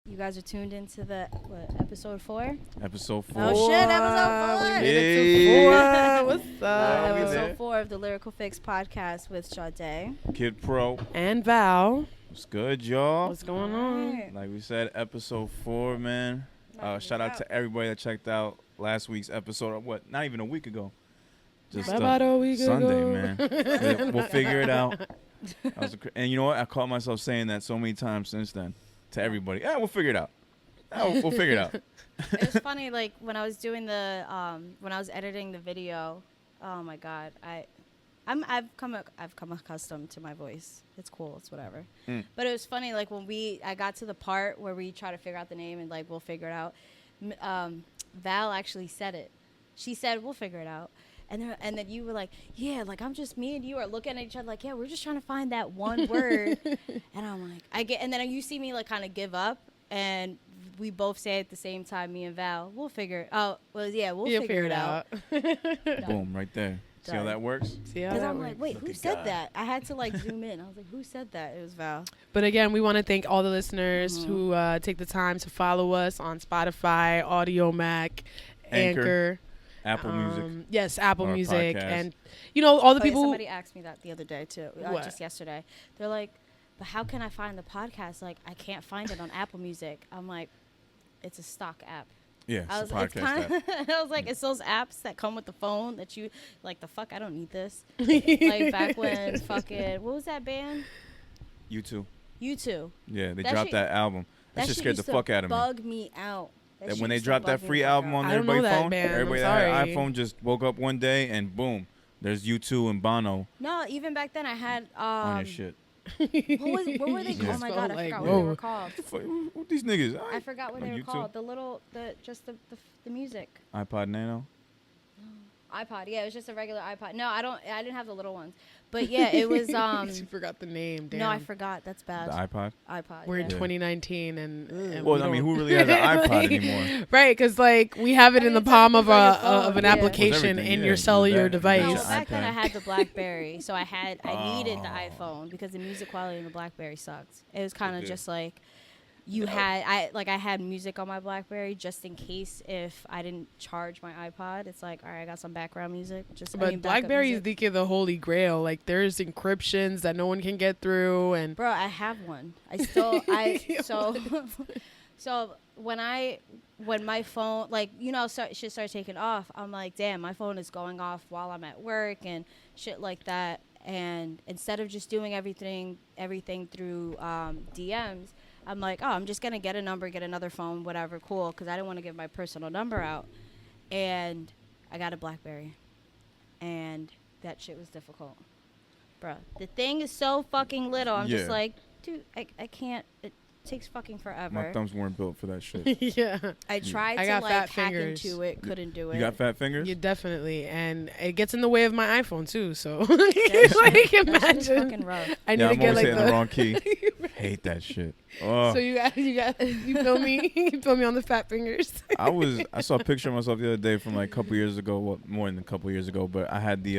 You guys are tuned into the episode 4? Episode 4. Oh shit, episode 4. Hey. What's up? Episode 4 of the Lyrical Fix Podcast with Sade. Kid Pro. And Val. What's good, y'all? What's going on? Right. Like we said, episode 4, man. Shout out to everybody that checked out last week's episode. What? Not even a week ago. Just about a week Sunday, ago. man. Yeah, we'll figure it out. And you know what? I caught myself saying that so many times since then to everybody. Yeah, we'll figure it out. We'll figure it out. It was funny, like when I was doing the when I was editing the video. Oh my god, I've come accustomed to my voice. It's cool. It's whatever. But it was funny, like when I got to the part where we try to figure out the name and like we'll figure it out. Val actually said it. She said we'll figure it out. And then you were like, yeah, like I'm just, me and you are looking at each other like, yeah, we're just trying to find that one word. And I'm like, and then you see me like kind of give up, and we both say at the same time, me and Val, we'll figure it out. Well, yeah, we'll figure it out. Boom, right there. See how that works? Because I'm like, wait, who said that? I had to like zoom in. I was like, who said that? It was Val. But again, we want to thank all the listeners who take the time to follow us on Spotify, Audio Mac, Anchor. Apple Music. Yes, Apple Music. Podcast. And, you know, all the people. Somebody asked me that the other day, too. Just yesterday. They're like, but how can I find the podcast? Like, I can't find it on Apple Music. I'm like, it's a stock app. Yeah, it's a podcast app. I was like, it's those apps that come with the phone that you, like, the fuck, I don't need this. Like, back when fucking, what was that band? U2. U2. Yeah, they dropped that album. That shit scared the fuck out of me. Bug me out. That when they dropped that free album on everybody's phone, everybody that had an iPhone just woke up one day and boom, there's U2 and Bono. No, even back then I had on your shit. What were they called? Oh my god, I forgot what they were called. What these niggas? I forgot what they were called. The music. iPod Nano. iPod, yeah, it was just a regular iPod. No, I didn't have the little ones. But yeah, it was You forgot the name, damn. No, I forgot. That's bad. The iPod? We're in 2019 and well, I mean, who really has an iPod anymore? Right, because like we have it in the palm of an application in your cellular device. No, back then I had the BlackBerry, so I needed the iPhone because the music quality in the BlackBerry sucked. It was kind of just like I had music on my BlackBerry just in case if I didn't charge my iPod. It's like, all right, I got some background music. But BlackBerry is the holy grail. Like there's encryptions that no one can get through, and bro, I have one. So when my phone, like, you know, shit started taking off, I'm like, damn, my phone is going off while I'm at work and shit like that. And instead of just doing everything through DMs, I'm like, oh, I'm just going to get a number, get another phone, whatever, cool, because I didn't want to give my personal number out. And I got a BlackBerry. And that shit was difficult. Bruh, the thing is so fucking little. I'm just like, dude, I can't. It takes fucking forever. My thumbs weren't built for that shit. Yeah. I tried to, like, hack into it, couldn't do it. You got fat fingers? Yeah, definitely. And it gets in the way of my iPhone, too, so. Like, imagine. Fucking rough. I need to get, like, the wrong key. Hate that shit. Oh. So you feel me? You feel me on the fat fingers? I saw a picture of myself the other day from like a couple years ago. Well, more than a couple years ago, but I had the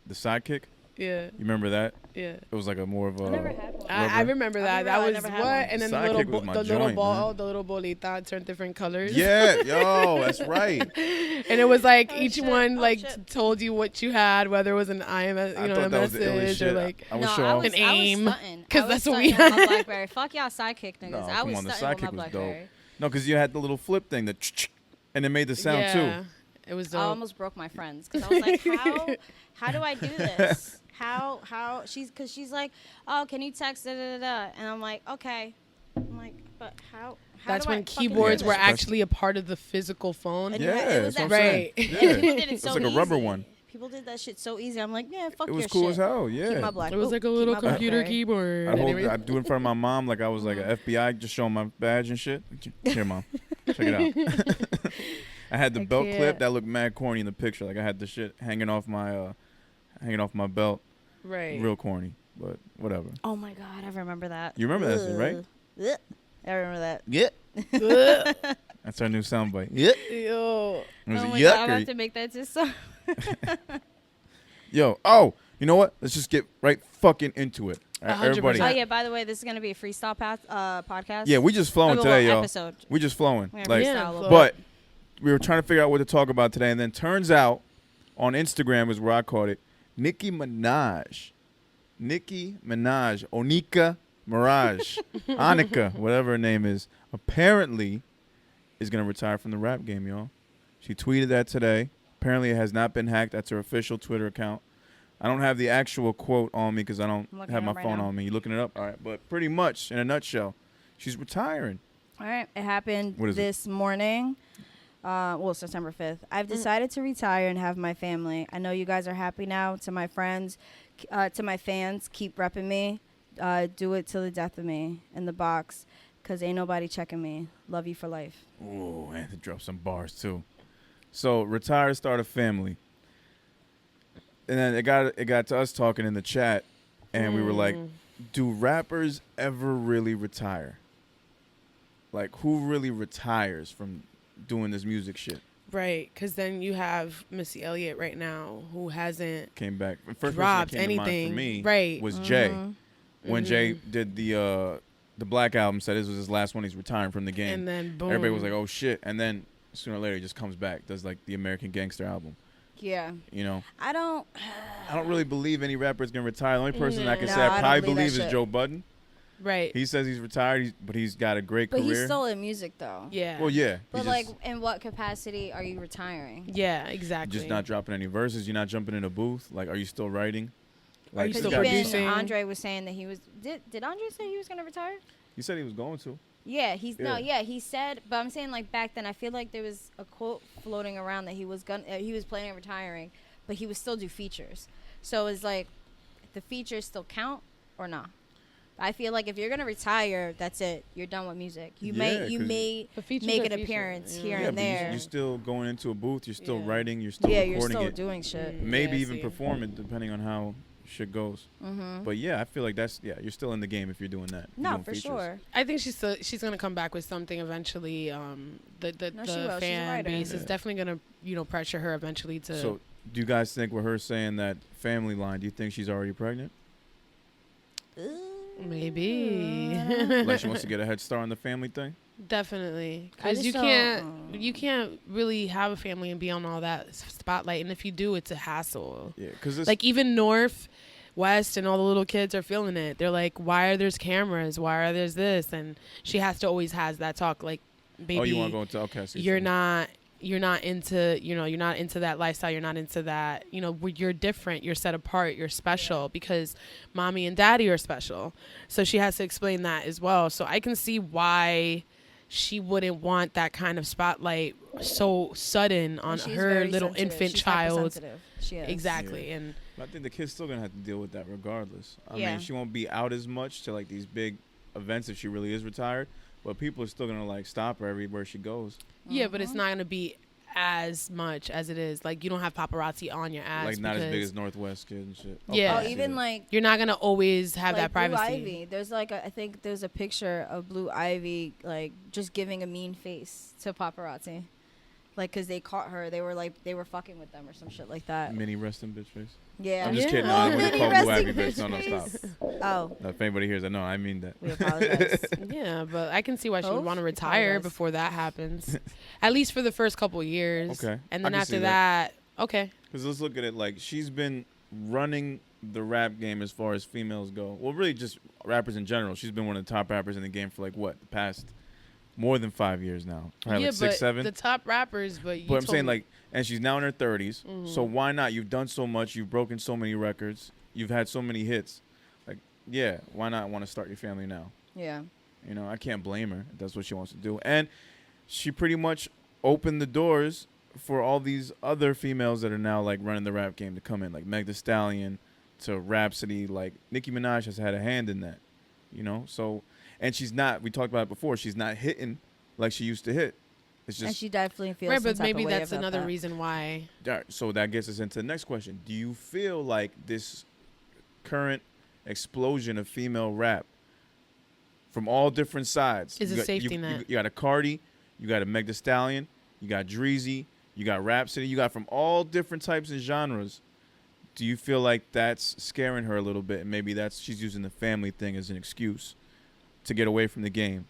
sidekick. Yeah. You remember that? Yeah. It was like a more of a. I never had one. I remember that. That was what? And then the little ball, man. the little bolita turned different colors. Yeah, yo, that's right. And it was like each one told you what you had, whether it was an IMS, a message or like an aim. Because that's what we had. had. BlackBerry. Fuck y'all sidekick niggas. No, I was stunting on my BlackBerry. Dope. No, because you had the little flip thing that, and it made the sound too. It was dope. I almost broke my friends because I was like, how do I do this? How she's like, oh, can you text and I'm like, okay. I'm like, but how that's when keyboards were actually a part of the physical phone. Yeah, it was that's right. Yeah. People did it so like a rubber one. People did that shit so easy. I'm like, yeah, fuck your shit. It was cool as hell, yeah. It was like a little computer keyboard. I'd do it in front of my mom like I was like an FBI, just showing my badge and shit. Here, mom, check it out. I had the belt clip that looked mad corny in the picture. Like I had the shit hanging off my belt. Right. Real corny, but whatever. Oh my god, I remember that. You remember that shit, right? I remember that. Yeah. That's our new soundbite. Yeah. Yo. Was oh it my yuck god, I have to make that just so. Yo, You know what? Let's just get right fucking into it. All right, 100%. everybody. Oh yeah. By the way, this is gonna be a freestyle podcast. Yeah, we just flowing Or a today, little yo. episode. We just flowing. We're gonna Like, freestyle a little but we were trying to figure out what to talk about today, and then turns out on Instagram is where I caught it. Nicki Minaj, Onika Mirage, Annika, whatever her name is, apparently is gonna retire from the rap game, y'all. She tweeted that today. Apparently, it has not been hacked. That's her official Twitter account. I don't have the actual quote on me because I don't have my phone on me. You looking it up? All right. But pretty much, in a nutshell, she's retiring. All right. It happened this morning. September 5th. I've decided to retire and have my family. I know you guys are happy now. To my friends, to my fans, keep repping me. Do it till the death of me in the box because ain't nobody checking me. Love you for life. Ooh, and to drop some bars, too. So, retire to start a family. And then it got to us talking in the chat, and we were like, do rappers ever really retire? Like, who really retires from doing this music shit? Right, because then you have Missy Elliott right now, who hasn't came back. First dropped person that came anything. To mind for me right. was Jay. When Jay did the Black album, said this was his last one, he's retiring from the game. And then boom. Everybody was like, oh shit. And then sooner or later he just comes back, does like the American Gangster album. Yeah. You know? I don't really believe any rapper is going to retire. The only person I can say I I probably believe is Joe Budden. Right. He says he's retired, but he's got a great career. But he's still in music, though. Yeah. Well, yeah. But, like, in what capacity are you retiring? Yeah, exactly. Just not dropping any verses. You're not jumping in a booth. Like, are you still writing? Are you Because still even producing? Andre was saying that he was... Did Andre say he was going to retire? He said he was going to. Yeah, he said, but I'm saying like back then I feel like there was a quote floating around that he was planning on retiring, but he would still do features. So it's like the features still count or not. I feel like if you're gonna retire, that's it. You're done with music. You may make an appearance here and there. You're still going into a booth. You're still writing. You're still recording you're still it. Doing shit. Maybe even performing, depending on how shit goes. But yeah, I feel like you're still in the game if you're doing that. No, for sure. I think she's gonna come back with something eventually. The fan base is definitely gonna pressure her eventually to. So, do you guys think with her saying that family line, do you think she's already pregnant? Maybe. Like she wants to get a head start on the family thing? Definitely, because you can't really have a family and be on all that spotlight, and if you do, it's a hassle. Yeah, because like even North, West, and all the little kids are feeling it. They're like, "Why are there's cameras? Why are there's this?" And she always has that talk, like, "Baby, oh, you want to go into okay? You're not into you're not into that lifestyle. You're not into that. You're different. You're set apart. You're special because mommy and daddy are special." So she has to explain that as well. So I can see why she wouldn't want that kind of spotlight so sudden on her little infant child. She is. Exactly. Yeah. And I think the kid's still gonna have to deal with that regardless. I mean, she won't be out as much to like these big events if she really is retired, but people are still gonna like stop her everywhere she goes. Yeah, but it's not gonna be as much as it is. Like, you don't have paparazzi on your ass. Like, not as big as Northwest Kid and shit. Yeah. Oh, even like... You're not going to always have like that privacy. Blue Ivy. There's like I think there's a picture of Blue Ivy, like, just giving a mean face to paparazzi. Like, because they caught her. They were fucking with them or some shit like that. Mini resting bitch face. Yeah. I'm just kidding. No, I wouldn't call Blue Ivy bitch. No, stop. Oh. No, if anybody hears that, no, I mean that. We apologize. Yeah, but I can see why she would want to retire before that happens. At least for the first couple years. Okay. And then after that, okay. Because let's look at it like she's been running the rap game as far as females go. Well, really just rappers in general. She's been one of the top rappers in the game for like what? The past more than 5 years now. Probably like 6, 7. The top rappers, but I'm saying like, and she's now in her 30s. Mm-hmm. So why not? You've done so much. You've broken so many records. You've had so many hits. Like, yeah, why not want to start your family now? Yeah. I can't blame her if that's what she wants to do. And she pretty much opened the doors for all these other females that are now like running the rap game to come in, like Meg Thee Stallion to Rhapsody. Like Nicki Minaj has had a hand in that, So, and she's not. We talked about it before. She's not hitting like she used to hit. It's just, and she definitely feels right, but some type maybe of way that's another reason why. So that gets us into the next question. Do you feel like this current explosion of female rap from all different sides is a safety net? You got a Cardi, you got a Meg Thee Stallion, you got Dreezy, you got Rhapsody, you got from all different types and genres. do you feel like that's scaring her a little bit, and maybe she's using the family thing as an excuse to get away from the game?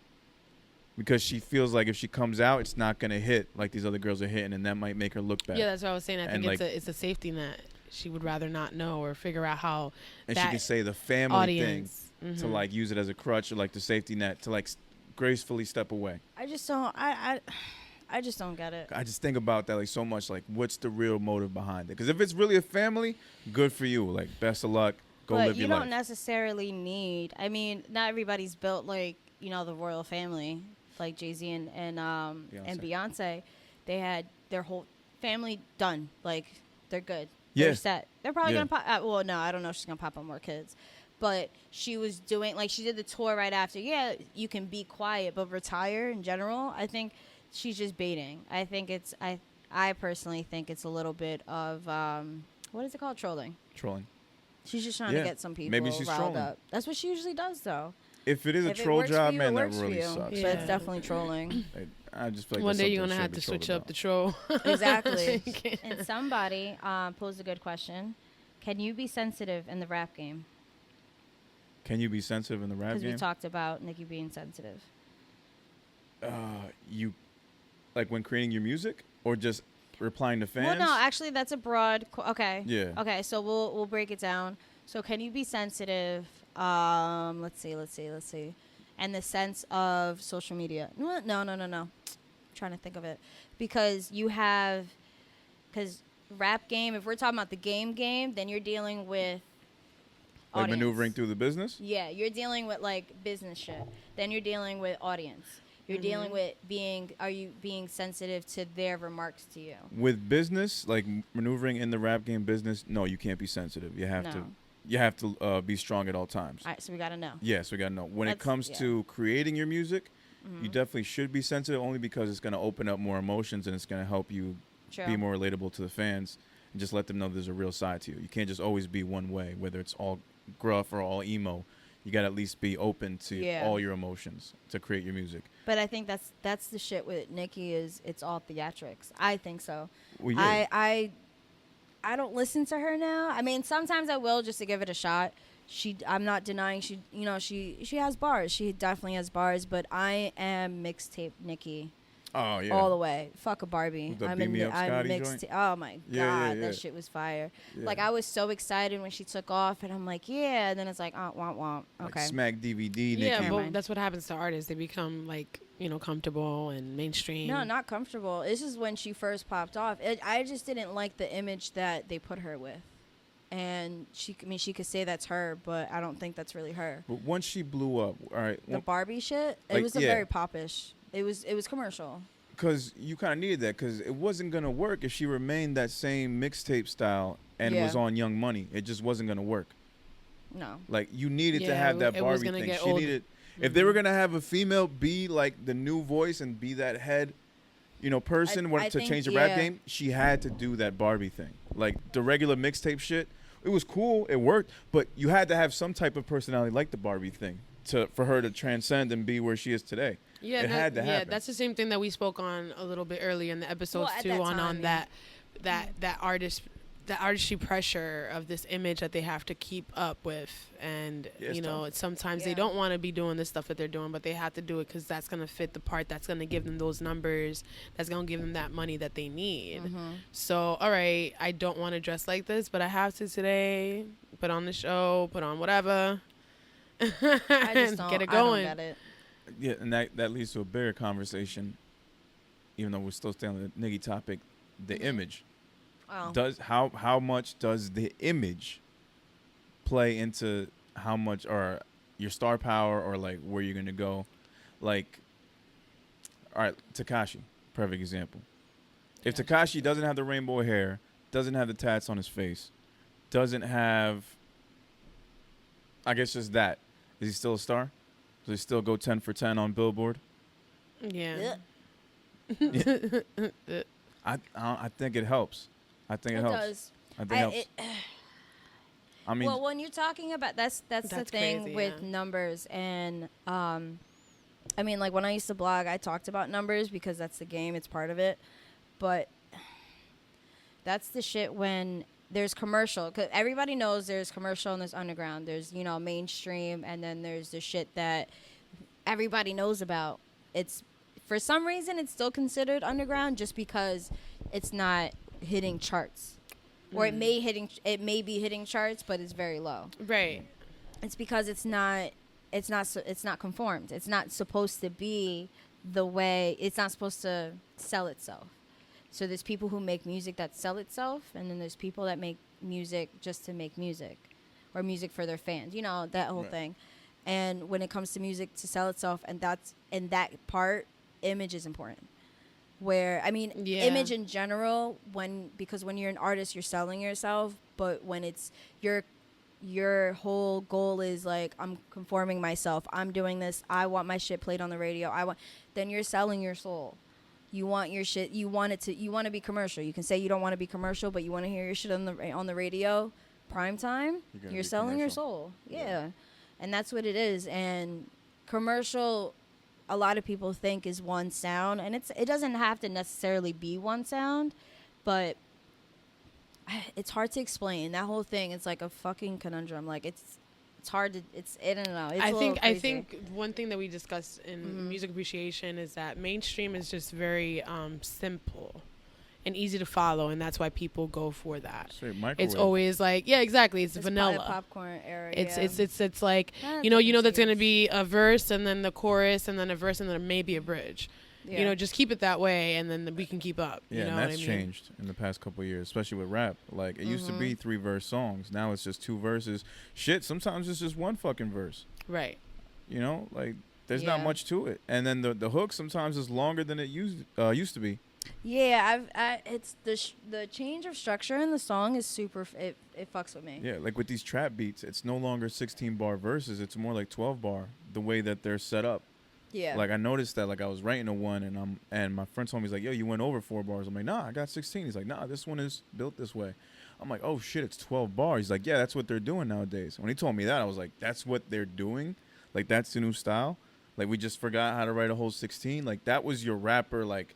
Because she feels like if she comes out, it's not going to hit like these other girls are hitting, and that might make her look bad. Yeah, that's what I was saying. I think like, it's a safety net. She would rather not know or figure out how. And she can say the family audience, thing to like use it as a crutch or like the safety net to like gracefully step away. I just don't. I just don't get it. I just think about that like so much. Like, what's the real motive behind it? Because if it's really a family, good for you. Like, best of luck. Go live your life. But you don't necessarily need. I mean, not everybody's built like the royal family, like Jay-Z and Beyonce. They had their whole family done. Like, they're good. Yeah. They're set. They're probably gonna pop. Well, no, I don't know if she's gonna pop up more kids. But she was doing she did the tour right after. Yeah, you can be quiet, but retire in general. I think she's just baiting. I think it's I personally think it's a little bit of what is it called? Trolling. She's just trying to get some people maybe she's riled trolling. up. That's what she usually does, though. If it is a troll job, man, that really sucks. But it's definitely trolling. I just feel like one day you're gonna have to switch up the troll. Exactly. And somebody posed a good question: can you be sensitive in the rap game? Can you be sensitive in the rap game? Because we talked about Nicki being sensitive. You, like when creating your music, or just replying to fans? Well, no, actually, that's a broad. Okay. Yeah. Okay, so we'll break it down. So, can you be sensitive? Let's see. And the sense of social media. No. I'm trying to think of it, because rap game. If we're talking about the game, then you're dealing with. Like audience. maneuvering through the business? Yeah, you're dealing with like business shit. Then you're dealing with audience. You're dealing with are you being sensitive to their remarks to you? With business, like maneuvering in the rap game business, no, you can't be sensitive. You have to be strong at all times. All right, so we got to know. Yes, we got to know. When it comes to creating your music, you definitely should be sensitive, only because it's going to open up more emotions and it's going to help you be more relatable to the fans and just let them know there's a real side to you. You can't just always be one way, whether it's all gruff or all emo. You got to at least be open to all your emotions to create your music. But I think that's the shit with Nicki, is it's all theatrics. I think so. Well, yeah. I don't listen to her now. I mean, sometimes I will, just to give it a shot. I'm not denying she has bars. She definitely has bars, but I am mixtape Nicki. Oh yeah. All the way. Fuck a Barbie. I'm mixed. Oh my god, that shit was fire. Yeah. Like, I was so excited when she took off, and I'm like, yeah. And then it's like, womp. Okay. Like smack DVD. Nicki. Yeah, but that's what happens to artists. They become like comfortable and mainstream. No, not comfortable. This is when she first popped off. I just didn't like the image that they put her with. And she could say that's her, but I don't think that's really her. But once she blew up, all right. The Barbie shit, it was very popish. It was commercial. Because you kind of needed that, because it wasn't going to work if she remained that same mixtape style and was on Young Money. It just wasn't going to work. No. Like, you needed to have that Barbie thing. She needed, if they were going to have a female be like the new voice and be that head, person to change the rap game, she had to do that Barbie thing. Like, the regular mixtape shit, it was cool, it worked, but you had to have some type of personality like the Barbie thing for her to transcend and be where she is today. Yeah, it had to happen. That's the same thing that we spoke on a little bit earlier in the episodes too, on that artistry pressure of this image that they have to keep up with, and sometimes they don't want to be doing this stuff that they're doing, but they have to do it because that's going to fit the part, that's going to give them those numbers, that's going to give them that money that they need. So, all right, I don't want to dress like this, but I have to today. Put on the show, put on whatever. I just don't get it going. I don't get it. Yeah, and that leads to a bigger conversation, even though we're still staying on the Nicki topic, the image. Oh. How much does the image play into how much, or your star power, or like where you're gonna go? Like, all right, Tekashi, perfect example. If Tekashi doesn't have the rainbow hair, doesn't have the tats on his face, doesn't have, I guess just that, is he still a star? Does he still go 10 for 10 on Billboard? Yeah. I think it helps. I think it helps. Does. I think it helps. I mean, well, when you're talking about that's the thing crazy, with numbers, and I mean, like when I used to blog, I talked about numbers because that's the game, it's part of it. But that's the shit when there's commercial. 'Cause everybody knows there's commercial and there's underground. There's, you know, mainstream, and then there's the shit that everybody knows about. It's, for some reason, it's still considered underground just because it's not hitting charts. Or it may be hitting charts, but it's very low. Right. It's because it's not conformed. It's not supposed to be the way, it's not supposed to sell itself. So there's people who make music that sell itself, and then there's people that make music just to make music, or music for their fans, you know, that whole thing. And when it comes to music to sell itself, and that's, in that part, image is important. Where, I mean, image in general, because when you're an artist, you're selling yourself, but when it's your whole goal is like, I'm conforming myself, I'm doing this, I want my shit played on the radio, then you're selling your soul. You want your shit, you want to be commercial. You can say you don't want to be commercial, but you want to hear your shit on the radio, prime time, you're selling your soul. Yeah. And that's what it is. And commercial, a lot of people think is one sound, and it doesn't have to necessarily be one sound, but it's hard to explain. That whole thing, it's like a fucking conundrum. Like it's hard to, I don't know. It's I think one thing that we discussed in music appreciation is that mainstream is just very simple and easy to follow, and that's why people go for that. It's always like, yeah, exactly. It's vanilla. Popcorn era. It's like, you know that's gonna be a verse and then the chorus and then a verse and then maybe a bridge. Yeah. You know, just keep it that way, and then we can keep up. Yeah, you know and that's what I mean? changed in the past couple of years, especially with rap. Like, it used to be 3-verse songs. Now it's just 2 verses. Shit, sometimes it's just 1 fucking verse. Right. You know, like, there's not much to it. And then the hook sometimes is longer than it used to be. Yeah, it's the change of structure in the song is super. It fucks with me. Yeah, like with these trap beats, it's no longer 16-bar verses. It's more like 12-bar. The way that they're set up. Yeah. Like I noticed that. Like I was writing a one, and my friend told me, he's like, "Yo, you went over 4 bars." I'm like, "Nah, I got 16." He's like, "Nah, this one is built this way." I'm like, "Oh shit, it's 12 bars." He's like, "Yeah, that's what they're doing nowadays." When he told me that, I was like, "That's what they're doing? Like that's the new style? Like we just forgot how to write a whole 16? Like that was your rapper like."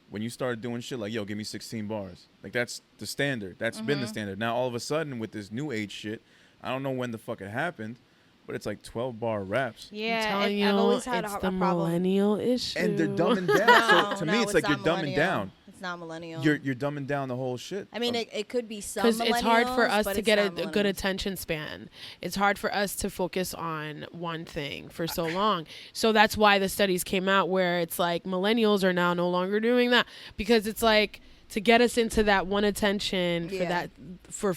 When you started doing shit like, yo, give me 16 bars. Like, that's the standard. That's been the standard. Now, all of a sudden, with this new age shit, I don't know when the fuck it happened, but it's like 12-bar raps. Yeah, I've always had it's a the problem. millennial issue. And they're dumbing down. So to me, it's like you're dumbing down. It's not millennial. You're dumbing down the whole shit. I mean, it could be some because it's hard for us to get a good attention span. It's hard for us to focus on one thing for so long. So that's why the studies came out where it's like millennials are now no longer doing that, because it's like to get us into that one attention for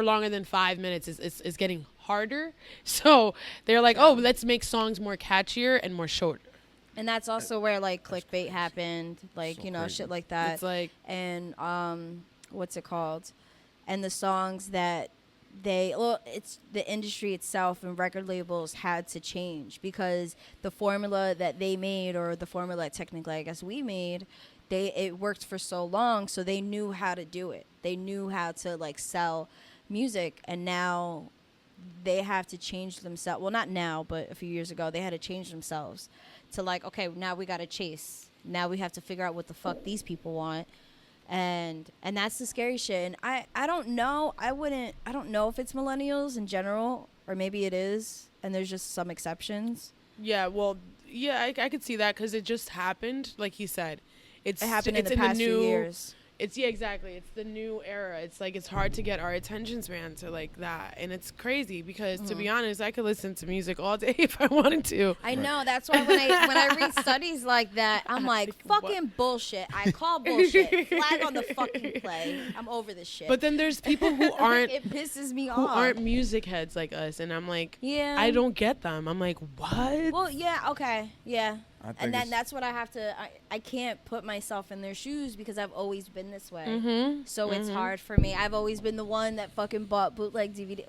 longer than 5 minutes is getting harder. So they're like, oh, let's make songs more catchier and more short. And that's also where like clickbait happened, like so crazy. Shit like that. It's like, and what's it called? And the songs that it's the industry itself and record labels had to change because the formula that they made, or the formula that technically I guess we made, it worked for so long, so they knew how to do it. They knew how to like sell music, and now they have to change themselves. Well, not now, but a few years ago, they had to change themselves to like, okay, now we got to chase. Now we have to figure out what the fuck these people want. And that's the scary shit. And I don't know. I don't know if it's millennials in general, or maybe it is, and there's just some exceptions. Yeah, well, yeah, I could see that because it just happened, like he said. It happened in the past few years. Exactly. It's the new era. It's like it's hard to get our attention span to like that, and it's crazy because to be honest, I could listen to music all day if I wanted to. I know. That's why when I read studies like that, I'm like fucking bullshit. I call bullshit. Flag on the fucking play. I'm over this shit. But then there's people who aren't. It pisses me off. Who aren't music heads like us, and I'm like, yeah, I don't get them. I'm like, what? Well, yeah, okay, yeah. And then that's what I have to, I can't put myself in their shoes because I've always been this way. So it's hard for me. I've always been the one that fucking bought bootleg DVD.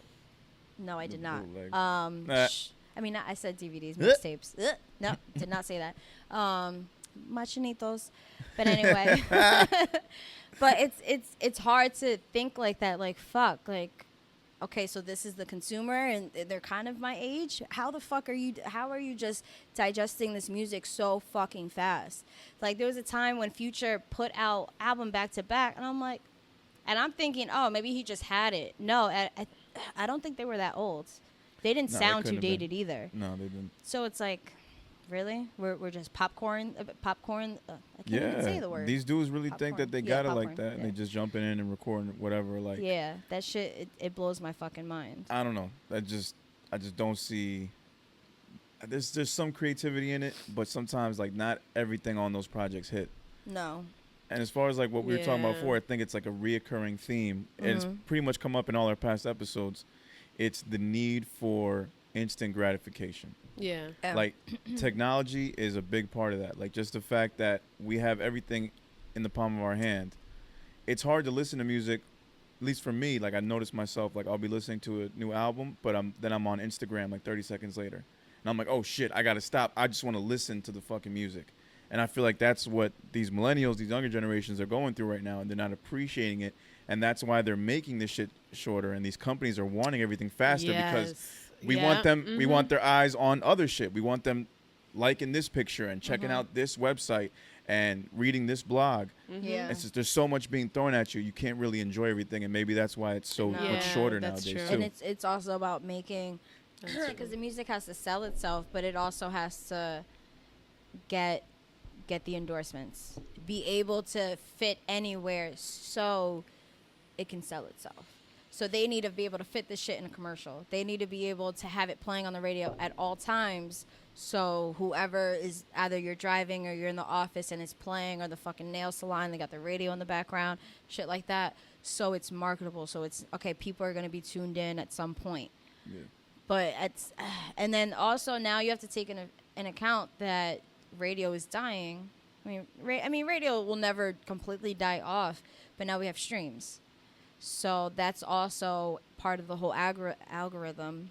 No, I did not. I mean, I said DVDs, mixtapes. No, did not say that. Machinitos. But anyway. But it's hard to think like that. Like, fuck, like, okay, so this is the consumer, and they're kind of my age. How are you just digesting this music so fucking fast? Like, there was a time when Future put out album back to back, and I'm like, And I'm thinking, oh, maybe he just had it. No, I don't think they were that old. They didn't sound too dated either. No, they didn't. So it's like, really? We're just popcorn. I can't even say the word. These dudes really think that they got it like that, and yeah. they just jumping in and recording whatever. Like, yeah, that shit, it blows my fucking mind. I don't know. I just don't see. There's some creativity in it, but sometimes like not everything on those projects hit. No. And as far as like what we were talking about before, I think it's like a reoccurring theme. And it's pretty much come up in all our past episodes. It's the need for instant gratification. Yeah. Like technology is a big part of that. Like just the fact that we have everything in the palm of our hand. It's hard to listen to music, at least for me. Like I notice myself, like I'll be listening to a new album, but then I'm on Instagram like 30 seconds later. And I'm like, oh shit, I gotta stop. I just want to listen to the fucking music. And I feel like that's what these millennials, these younger generations are going through right now, and they're not appreciating it. And that's why they're making this shit shorter, and these companies are wanting everything faster because we want them. We want their eyes on other shit. We want them liking this picture and checking out this website and reading this blog. Yeah, it's just, there's so much being thrown at you. You can't really enjoy everything, and maybe that's why it's so much shorter nowadays true. too. And it's also about making, because the music has to sell itself, but it also has to get the endorsements, be able to fit anywhere so it can sell itself. So they need to be able to fit this shit in a commercial. They need to be able to have it playing on the radio at all times. So whoever is, either you're driving or you're in the office and it's playing, or the fucking nail salon, they got the radio in the background, shit like that. So it's marketable. So it's, okay, people are going to be tuned in at some point. Yeah. But and then also now you have to take in account that radio is dying. I mean, radio will never completely die off, but now we have streams. So that's also part of the whole algorithm,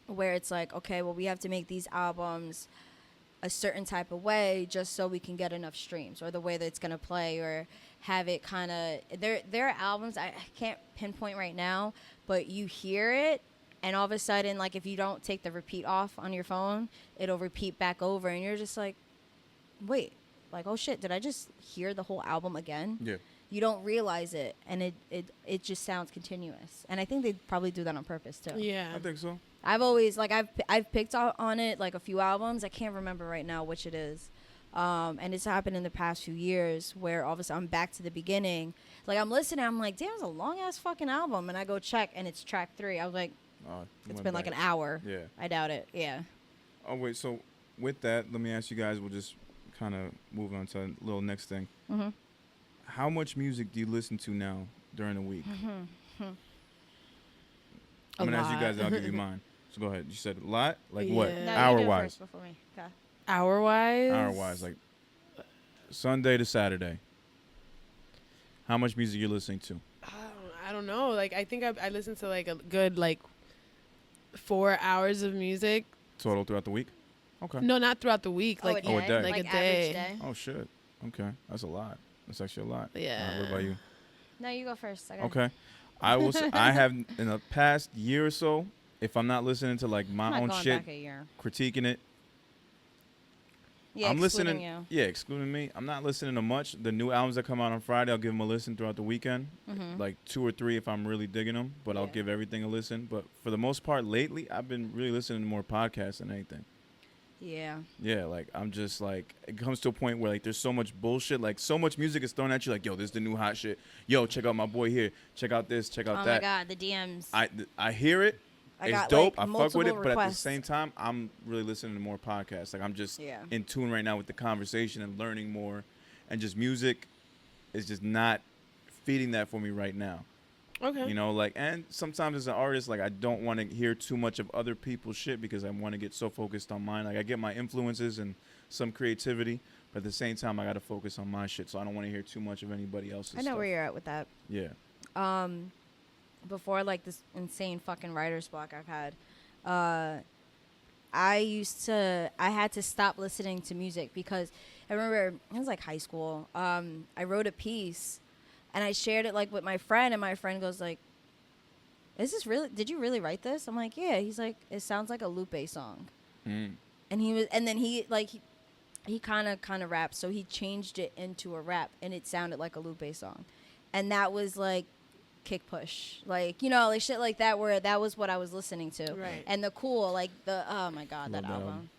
where it's like, okay, well, we have to make these albums a certain type of way just so we can get enough streams, or the way that it's going to play, or have it kind of, there are albums I can't pinpoint right now, but you hear it, and all of a sudden, like, if you don't take the repeat off on your phone, it'll repeat back over, and you're just like, wait, like, oh shit, did I just hear the whole album again? Yeah. You don't realize it, and it just sounds continuous. And I think they probably do that on purpose too. Yeah, I think so. I've always, like, I've picked on it like a few albums. I can't remember right now which it is. And it's happened in the past few years where all of a sudden I'm back to the beginning. Like, I'm listening, I'm like, damn, it's a long ass fucking album, and I go check, and it's track 3. I was like, it's been like an hour. Yeah. I doubt it. Yeah. Oh wait, so with that, let me ask you guys. We'll just kind of move on to a little next thing. Mm-hmm. How much music do you listen to now during the week? I'm gonna ask you guys, and I'll give you mine. So go ahead. You said a lot? Like what? No, Hour you do it wise? first before me. Okay. Hour wise? Hour wise, like Sunday to Saturday. How much music you listening to? I don't know. Like, I think I listen to like a good 4 hours of music. Total throughout the week? Okay. No, not throughout the week. Oh, Like, a day? a day. Like Like a day. average day? Oh shit. Okay, that's a lot. That's actually a lot. Yeah. What about you? No, you go first. Okay. I will. I have in the past year or so, if I'm not listening to like my I'm not own going shit, back a year. critiquing it. Yeah, I'm listening. you. Yeah, excluding me. I'm not listening to much. The new albums that come out on Friday, I'll give them a listen throughout the weekend. Mm-hmm. Like 2 or 3 if I'm really digging them. But I'll Yeah. give everything a listen. But for the most part, lately, I've been really listening to more podcasts than anything. Yeah. Yeah, like I'm just like, it comes to a point where like there's so much bullshit, like so much music is thrown at you, like, yo, this is the new hot shit. Yo, check out my boy here. Check out this. Check out Oh that. my God, the DMs. I hear it. I It's got, dope. like, I fuck with it, multiple but at the requests. same time, I'm really listening to more podcasts. Like I'm just Yeah. in tune right now with the conversation and learning more, and just music is just not feeding that for me right now. Okay. You know, like, and sometimes as an artist, like I don't want to hear too much of other people's shit because I want to get so focused on mine. Like I get my influences and some creativity, but at the same time, I got to focus on my shit. So I don't want to hear too much of anybody else's I know stuff. where you're at with that. Yeah. Before, like, this insane fucking writer's block I've had, I had to stop listening to music because I remember it was like high school. I wrote a piece and I shared it like with my friend, and my friend goes like, "Is this really? Did you really write this?" I'm like, "Yeah." He's like, "It sounds like a Lupe song." Mm. And then he kind of raps, so he changed it into a rap, and it sounded like a Lupe song, and that was like kick push, like, you know, like shit like that, where that was what I was listening to. Right. And the cool, like the, oh my God, Love that that album. album.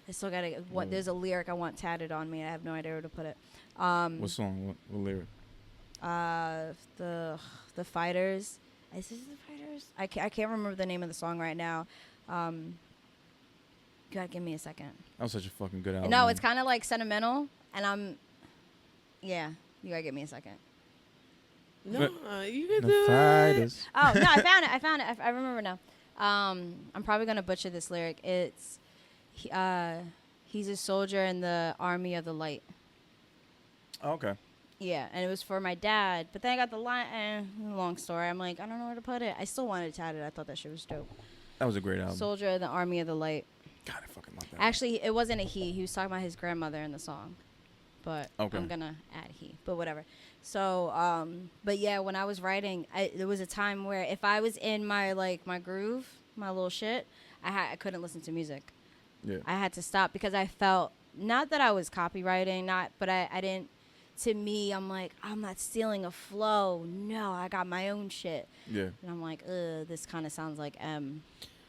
I still gotta get, what, there's a lyric I want tatted on me. I have no idea where to put it. What song? What lyric? The Fighters. Is this the Fighters? I can't remember the name of the song right now. You gotta give me a second. That was such a fucking good album. No, it's kind of like sentimental, and yeah, you gotta give me a second. No, you can The do it. Fighters. Oh, no, I found it. I remember now. I'm probably going to butcher this lyric. It's, he's a soldier in the army of the light. Oh, okay. Yeah, and it was for my dad. But then I got the line, long story. I'm like, I don't know where to put it. I still wanted to tat it. I thought that shit was dope. That was a great album. Soldier in the army of the light. God, I fucking love that. Actually, it wasn't a he. He was talking about his grandmother in the song. But Okay. I'm going to add he. But whatever. So, but yeah, when I was writing, there was a time where if I was in my, like, my groove, my little shit, I couldn't listen to music. Yeah. I had to stop because I felt, not that I was copywriting, but I didn't, to me, I'm like, I'm not stealing a flow. No, I got my own shit. Yeah. And I'm like, this kind of sounds like M.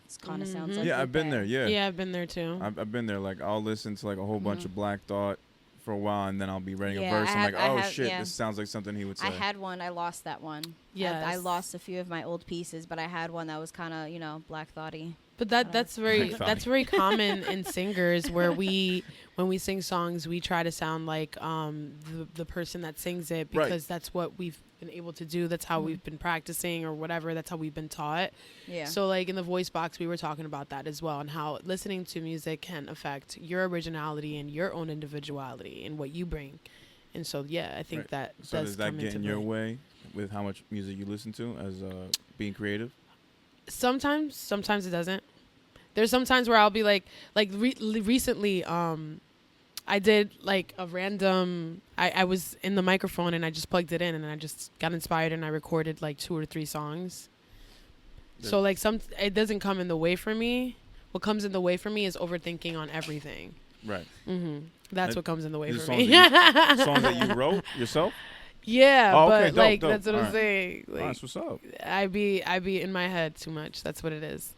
This kind of sounds like Yeah, I've been Lupe. there. Yeah. Yeah, I've been there too. I've been there. Like, I'll listen to like a whole bunch of Black Thought for a while, and then I'll be writing Yeah, a verse. I'm like, I oh have- shit, yeah. this sounds like something he would say. I had one. I lost that one. Yes. I lost a few of my old pieces, but I had one that was kind of, you know, Black Thoughty. But that's very Like that's very common in singers, where when we sing songs, we try to sound like the person that sings it, because Right. that's what we've been able to do. That's how we've been practicing or whatever. That's how we've been taught. Yeah. So like in the voice box, we were talking about that as well, and how listening to music can affect your originality and your own individuality and what you bring. And so yeah, I think Right. that So does does that come get into in your play. way with how much music you listen to as being creative? Sometimes it doesn't. There's sometimes where I'll be like recently, I did like a random, I was in the microphone and I just plugged it in and I just got inspired and I recorded like 2 or 3 songs. So like it doesn't come in the way for me. What comes in the way for me is overthinking on everything. Right. That's what comes in the way These for are me. songs that you wrote yourself? Yeah, Oh, okay, but dope, like dope. that's what I'm Alright. saying. Oh, Like that's what's up. I be in my head too much. That's what it is.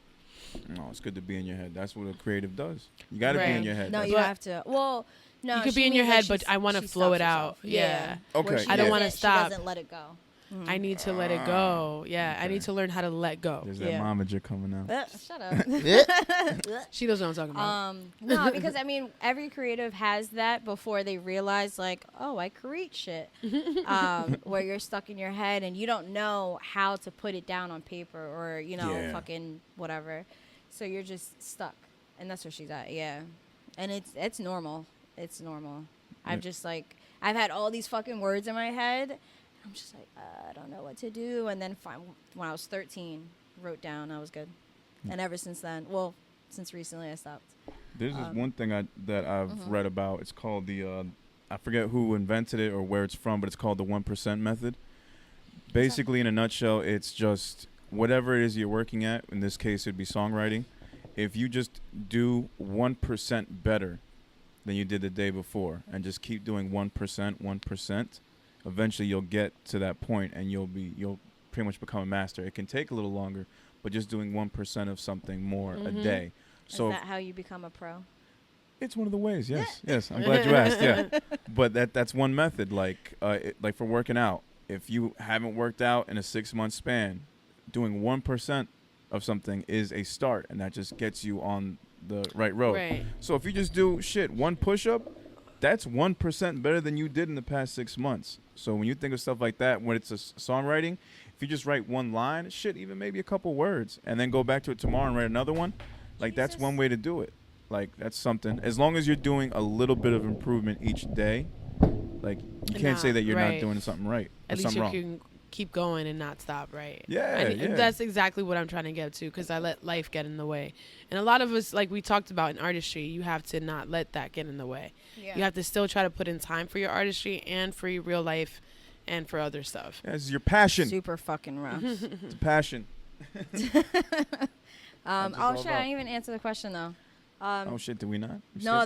No, it's good to be in your head. That's what a creative does. You got to be Right. in your head. No, That's- you But- have to. Well, no. You could she be in your means, like, head, but she's- I wanna she flow stops it out. herself. Yeah. Okay, Where she I don't wanna doesn't- stop. She doesn't let it go. I need to let it go. Yeah, I okay. need to learn how to let go. There's that Yeah. momager coming out. Shut up. She knows what I'm talking about. No, because I mean, every creative has that before they realize, like, oh, I create shit. Where you're stuck in your head and you don't know how to put it down on paper or, you know, Yeah. fucking whatever. So you're just stuck. And that's where she's at, yeah. And it's normal. It's normal. I've just, like, I've had all these fucking words in my head. I'm just like, I don't know what to do. And then when I was 13, wrote down, I was good. And ever since then, well, since recently I stopped. There's this one thing that I've read about. It's called the I forget who invented it or where it's from, but it's called the 1% method. Basically, in a nutshell, it's just whatever it is you're working at. In this case, it'd be songwriting. If you just do 1% better than you did the day before, and just keep doing 1%, eventually you'll get to that point, and you'll pretty much become a master. It can take a little longer, but just doing 1% of something more a day. So Is that how you become a pro? it's one of the ways. Yes. I'm glad you asked. Yeah, but that's one method. Like like for working out, if you haven't worked out in a 6-month span, doing 1% of something is a start, and that just gets you on the right road. Right. So if you just do one push-up, that's 1% better than you did in the past 6 months. So when you think of stuff like that, when it's a songwriting, if you just write one line, even maybe a couple words, and then go back to it tomorrow and write another one, like that's one way to do it. Like that's something. As long as you're doing a little bit of improvement each day, like you can't say that you're not doing something right or At least something you wrong. can keep going and not stop, right? Yeah. That's exactly what I'm trying to get to, because I let life get in the way. And a lot of us, like we talked about in artistry, you have to not let that get in the way. Yeah. You have to still try to put in time for your artistry and for your real life and for other stuff. Yeah, this is your passion. Super fucking rough. It's a passion. Oh shit! I didn't even answer the question though. Oh shit, did we not? No,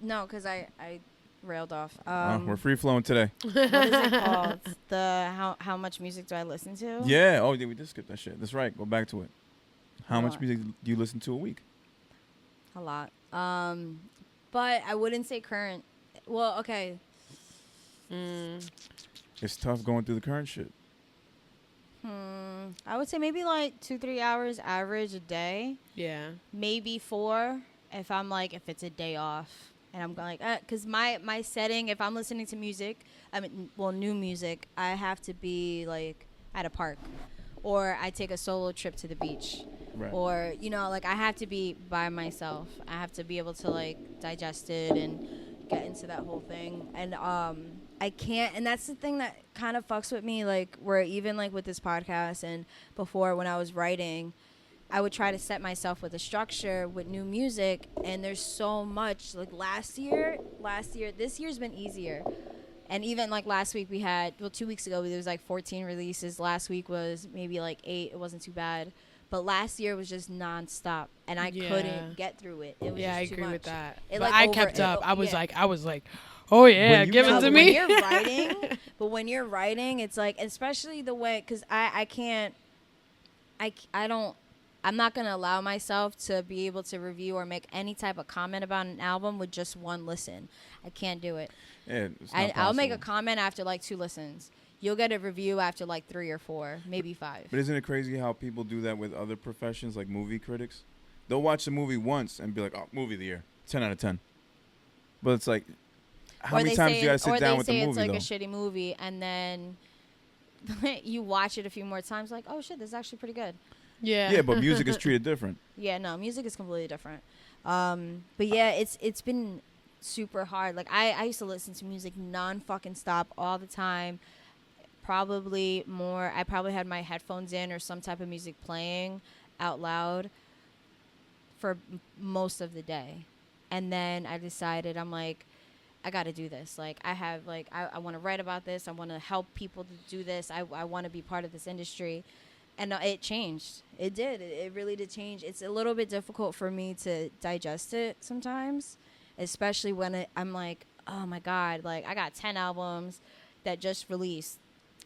no, because I railed off. We're free flowing today. What is it called? The how much music do I listen to? Yeah. Oh, yeah, we did skip that shit. That's right. Go back to it. How A much lot. music do you listen to a week? A lot. But I wouldn't say current. Well, okay. It's tough going through the current shit. I would say maybe like 2-3 hours average a day. Yeah. Maybe 4 if it's a day off. And I'm going because my setting, if I'm listening to music, new music, I have to be like at a park, or I take a solo trip to the beach, Right. or I have to be by myself. I have to be able to like digest it and get into that whole thing. And I can't, and that's the thing that kind of fucks with me. Like where even like with this podcast and before when I was writing, I would try to set myself with a structure with new music, and there's so much. Like this year's been easier. And even like last week 2 weeks ago, there was like 14 releases. Last week was maybe like 8. It wasn't too bad. But last year was just nonstop, and I couldn't get through it. It was just I too agree much. with that. It, but like, I kept up. I was yeah. like, oh yeah, When you give it tell- to When me. you're writing, but when you're writing, it's like, especially the way, because I can't, I'm not going to allow myself to be able to review or make any type of comment about an album with just one listen. I can't do it. Yeah, it's not I'll make a possible. comment after like 2 listens. You'll get a review after like 3 or 4, maybe 5. But isn't it crazy how people do that with other professions, like movie critics? They'll watch the movie once and be like, "Oh, movie of the year, 10 out of 10." But it's like, how many times do you gotta sit down with the movie, Or they say though? it's like a shitty movie, and then you watch it a few more times, like, oh shit, this is actually pretty good. Yeah. Yeah, but music is treated different. Yeah, no, music is completely different. But yeah, it's been super hard. Like I used to listen to music non-fucking stop all the time. Probably more. I probably had my headphones in or some type of music playing out loud for most of the day. And then I decided, I'm like, I got to do this. Like I want to write about this. I want to help people to do this. I want to be part of this industry. And it changed. It did. It really did change. It's a little bit difficult for me to digest it sometimes, especially when I'm like, oh my God, like I got 10 albums that just released.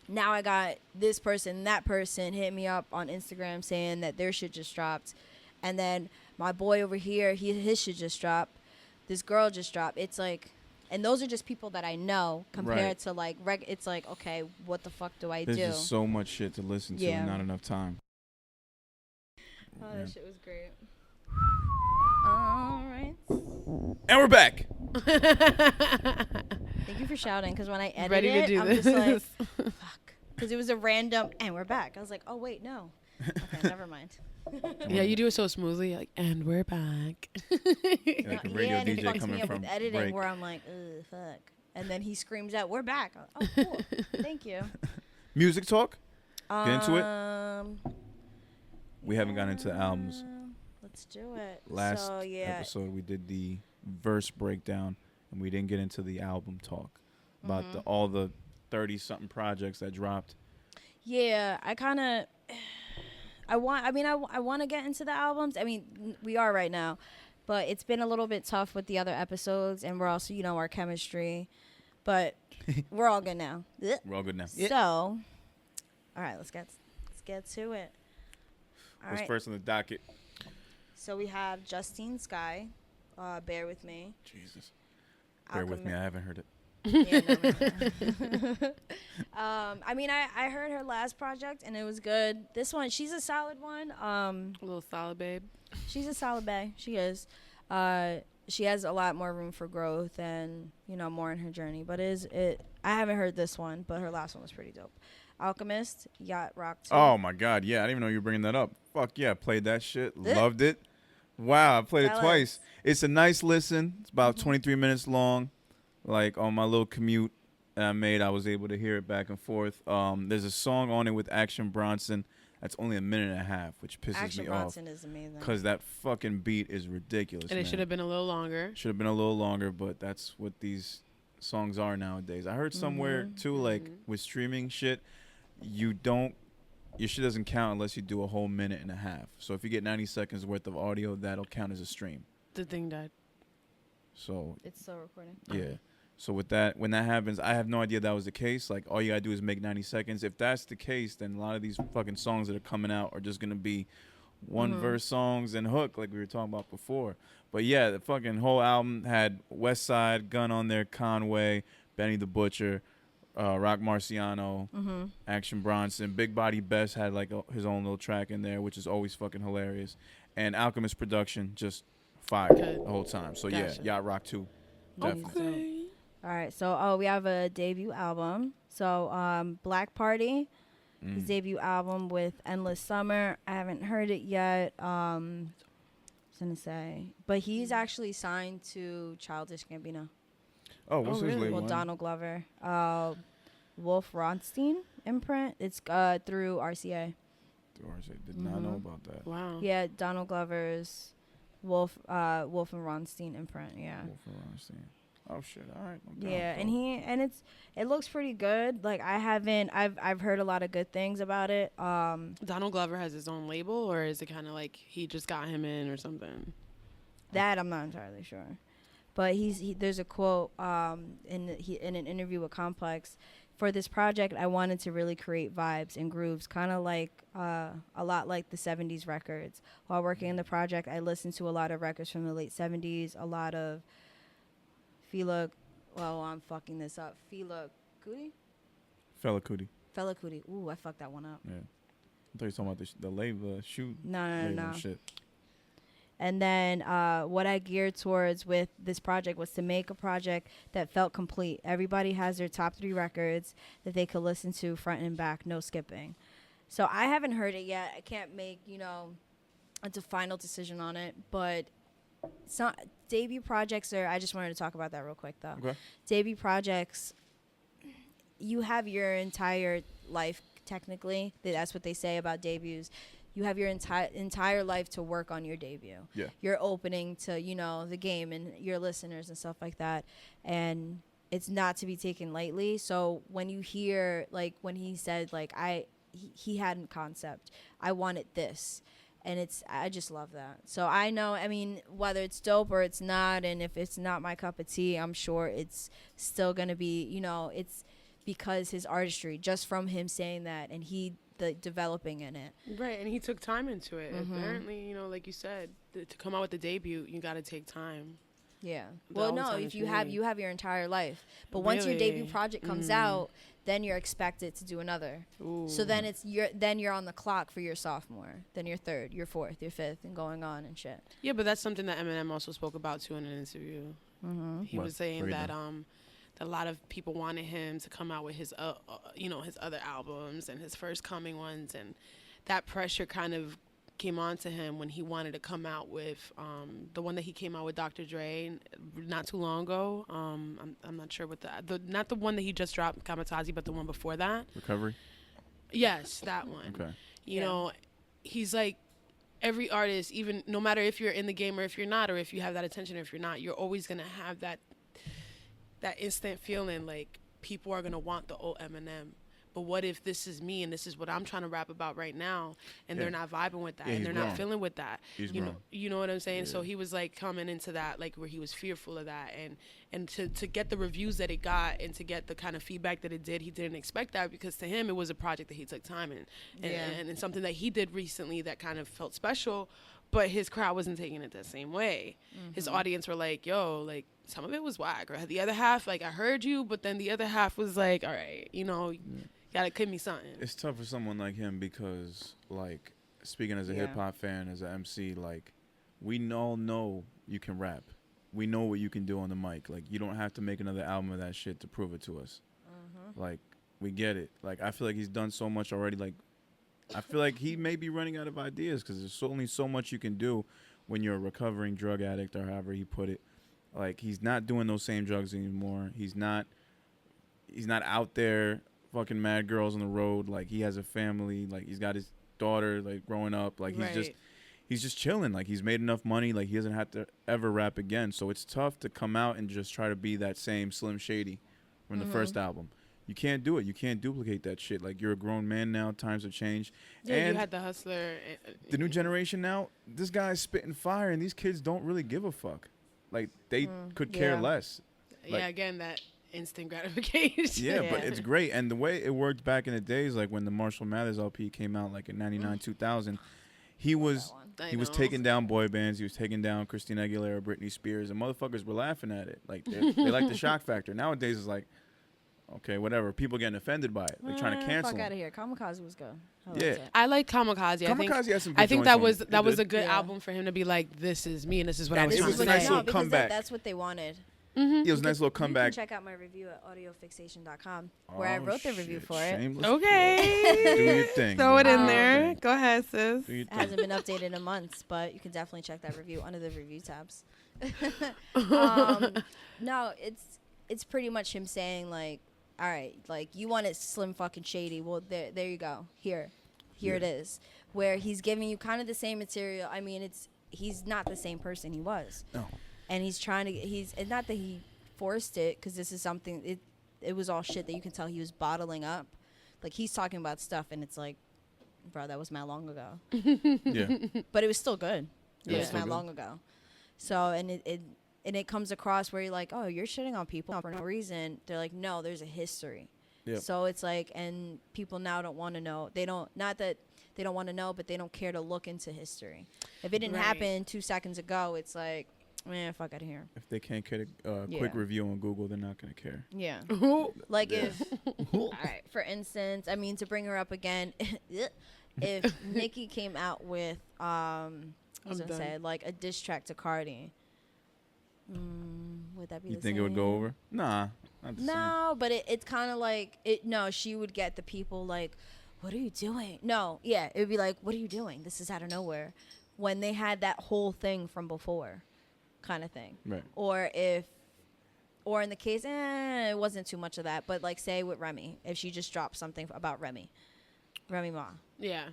Now I got this person, that person hit me up on Instagram saying that their shit just dropped. And then my boy over here, his shit just dropped. This girl just dropped. It's like, and those are just people that I know compared Right. to like, it's like, okay, what the fuck do I There's do? just so much shit to listen to and not enough time. Oh, Yeah. that shit was great. All right. And we're back. Thank you for shouting, because when I edit Ready to it, do I'm this. just like, fuck. Because it was a random, and we're back. I was like, oh, wait, no. Okay, never mind. Yeah, you do it so smoothly. Like, and we're back. Like a radio and it DJ fucks me coming up from with editing break. where I'm like, ugh, fuck. And then he screams out, we're back. Oh, cool. Thank you. Music talk? Get into it? it? We haven't gotten into the albums. Let's do it. Last So, yeah. episode, we did the verse breakdown, and we didn't get into the album talk about all the 30-something projects that dropped. Yeah, I want to get into the albums. I mean, we are right now, but it's been a little bit tough with the other episodes, and we're also, our chemistry, but we're all good now. We're all good now. So, all right, let's get to it. All What's right. first on the docket? So we have Justine Skye, Bear With Me. Jesus. Bear with me. I haven't heard it. Yeah, no. I heard her last project and it was good. This one, she's a solid one. A little solid, babe. She's a solid bae. She is. She has a lot more room for growth and more in her journey. But I haven't heard this one, but her last one was pretty dope. Alchemist, Yacht Rock 2. Oh, my God. Yeah, I didn't even know you were bringing that up. Fuck yeah, played that shit. Loved it. Wow, I played it twice. It's a nice listen. It's about 23 minutes long. Like, on my little commute that I made, I was able to hear it back and forth. There's a song on it with Action Bronson that's only a minute and a half, which pisses Action me Bronson off. is amazing. Because that fucking beat is ridiculous, And it should have been a little longer. Should have been a little longer, but that's what these songs are nowadays. I heard somewhere, too, like, with streaming shit, your shit doesn't count unless you do a whole minute and a half. So if you get 90 seconds worth of audio, that'll count as a stream. The thing died. So It's still recording. yeah. So with that, when that happens, I have no idea that was the case. Like, all you gotta do is make 90 seconds. If that's the case, then a lot of these fucking songs that are coming out are just gonna be one verse songs and hook, like we were talking about before. But yeah, the fucking whole album had West Side Gun on there, Conway, Benny the Butcher, Rock Marciano, Action Bronson. Big Body Best had like his own little track in there, which is always fucking hilarious. And Alchemist Production, just fire the whole time. So yeah, Yacht Rock 2, definitely. Okay. All right, so we have a debut album. So Black Party, his debut album with Endless Summer. I haven't heard it yet. I was gonna say, but he's actually signed to Childish Gambino. Oh, what's his really? label? Well, Donald Glover, Wolf Ronstein imprint. It's through RCA. Did not know about that. Wow. Yeah, Donald Glover's Wolf and Ronstein imprint. Yeah. Wolf and Ronstein. Oh shit! All right. Yeah, and it looks pretty good. Like I've heard a lot of good things about it. Donald Glover has his own label, or is it kind of like he just got him in or something? That I'm not entirely sure, but there's a quote in an interview with Complex. For this project, I wanted to really create vibes and grooves, kind of like a lot like the 70s records. While working in the project, I listened to a lot of records from the late 70s, a lot of I'm fucking this up. Fela Kuti? Fela Kuti. Ooh, I fucked that one up. Yeah. I thought you were talking about the label, shoot. No. Shit. And then what I geared towards with this project was to make a project that felt complete. Everybody has their top 3 records that they could listen to front and back, no skipping. So I haven't heard it yet. I can't make, a final decision on it. But debut projects I just wanted to talk about that real quick, though. Okay. Debut projects, you have your entire life, technically. That's what they say about debuts. You have your entire life to work on your debut. Yeah. You're opening to, the game and your listeners and stuff like that. And it's not to be taken lightly. So when you hear, like, when he said, like, he had a concept. I wanted this. And I just love that. So I know, whether it's dope or it's not, and if it's not my cup of tea, I'm sure it's still going to be, it's because his artistry, just from him saying that, and the developing in it. Right, and he took time into it. Apparently, like you said, to come out with the debut, you got to take time. Yeah. Well, no, if you have your entire life. But once your Really? debut project comes out, then you're expected to do another. Ooh. So then you're on the clock for your sophomore, then your third, your fourth, your fifth, and going on and shit. Yeah, but that's something that Eminem also spoke about too in an interview. He was saying that a lot of people wanted him to come out with his his other albums and his first coming ones, and that pressure kind of came on to him when he wanted to come out with the one that he came out with Dr. Dre not too long ago. I'm not sure what not the one that he just dropped, Kamikaze, but the one before that. Recovery? Yes, that one. Okay. You know, he's like, every artist, even no matter if you're in the game or if you're not, or if you have that attention or if you're not, you're always going to have that instant feeling like people are going to want the old Eminem. But what if this is me and this is what I'm trying to rap about right now, and they're not vibing with that, and they're not feeling with that? You know what I'm saying? Yeah. So he was like coming into that, like, where he was fearful of that, and to get the reviews that it got and to get the kind of feedback that it did, he didn't expect that, because to him it was a project that he took time in, and something that he did recently that kind of felt special, but his crowd wasn't taking it the same way. His audience were like, yo, like, some of it was whack, or the other half, like, I heard you, but then the other half was like, all right, gotta give me something. It's tough for someone like him because, like, speaking as a hip-hop fan, as an MC, like, we all know you can rap. We know what you can do on the mic. Like, you don't have to make another album of that shit to prove it to us. Like, we get it. Like, I feel like he's done so much already. Like, I feel like he may be running out of ideas because there's only so much you can do when you're a recovering drug addict, or however he put it. Like, he's not doing those same drugs anymore. He's not out there fucking mad girls on the road. Like, he has a family. Like, he's got his daughter, like, growing up. Like, he's just chilling. Like, he's made enough money. Like, he doesn't have to ever rap again. So it's tough to come out and just try to be that same Slim Shady from the first album. You can't do it. You can't duplicate that shit. Like, you're a grown man now. Times have changed. Yeah, and you had the Hustler. The new generation now, this guy's spitting fire, and these kids don't really give a fuck. Like, they could care less. Yeah, again, that instant gratification. Yeah, but it's great. And the way it worked back in the days, like when the Marshall Mathers LP came out, like in 99, 2000, he was taking down boy bands. He was taking down Christina Aguilera, Britney Spears, and motherfuckers were laughing at it. Like they like the shock factor. Nowadays, it's like, okay, whatever. People getting offended by it. They're trying to cancel. Fuck out of here. Kamikaze was good. I like Kamikaze. Had some good I think that joints was a good album for him to be like, this is me and this is what I was trying to say. It was a nice little comeback. That's what they wanted. Mm-hmm. It was a nice little comeback. You can check out my review at audiofixation.com where I wrote the review for it. Okay. Do your thing. Throw it in there. Go ahead, sis. It hasn't been updated in months, but you can definitely check that review under the review tabs. No, it's pretty much him saying like, all right, like you want it slim fucking shady. Well, there you go. Here it is. Where he's giving you kind of the same material. I mean, he's not the same person he was. No. And he's trying to. It's not that he forced it, because this is something. It was all shit that you can tell he was bottling up. Like he's talking about stuff, and it's like, bro, that was mad long ago. Yeah. But it was still good. It was still mad good. long ago. So and it comes across where you're like, oh, you're shitting on people for no reason. They're like, no, there's a history. Yep. So it's like, and people now don't want to know. They don't. Not that they don't want to know, but they don't care to look into history. If it didn't happen 2 seconds ago, it's like, man, fuck out of here. If they can't get a quick review on Google, they're not going to care. Yeah. Like if, all right, for instance, I mean, to bring her up again, if Nicki came out with, I was going to say, like a diss track to Cardi, would that be You the think same? it would go over? Nah. Not the No, but it's kind of like, no, she would get the people like, what are you doing? No, yeah, it would be like, what are you doing? This is out of nowhere. When they had that whole thing from before. Kind of thing. Right. Or in the case, it wasn't too much of that, but like say with Remy, if she just dropped something about Remy Ma. Yeah.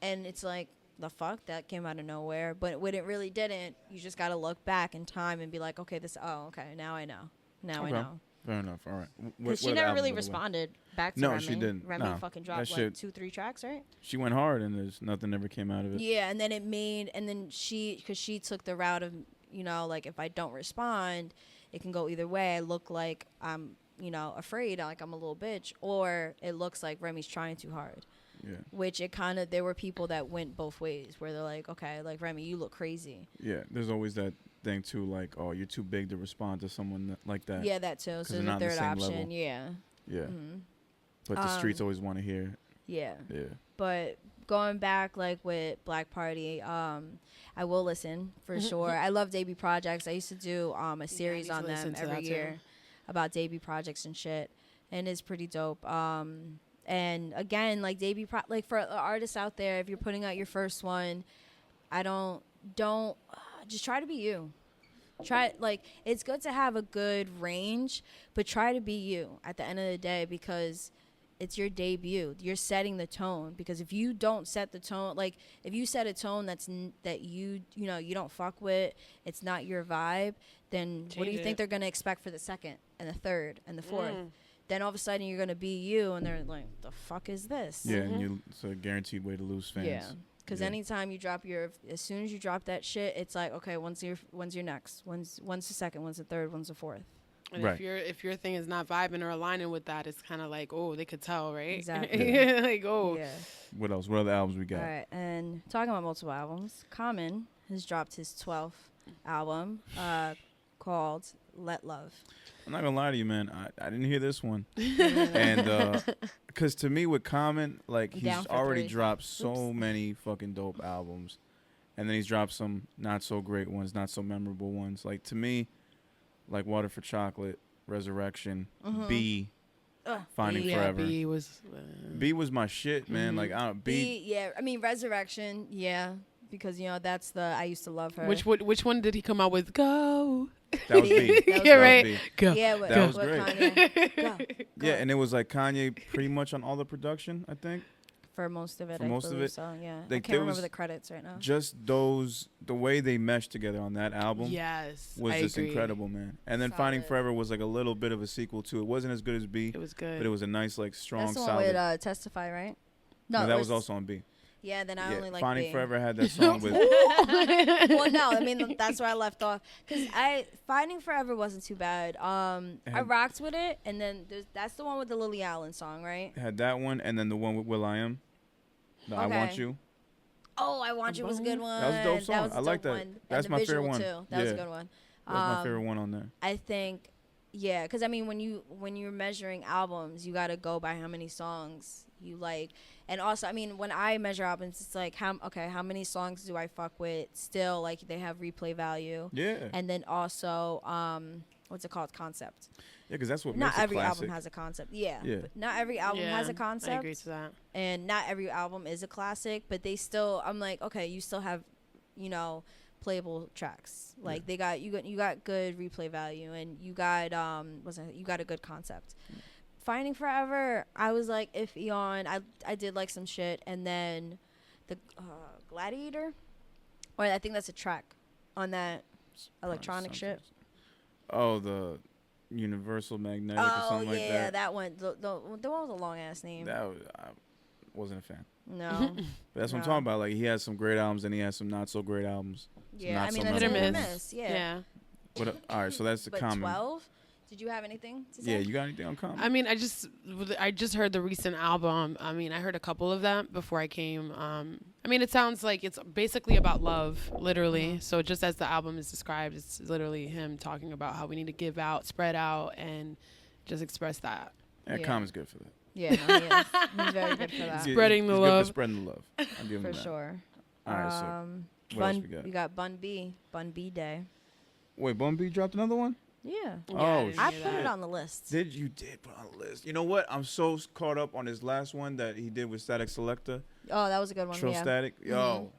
And it's like, the fuck? That came out of nowhere. But when it really didn't, you just got to look back in time and be like, okay, okay, now I know. Now I know. Fair enough. All right. Because she never really responded back to Remy. No, she didn't. Remy fucking dropped like 2-3 tracks, right? She went hard and there's nothing ever came out of it. Yeah, and then because she took the route of, you know, like if I don't respond, it can go either way. I look like I'm, you know, afraid, like I'm a little bitch, or it looks like Remy's trying too hard. Yeah. Which there were people that went both ways, where they're like, okay, like Remy, you look crazy. Yeah, there's always that thing too, like, oh, you're too big to respond to someone like that. Yeah, that too. So the third option, level. Yeah. Yeah. Mm-hmm. But the streets always want to hear. Yeah. Yeah. But going back, like with Black Party, I will listen for sure. I love Debut Projects. I used to do a series on them every year about debut projects and shit, and it's pretty dope. And again, like like for artists out there, if you're putting out your first one, don't just try to be you. It's good to have a good range, but try to be you at the end of the day, because it's your debut. You're setting the tone, because if you don't set the tone, like if you set a tone that you don't fuck with, it's not your vibe, then what do you think they're going to expect for the second and the third and the fourth? Then all of a sudden you're going to be you, and they're like, the fuck is this? Yeah, and it's a guaranteed way to lose fans. Yeah. Because anytime you drop as soon as you drop that shit, it's like, okay, when's your next? When's the second? When's the third? When's the fourth? And if your thing is not vibing or aligning with that, it's kind of like, oh, they could tell, right? Exactly. Like, oh. Yeah. What else? What other albums we got? All right, and talking about multiple albums, Common has dropped his 12th album called Let Love. I'm not gonna lie to you, man. I didn't hear this one, and because to me with Common, like he's already dropped so many fucking dope albums, and then he's dropped some not so great ones, not so memorable ones. Like to me, like Water for Chocolate, Resurrection, B, Finding Forever. B was my shit, man. Like B. Yeah, I mean Resurrection. Yeah, because that's I used to love her. Which one did he come out with? Go. That was B. Yeah, right. Go. Yeah, that was great. Kanye. Go. Yeah, and it was like Kanye pretty much on all the production, I think. For most of it, so, yeah. Like, I can't remember the credits right now. Just the way they meshed together on that album was just incredible, man. And then Finding Forever was like a little bit of a sequel to it. It wasn't as good as B. It was good. But it was a nice, like, strong, That's the solid. one with Testify, right? No, that was also on B. Yeah, then I only like Finding B. Forever had that song with. Well, no, I mean that's where I left off because Finding Forever wasn't too bad. I rocked with it, and then that's the one with the Lily Allen song, right? Had that one, and then the one with will.i.am. The I Want You. Oh, I Want You was a good one. That was a dope song. That was a I like dope that. one. That's my favorite one. Too. That was a good one. That was my favorite one on there. I think, yeah, because I mean, when you're measuring albums, you got to go by how many songs you like, and also, I mean, when I measure albums, it's like how many songs do I fuck with? Still, like they have replay value. Yeah. And then also, what's it called? Concept. Yeah, because that's what not makes a every classic. album has a concept. Yeah. Yeah. But not every album has a concept. I agree to that. And not every album is a classic, but they still. I'm like, okay, you still have, playable tracks. Like they got you got good replay value, and you got you got a good concept. Finding Forever, I was like iffy on. I did like some shit, and then the Gladiator, or I think that's a track on that electronic shit. Oh, the Universal Magnetic or something like that. Oh yeah, that one. The one with a long ass name. I wasn't a fan. No. But that's what I'm talking about. Like he has some great albums and he has some not so great albums. Yeah, I mean that's hit or miss. Yeah. All right, so that's the common. 12. Did you have anything to say? Yeah, you got anything on common? I mean, I just heard the recent album. I mean, I heard a couple of them before I came. I mean, it sounds like it's basically about love, literally. So just as the album is described, it's literally him talking about how we need to give out, spread out, and just express that. Yeah, Common's good for that. Yeah, no, he is. He's very good for that. Spreading the he's love. Good for spreading the love. I'll give him for that. sure. All right, so what else we got? We got Bun B Day. Wait, Bun B dropped another one? Yeah. Oh, I put it on the list. Did put on the list? You know what? I'm so caught up on his last one that he did with Static Selector. Oh, that was a good one. Trill Static. Yo.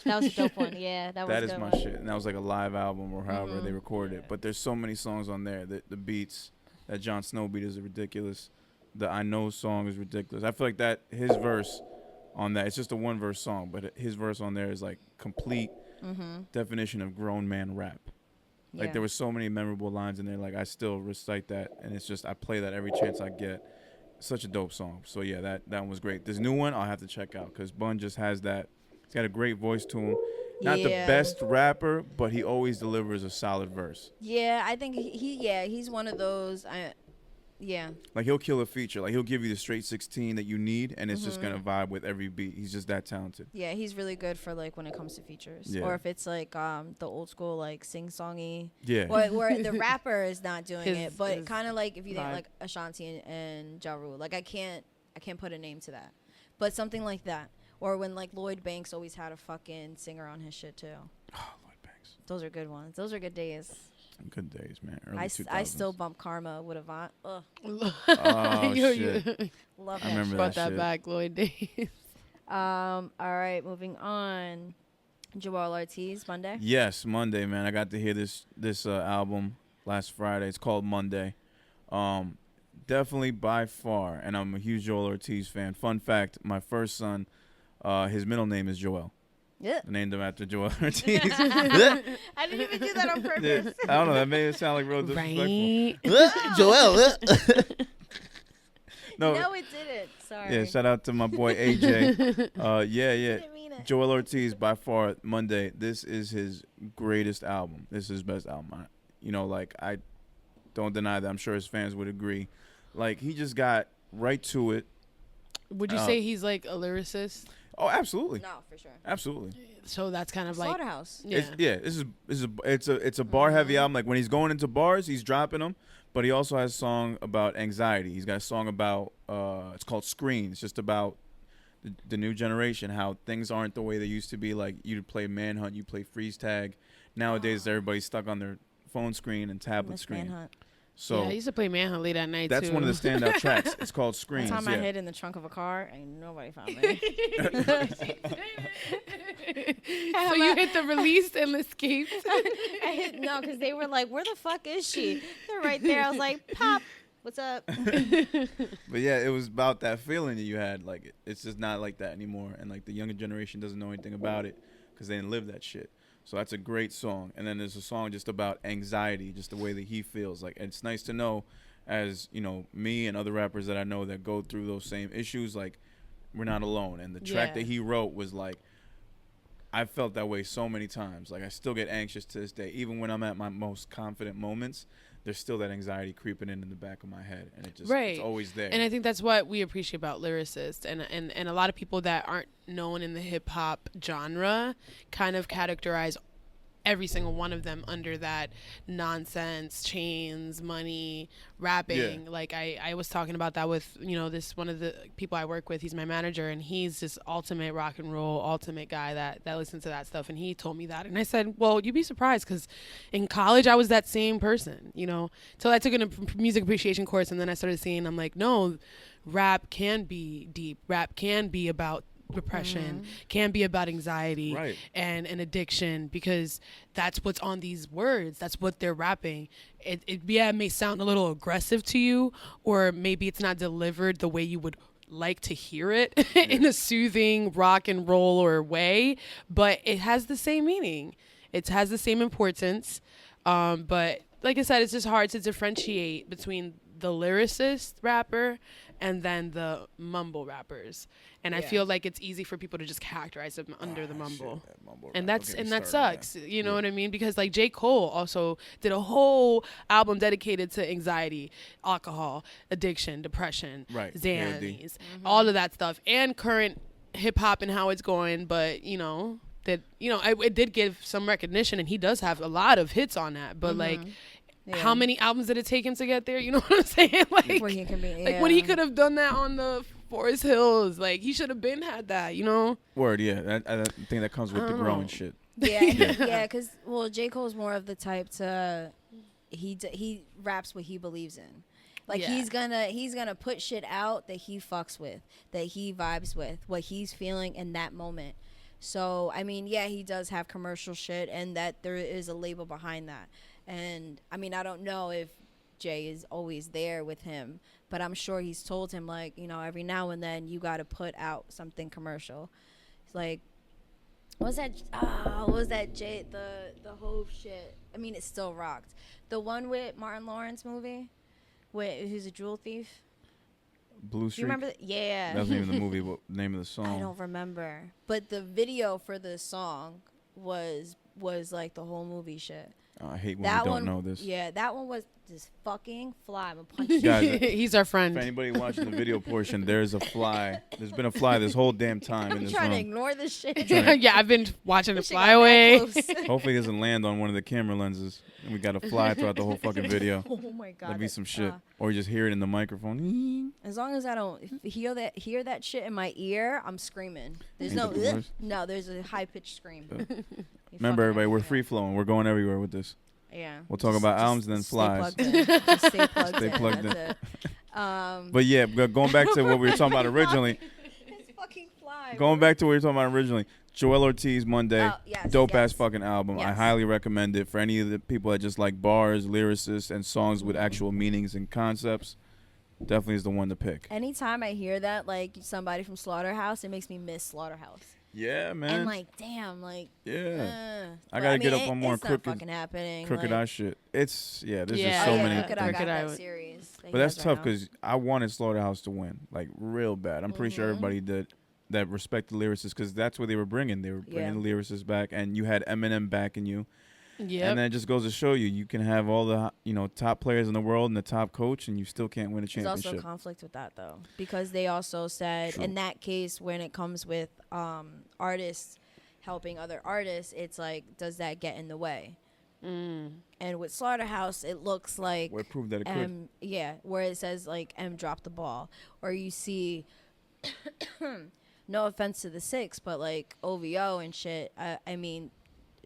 That was a dope one. Yeah, that was a good one. That is my shit. And that was like a live album or however they recorded it. But there's so many songs on there. The beats, that Jon Snow beat is ridiculous. The I Know song is ridiculous. I feel like that his verse on that, it's just a one verse song, but his verse on there is like complete definition of grown man rap. Like there were so many memorable lines in there. Like I still recite that, and it's just I play that every chance I get. Such a dope song. So yeah, that one was great. This new one I'll have to check out because Bun just has that. He's got a great voice to him. Not the best rapper, but he always delivers a solid verse. Yeah, I think he's one of those. Like he'll kill a feature. Like he'll give you the straight 16 that you need, and it's just gonna vibe with every beat. He's just that talented. Yeah, he's really good for like when it comes to features, Yeah. or if it's like the old school like sing-songy. Yeah. Where the rapper is not doing it, but kind of like if you think like Ashanti and Ja Rule, like I can't put a name to that, but something like that. Or when like Lloyd Banks always had a fucking singer on his shit too. Oh, Lloyd Banks. Those are good ones. Those are good days. Good days, man. I still bump Karma with Avant. Ugh. Oh, shit. Love I remember Brought that that back, Lloyd days. All right, moving on. Joel Ortiz, Monday. Yes, Monday, man. I got to hear this album last Friday. It's called Monday. Definitely by far, and I'm a huge Joel Ortiz fan. Fun fact: my first son, his middle name is Joel. Yeah. I named him after Joel Ortiz. I didn't even do that on purpose. I don't know. That made it sound like real disrespectful. Right. Joel. No, it didn't. Sorry. Yeah, shout out to my boy AJ. Yeah. Didn't mean it. Joel Ortiz, by far, Monday. This is his greatest album. This is his best album. I don't deny that. I'm sure his fans would agree. Like, he just got right to it. Would you say he's like a lyricist? Oh, absolutely. No, for sure. Absolutely. So that's kind of like Slaughterhouse. Yeah. It's a bar heavy album. Like when he's going into bars, he's dropping them. But he also has a song about anxiety. He's got a song about it's called Screen. It's just about the new generation, how things aren't the way they used to be. Like you play Manhunt, you play freeze tag. Nowadays, everybody's stuck on their phone screen and tablet screen. Manhunt. So yeah, I used to play Manhunt late at night that's too. one of the standout tracks. It's called Screens. One time I hid in the trunk of a car, ain't nobody found me. So you hit the release and escaped? No, because they were like, where the fuck is she? They're right there. I was like, Pop, what's up? But yeah, it was about that feeling that you had. Like it's just not like that anymore. And like the younger generation doesn't know anything about it because they didn't live that shit. So that's a great song. And then there's a song just about anxiety, just the way that he feels. Like, and it's nice to know, as, you know, me and other rappers that I know that go through those same issues, like, we're not alone. And the track that he wrote was like, I felt that way so many times. Like I still get anxious to this day, even when I'm at my most confident moments. There's still that anxiety creeping in the back of my head, and it's always there. And I think that's what we appreciate about lyricists, and a lot of people that aren't known in the hip hop genre kind of categorize every single one of them under that nonsense, chains, money, rapping. Like I was talking about that with, this one of the people I work with. He's my manager, and he's this ultimate rock and roll, ultimate guy that listens to that stuff. And he told me that. And I said, well, you'd be surprised, because in college I was that same person, till I took a music appreciation course, and then I started seeing, I'm like, no, rap can be deep. Rap can be about depression, can be about anxiety and an addiction, because that's what's on these words. That's what they're rapping. It may sound a little aggressive to you, or maybe it's not delivered the way you would like to hear it in a soothing rock and roll or way, but it has the same meaning. It has the same importance. But like I said, it's just hard to differentiate between the lyricist rapper and then the mumble rappers. And I feel like it's easy for people to just characterize them under the mumble. And that sucks. You know what I mean? Because like J. Cole also did a whole album dedicated to anxiety, alcohol, addiction, depression, Xannies, all of that stuff, and current hip hop and how it's going. But it did give some recognition, and he does have a lot of hits on that. But how many albums did it take him to get there? You know what I'm saying? Like, where he can be, when he could have done that on the Forest Hills, like he should have been had that, Word, yeah. I think that comes with the growing shit. Yeah, because J. Cole's more of the type to he raps what he believes in. Like he's gonna put shit out that he fucks with, that he vibes with, what he's feeling in that moment. So I mean, he does have commercial shit, and that there is a label behind that. And I mean, I don't know if Jay is always there with him, but I'm sure he's told him, like, every now and then you got to put out something commercial. It's like, what was that Jay, the Hove shit? I mean, it still rocked. The one with Martin Lawrence movie, who's a jewel thief. Blue Streak? Do you remember? Yeah. That wasn't even the movie. What name of the song? I don't remember. But the video for the song was like the whole movie shit. Oh, I hate when we don't know this. Yeah, that one was just fucking fly. I'm gonna punch you. Guys, he's our friend. For anybody watching the video portion, there's a fly. There's been a fly this whole damn time in this room. I'm trying to ignore this shit. Yeah, I've been watching it fly away. Hopefully it doesn't land on one of the camera lenses, and we got a fly throughout the whole fucking video. Oh my god. That'd be some shit. Or you just hear it in the microphone. As long as I don't hear that shit in my ear, I'm screaming. There's there's a high pitched scream. Remember, everybody, we're free flowing. We're going everywhere with this. Yeah. We'll talk about albums and then flies. Just stay plugged in. But yeah, going back to what we were talking about originally. It's fucking fly. Going back to what we were talking about originally. Joel Ortiz, Monday. Dope ass fucking album. Yes. I highly recommend it for any of the people that just like bars, lyricists, and songs with actual meanings and concepts. Definitely is the one to pick. Anytime I hear that, like somebody from Slaughterhouse, it makes me miss Slaughterhouse. Yeah, man. And like, damn, like. Yeah. I gotta get up on more crooked eye shit. There's just so many. Crooked Eye got that series. But that's tough because I wanted Slaughterhouse to win, like real bad. I'm pretty sure everybody did that respect the lyricists, because that's what they were bringing. They were bringing the lyricists back, and you had Eminem backing you. Yeah. And then it just goes to show you can have all the top players in the world and the top coach, and you still can't win a championship. There's also conflict with that though, because they also said in that case, when it comes with artists helping other artists, it's like, does that get in the way? And with Slaughterhouse, it looks like where it proved that it could. Where it says like M dropped the ball, or you see. No offense to the Six, but like OVO and shit. I mean,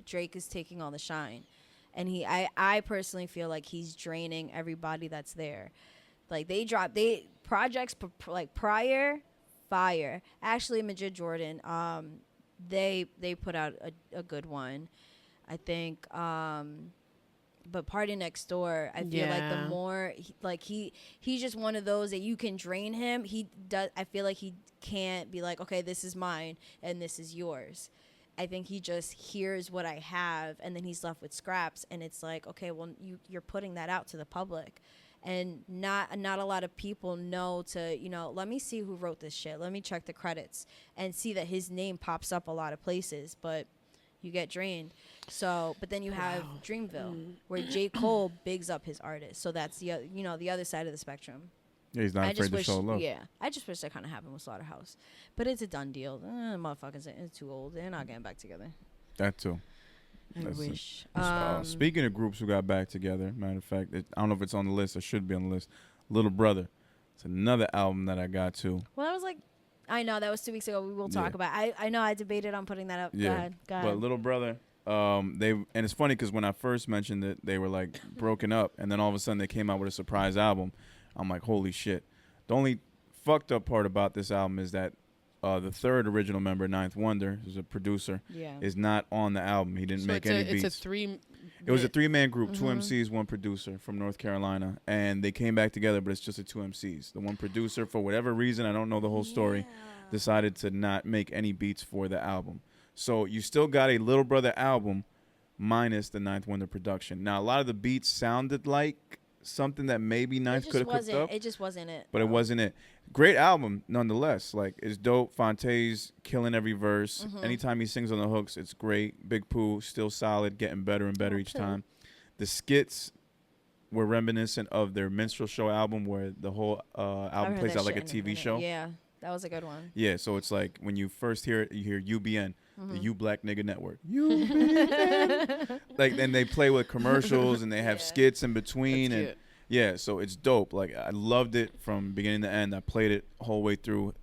Drake is taking all the shine, and I personally feel like he's draining everybody that's there. Like projects like prior fire. Actually, Majid Jordan, they put out a good one, I think. But Party Next Door, I feel like the more he's just one of those that you can drain him. I feel like he can't be like, okay, this is mine and this is yours. I think he just hears what I have, and then he's left with scraps, and it's like, okay, well, you're putting that out to the public, and not a lot of people know to, you know, let me see who wrote this shit. Let me check the credits and see that his name pops up a lot of places, but you get drained. So, but then you have Dreamville, where J. Cole bigs up his artist. So that's the other side of the spectrum. Yeah, he's not afraid to show love. Yeah, I just wish that kind of happened with Slaughterhouse, but it's a done deal. Motherfuckers are too old. They're not getting back together. That too. I wish. Speaking of groups who got back together, matter of fact, I don't know if it's on the list or should be on the list. Little Brother, it's another album that I got to. Well, that was like, I know that was 2 weeks ago. We will talk about. I know I debated on putting that up. Yeah. Go ahead. But Little Brother, and it's funny because when I first mentioned it, they were like broken up, and then all of a sudden they came out with a surprise album. I'm like, holy shit. The only fucked up part about this album is that the third original member, Ninth Wonder, who's a producer, is not on the album. He didn't make any beats. It was a three-man group, 2 MCs, 1 producer from North Carolina, and they came back together, but it's just the 2 MCs. The one producer, for whatever reason, I don't know the whole story, decided to not make any beats for the album. So you still got a Little Brother album minus the Ninth Wonder production. Now, a lot of the beats sounded like something that maybe Ninth could have cooked up. It just wasn't it. But it wasn't it. Great album, nonetheless. Like, it's dope. Fonte's killing every verse. Anytime he sings on the hooks, it's great. Big Pooh, still solid, getting better and better each time. The skits were reminiscent of their minstrel show album, where the whole album plays out like a TV show. Yeah, that was a good one. Yeah, so it's like when you first hear it, you hear UBN, the You Black Nigga Network. UBN. Like, then they play with commercials and they have skits in between. That's and cute. yeah, so it's dope. Like, I loved it from beginning to end. I played it the whole way through.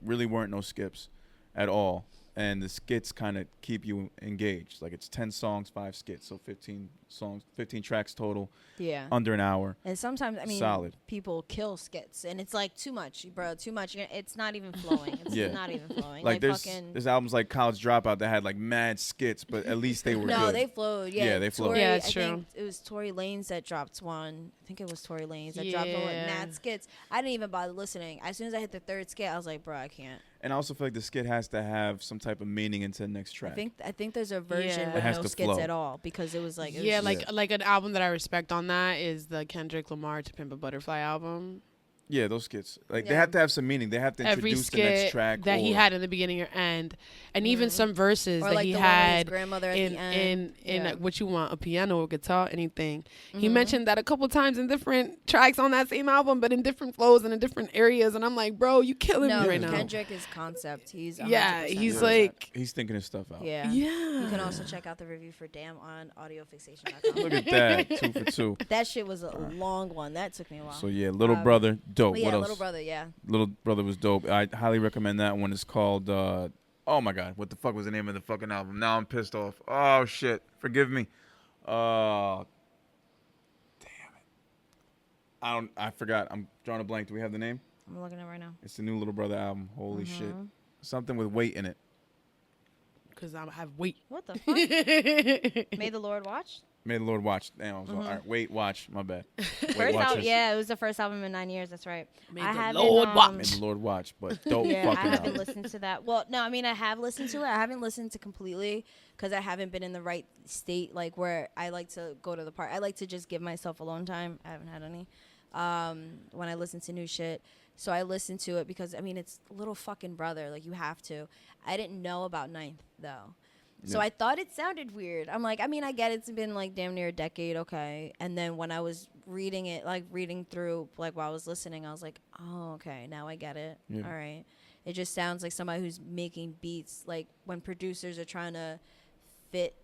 Really weren't no skips at all. And the skits kind of keep you engaged. Like, it's 10 songs, 5 skits, so 15 songs, 15 tracks total. Yeah. Under an hour. And sometimes, I mean, solid. People kill skits, and it's like too much, bro, too much. It's not even flowing. It's not even flowing. Like there's albums like College Dropout that had like mad skits, but at least they were good. No, they flowed. Yeah, they flowed. Yeah, it's I true. think it was Tory Lanez that dropped one. I think it was Tory Lanez that dropped one with mad skits. I didn't even bother listening. As soon as I hit the third skit, I was like, bro, I can't. And I also feel like the skit has to have some type of meaning into the next track. I think there's a version with no skits flow. at all, because it was like like an album that I respect on that is the Kendrick Lamar To Pimp a Butterfly album. Yeah, those skits. Like, they have to have some meaning. They have to introduce the next track. That he had in the beginning or end. And even some verses or that like he the had one with his grandmother at the end. in like, what you want, a piano or guitar, anything. He mentioned that a couple times in different tracks on that same album, but in different flows and in different areas. And I'm like, bro, you killing me right now. Kendrick is concept. He's 100% he's like... He's thinking his stuff out. Yeah. You can also check out the review for Damn on audiofixation.com. Look at that. 2 for 2. That shit was a long one. That took me a while. So, yeah, Little Brother, dope. Yeah, what else? Little Brother, yeah. Little Brother was dope. I highly recommend that one. It's called, oh my God, what the fuck was the name of the fucking album? Now I'm pissed off. Oh, shit. Forgive me. Damn it. I forgot. I'm drawing a blank. Do we have the name? I'm looking at it right now. It's the new Little Brother album. Holy shit. Something with weight in it. Because I have weight. What the fuck? May the Lord watch? May the Lord watch. Damn, I was all right. Wait, watch. My bad. First album, it was the first album in 9 years. That's right. May the Lord watch. May the Lord watch, but don't I fucking haven't listened to that. Well, no, I mean, I have listened to it. I haven't listened to completely because I haven't been in the right state, like where I like to go to the park. I like to just give myself alone time. I haven't had any when I listen to new shit. So I listened to it because, I mean, it's Little fucking Brother. Like, you have to. I didn't know about Ninth, though. So I thought it sounded weird. I'm like, I mean, I get it's been like damn near a decade, okay. And then when I was reading it, like reading through, like while I was listening, I was like, oh, okay, now I get it. Yeah. All right. It just sounds like somebody who's making beats, like when producers are trying to fit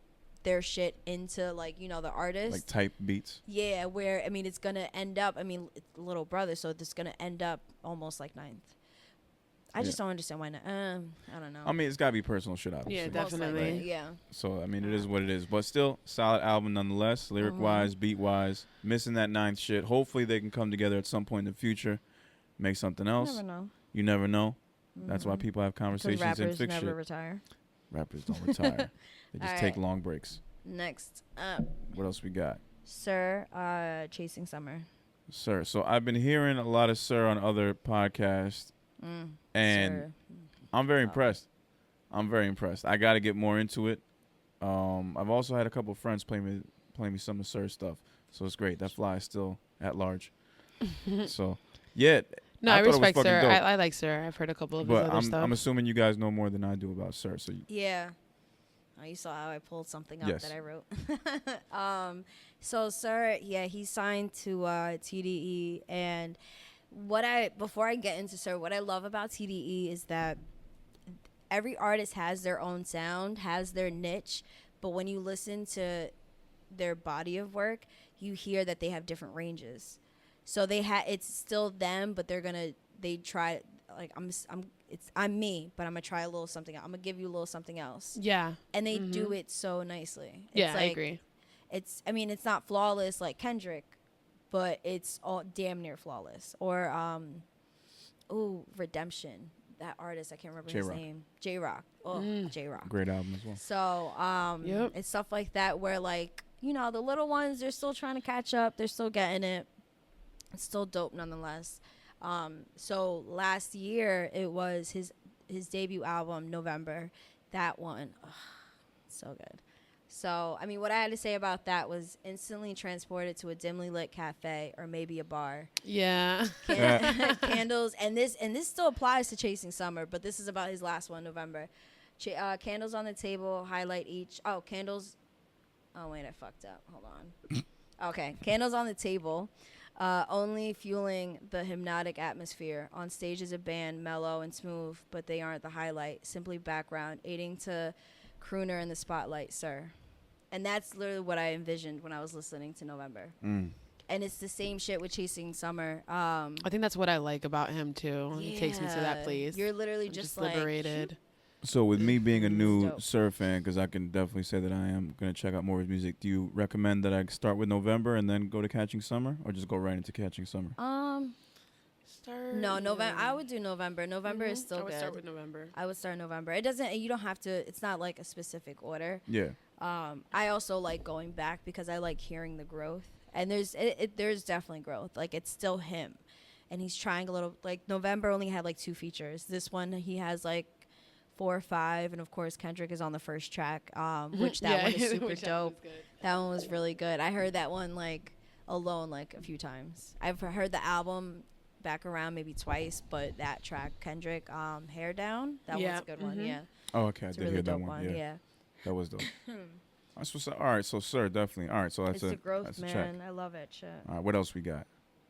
their shit into, like, you know, the artist. Like type beats. Yeah, where, I mean, it's going to end up, I mean, it's Little Brother, so it's going to end up almost like Ninth. I just don't understand why not. I don't know. I mean, it's got to be personal shit, obviously. Yeah, definitely. Yeah. So, I mean, it is what it is. But still, solid album nonetheless, lyric-wise, beat-wise. Missing that Ninth shit. Hopefully they can come together at some point in the future, make something else. You never know. You never know. That's why people have conversations and fix never shit. retire. Rappers don't retire. They just take long breaks. Next up. What else we got? Sir, Chasing Summer. Sir. So I've been hearing a lot of Sir on other podcasts. And Sir. I'm very impressed. I got to get more into it. I've also had a couple of friends play me some of Sir's stuff, so it's great. That fly is still at large. So, yeah. No, I thought it was respect fucking Sir. dope. I like Sir. I've heard a couple of his But other stuff. I'm assuming you guys know more than I do about Sir. So Yeah. Oh, you saw how I pulled something up Yes. that I wrote. So Sir, yeah, he signed to TDE, and before I get into Sir, what I love about TDE is that every artist has their own sound, has their niche, but when you listen to their body of work, you hear that they have different ranges. So it's still them, but they try, like, I'm me, but I'm gonna try a little something else. I'm gonna give you a little something else. Yeah. And they do it so nicely. Yeah, I agree. It's not flawless like Kendrick, but it's all damn near flawless. Or Redemption. That artist, I can't remember his name. J-Rock. Oh, J-Rock. great album as well. So it's stuff like that where, like, you know, the little ones, they're still trying to catch up. They're still getting it. It's still dope nonetheless. So last year it was his debut album, November. That one, so good. So, I mean, what I had to say about that was instantly transported to a dimly lit cafe or maybe a bar. Yeah. Candles, and this still applies to Chasing Summer, but this is about his last one, November. Candles on the table, highlight each. Oh, candles. Oh, wait, I fucked up. Hold on. Okay, candles on the table. Only fueling the hypnotic atmosphere. On stage is a band, mellow and smooth, but they aren't the highlight. Simply background, aiding to crooner in the spotlight, Sir. And that's literally what I envisioned when I was listening to November. And it's the same shit with Chasing Summer. I think that's what I like about him, too. He takes me to that place. You're literally just like liberated. So with me being a new dope. Sir fan, because I can definitely say that I am going to check out more of his music, do you recommend that I start with November and then go to Catching Summer, or just go right into Catching Summer? No, November. I would do November. November is still good. I would start with November. I would start November. It doesn't. You don't have to. It's not like a specific order. Yeah. I also like going back because I like hearing the growth. And there's definitely growth. Like, it's still him, and he's trying a little. Like, November only had like 2 features. This one he has like 4 or 5, and of course Kendrick is on the first track, which that one is super dope. That one was really good. I heard that one like alone like a few times. I've heard the album back around maybe twice, but that track, Kendrick, Hair Down, that one's a good one. Yeah. Oh, okay, It's I a did really hear that dope one. Yeah. Yeah. That was dope. That's what's up. All right, so Sir, definitely. All right, so that's It's the growth, that's man. a check. I love it. Shit. All right, what else we got?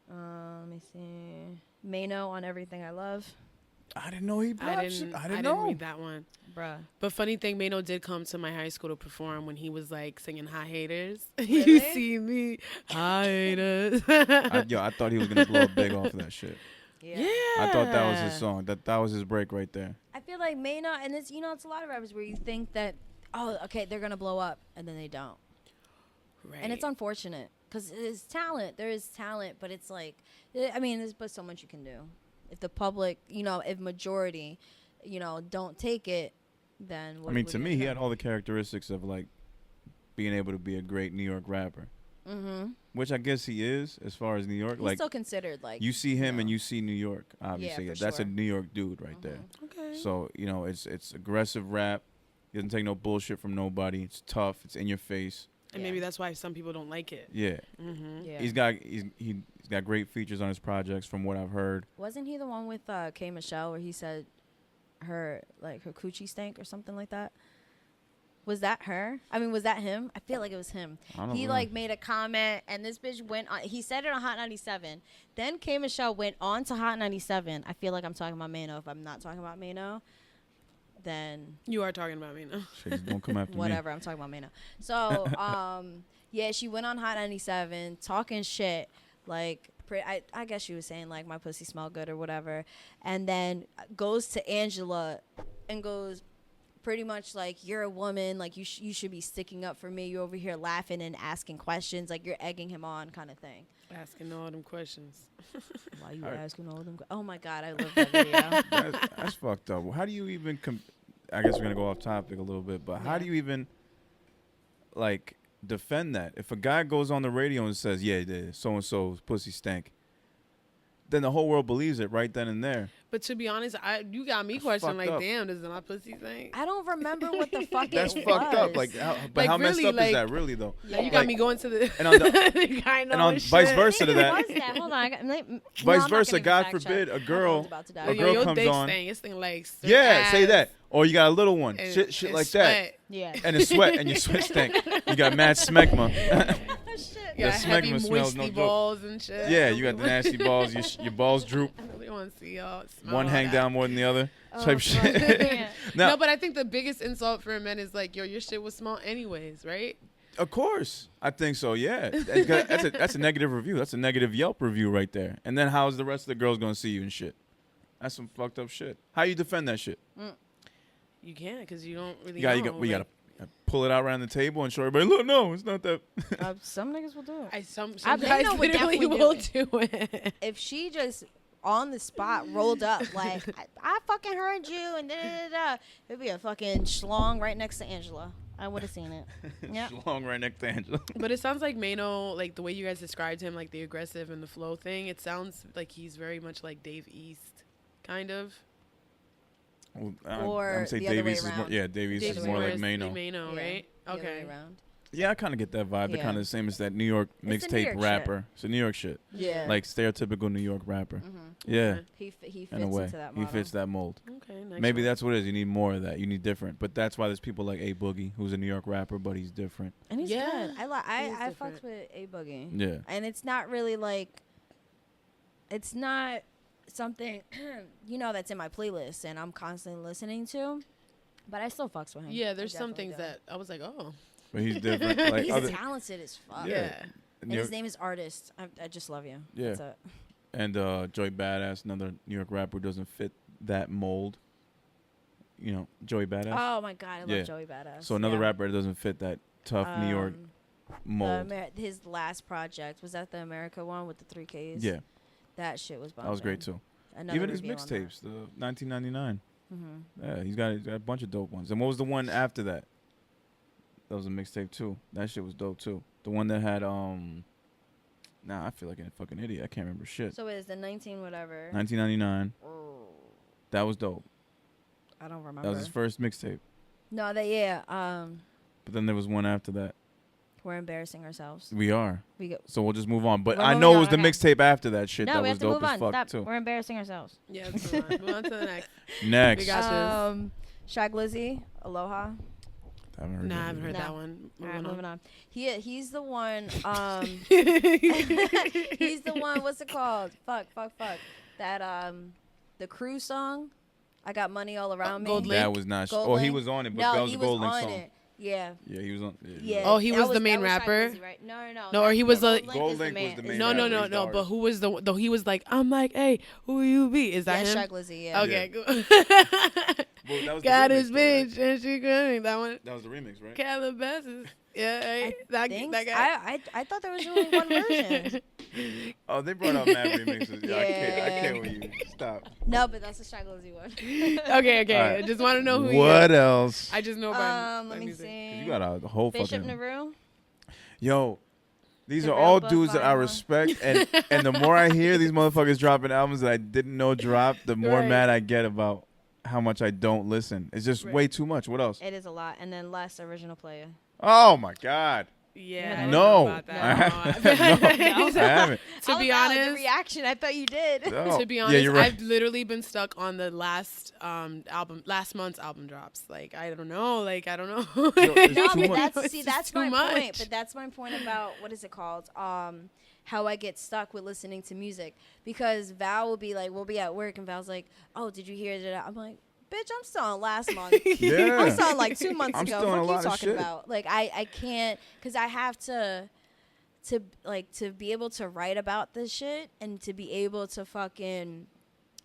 Let me see. Mano on Everything I Love. I didn't know he I didn't know. didn't read that one. Bruh. But funny thing, Mano did come to my high school to perform when he was like singing Hi Haters. Really? You see me, Hi Haters. I thought he was going to blow up big off of that shit. Yeah. I thought that was his song. That was his break right there. I feel like Mano, and it's, you know, it's a lot of rappers where you think that, oh, okay, they're going to blow up, and then they don't. Right. And it's unfortunate because there's talent. There is talent, but it's like, I mean, there's but so much you can do. If the public, you know, if majority, you know, don't take it, then what, I mean, to me, he had all the characteristics of like being able to be a great New York rapper. Mm-hmm. Which I guess he is, as far as New York. He's like, still considered like, you see him and you see New York. Obviously, for that's sure. a New York dude right there. Okay. So you know, it's aggressive rap. He doesn't take no bullshit from nobody. It's tough. It's in your face. And maybe that's why some people don't like it. Yeah. Mm-hmm. Yeah. He's got great features on his projects, from what I've heard. Wasn't he the one with K. Michelle where he said her coochie stank or something like that? Was that her? I mean, was that him? I feel like it was him. I don't He know. like made a comment, and this bitch went on. He said it on Hot 97. Then K. Michelle went on to Hot 97. I feel like I'm talking about Mano. If I'm not talking about Mano, then You are talking about Mano. Shit, don't come after me. whatever. I'm talking about Mano. So, yeah, she went on Hot 97 talking shit. Like, I guess she was saying like my pussy smell good or whatever, and then goes to Angela and goes pretty much like, you're a woman, like you should be sticking up for me. You're over here laughing and asking questions, like you're egging him on, kind of thing. Asking all them questions. Why you All right. asking all them? Oh my god, I love that video. That's fucked up. How do you even? I guess we're gonna go off topic a little bit, but how do you even like defend that? If a guy goes on the radio and says, "Yeah, so and so's pussy stank," then the whole world believes it right then and there. But to be honest, you got me questioning like, up. damn, does my pussy stink? I don't remember what the fuck That's it fucked was. up. Like, but Like, how messed really, up is like- that really though? Yeah, you got me going to the And on the, gyno and on and vice shit. versa to that. What was that? Hold on. Vice versa, God forbid, a girl Your comes dick on. Stink. It's thing like Yeah, say that. Or you got a little one, and- shit and like sweat. Yeah. that, and it's sweat, and your sweat stink. You got mad smegma. You got The heavy smegma smells no moisty joke. balls and shit. Yeah, you got the nasty balls. Your balls droop. I really want to see y'all smell One all hang that. down more than the other. Type shit. Yeah. Now, No, but I think the biggest insult for a man is like, yo, your shit was small anyways, right? of course, I think so. Yeah, that's a negative review. That's a negative Yelp review right there. And then how's the rest of the girls gonna see you and shit? That's some fucked up shit. How you defend that shit? You can't because you don't really know. We gotta pull it out around the table and show everybody. Look, no, it's not that. Some niggas will do it. Some I guys know would literally definitely will do do it. If she just on the spot rolled up like I fucking heard you and da da da, it'd be a fucking schlong right next to Angela. I would have seen it. Yeah. Long right next to Angela. But it sounds like Mano, like the way you guys described him, like the aggressive and the flow thing, it sounds like he's very much like Dave East, kind of. Well, Or I would say the other way Davies is more. around. Yeah, Davies is more like Mano. Mano, Yeah. right? The other way Okay. around. Yeah, I kind of get that vibe. They're Yeah. kind of the same as that New York It's the New mixtape York shit. rapper. It's a New York shit. Yeah. Like stereotypical New York rapper. Mhm. Yeah, He fits in a way. into that He model. fits that mold. Okay, nice. Maybe one. that's what it is. You need more of that. You need different. But that's why there's people like A Boogie, who's a New York rapper, but he's different. And he's Yeah. good. He is I different. fucks with A Boogie. Yeah. And it's not really like, it's not something, that's in my playlist and I'm constantly listening to. But I still fucks with him. Yeah, I there's some definitely things do. that I was like, oh. But he's different. Like He's other, talented as fuck. Yeah. And his name is Artist. I just love you. Yeah. That's it. And Joey Badass, another New York rapper who doesn't fit that mold. You know, Joey Badass. Oh my God, I love Yeah. Joey Badass. So another Yeah. rapper that doesn't fit that tough New York mold. His last project, was that the America one with the 3 Ks? Yeah, That shit was bomb. that was great too. Even his mixtapes, the 1999. Mm-hmm. Yeah, he's got a bunch of dope ones. And what was the one after that? That was a mixtape too. That shit was dope too. The one that had Nah, I feel like a fucking idiot. I can't remember shit. So it is the 19 whatever. 1999. That was dope. I don't remember. That was his first mixtape. No, But then there was one after that. we're embarrassing ourselves. We are. We go. So we'll just move on. But We're I moving know it on, was the okay. mixtape after that shit No, that we was have to dope move as on. fuck Stop. too. We're embarrassing ourselves. Yeah, let's move on. Move on to the next. Next. We got this. Shag Lizzy, Aloha. I haven't heard Nah, I that haven't heard either. that one. All right, Moving moving on. He's the one. on. He's the one. What's it called? Fuck. That the Crew song. I got money all around me. Gold Link? That was not. Gold Oh, he Link? was on it, but No, that was he a was Gold Link on song. it. Yeah. Yeah, he was on. Yeah. Oh, he that was the main that was Shag rapper? Lizzy, right? No. No, or he was Gold the- Link Gold is Link was the main No, rapper. no, He's no, the no. But artist. who was the? Though he was like, I'm like, hey, who you be? Is that Yeah, him? Shag Lizzy. Yeah. Okay, good. Well, that was the Got remix, his though, right? bitch and she coming. That one. That was the remix, right? Calabasas. Yeah, right. that Thanks. that guy. I thought there was only one version. Oh, they brought out mad remixes. Yeah, I Yeah. can't with you. Stop. No, but that's the Shag Lizzy one. Okay. All right. I just want to know who What he is. else? I just know by Let me music. see. You got a whole Bishop fucking. Naru. Yo, these The are Real all Book dudes that I Vinyl. respect, and the more I hear these motherfuckers dropping albums that I didn't know dropped, the more Right. mad I get about how much I don't listen. It's just Right. way too much. What else? It is a lot, and then less original player. Oh my God. Yeah. I don't No. know about that. I haven't. No, No. I haven't. To be The honest, reaction. I thought you did. No. to be Yeah, honest, you're right. I've literally been stuck on the last month's album drops. Like I don't know. It's No, too but much. that's It's that's just too my point. much. But that's my point about what is it called? How I get stuck with listening to music, because Val will be like, we'll be at work and Val's like, oh, did you hear that? I'm like, bitch, I'm still on last month. Yeah. I'm still on like 2 months I'm ago. still on a What lot are of you talking shit. about? Like I can't, because I have to be able to write about this shit and to be able to fucking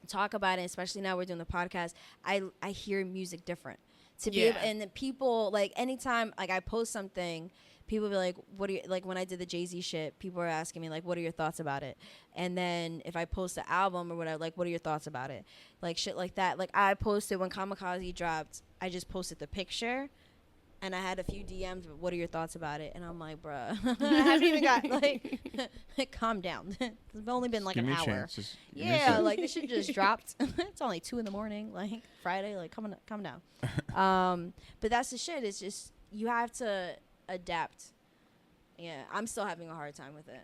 talk about it, especially now we're doing the podcast. I hear music different. To be able, Yeah. and the people, like, anytime like I post something, people be like, what are you, like when I did the Jay-Z shit, people were asking me like, what are your thoughts about it? And then if I post the album or whatever, like, what are your thoughts about it? Like shit like that. Like I posted when Kamikaze dropped, I just posted the picture And I had a few DMs, but what are your thoughts about it? And I'm like, bruh, I haven't even got, like, calm down. It's only been, like, Give an me a hour. chance. Just give me a Yeah, second. like, this shit just dropped. It's only 2 a.m, like, Friday. Like, calm down. But that's the shit. It's just, you have to adapt. Yeah, I'm still having a hard time with it.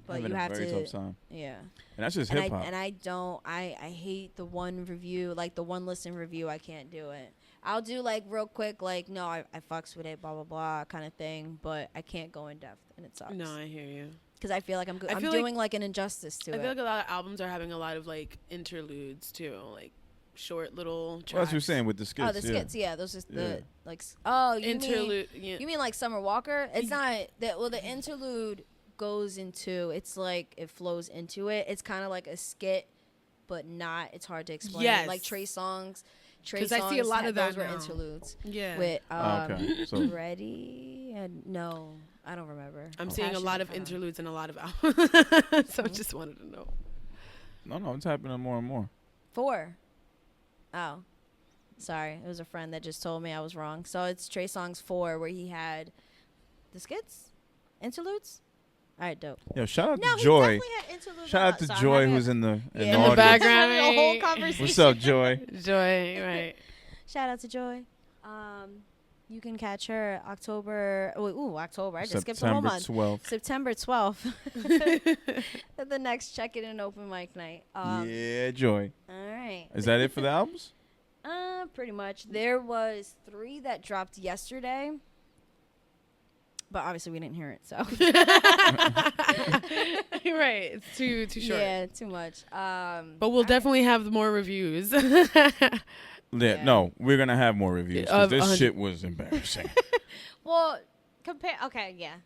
But Having you a have very to. tough time. Yeah. And that's just And hip hop. I hate the one review, like the one listen review. I can't do it. I'll do like real quick, like, no, I fucks with it, blah, blah, blah kind of thing. But I can't go in depth, and it sucks. No, I hear you. Because I feel like I'm feel doing like an injustice to it. I feel like a lot of albums are having a lot of like interludes too, like short little tracks. Well, that's what you're saying with the skits. Oh, the skits, yeah. Those are the, Yeah. like, oh, you Interlude. You mean like Summer Walker? It's not, the interlude goes into, it's like, it flows into it. It's kind of like a skit, but not, it's hard to explain. Yes. Like Trey Songz. Because I see a lot of that those were now. interludes. Yeah. With, okay. So Ready? And no, I don't remember. I'm seeing a lot of Passion, interludes and a lot of albums. So I just wanted to know. no, it's happening more and more. 4. Oh. Sorry. It was a friend that just told me I was wrong. So it's Trey Songz 4 where he had the skits? Interludes? All right, dope. Yo, shout out No, to he Joy. definitely had interludes. Shout out to Sorry, Joy, my who's bad. in the Yeah, the in the audience. background. Having a whole conversation. What's up, Joy? Joy, right. Shout out to Joy. You can catch her October. October. I just skipped a whole month. 12th. September 12th. At the next check-in and open mic night. Yeah, Joy. All right. Is that it for the albums? Pretty much. There was 3 that dropped yesterday. But obviously we didn't hear it, so. Right. It's too short. Yeah, too much. But we'll definitely have more reviews. Yeah, no, we're going to have more reviews because this shit was embarrassing. Well, okay, yeah.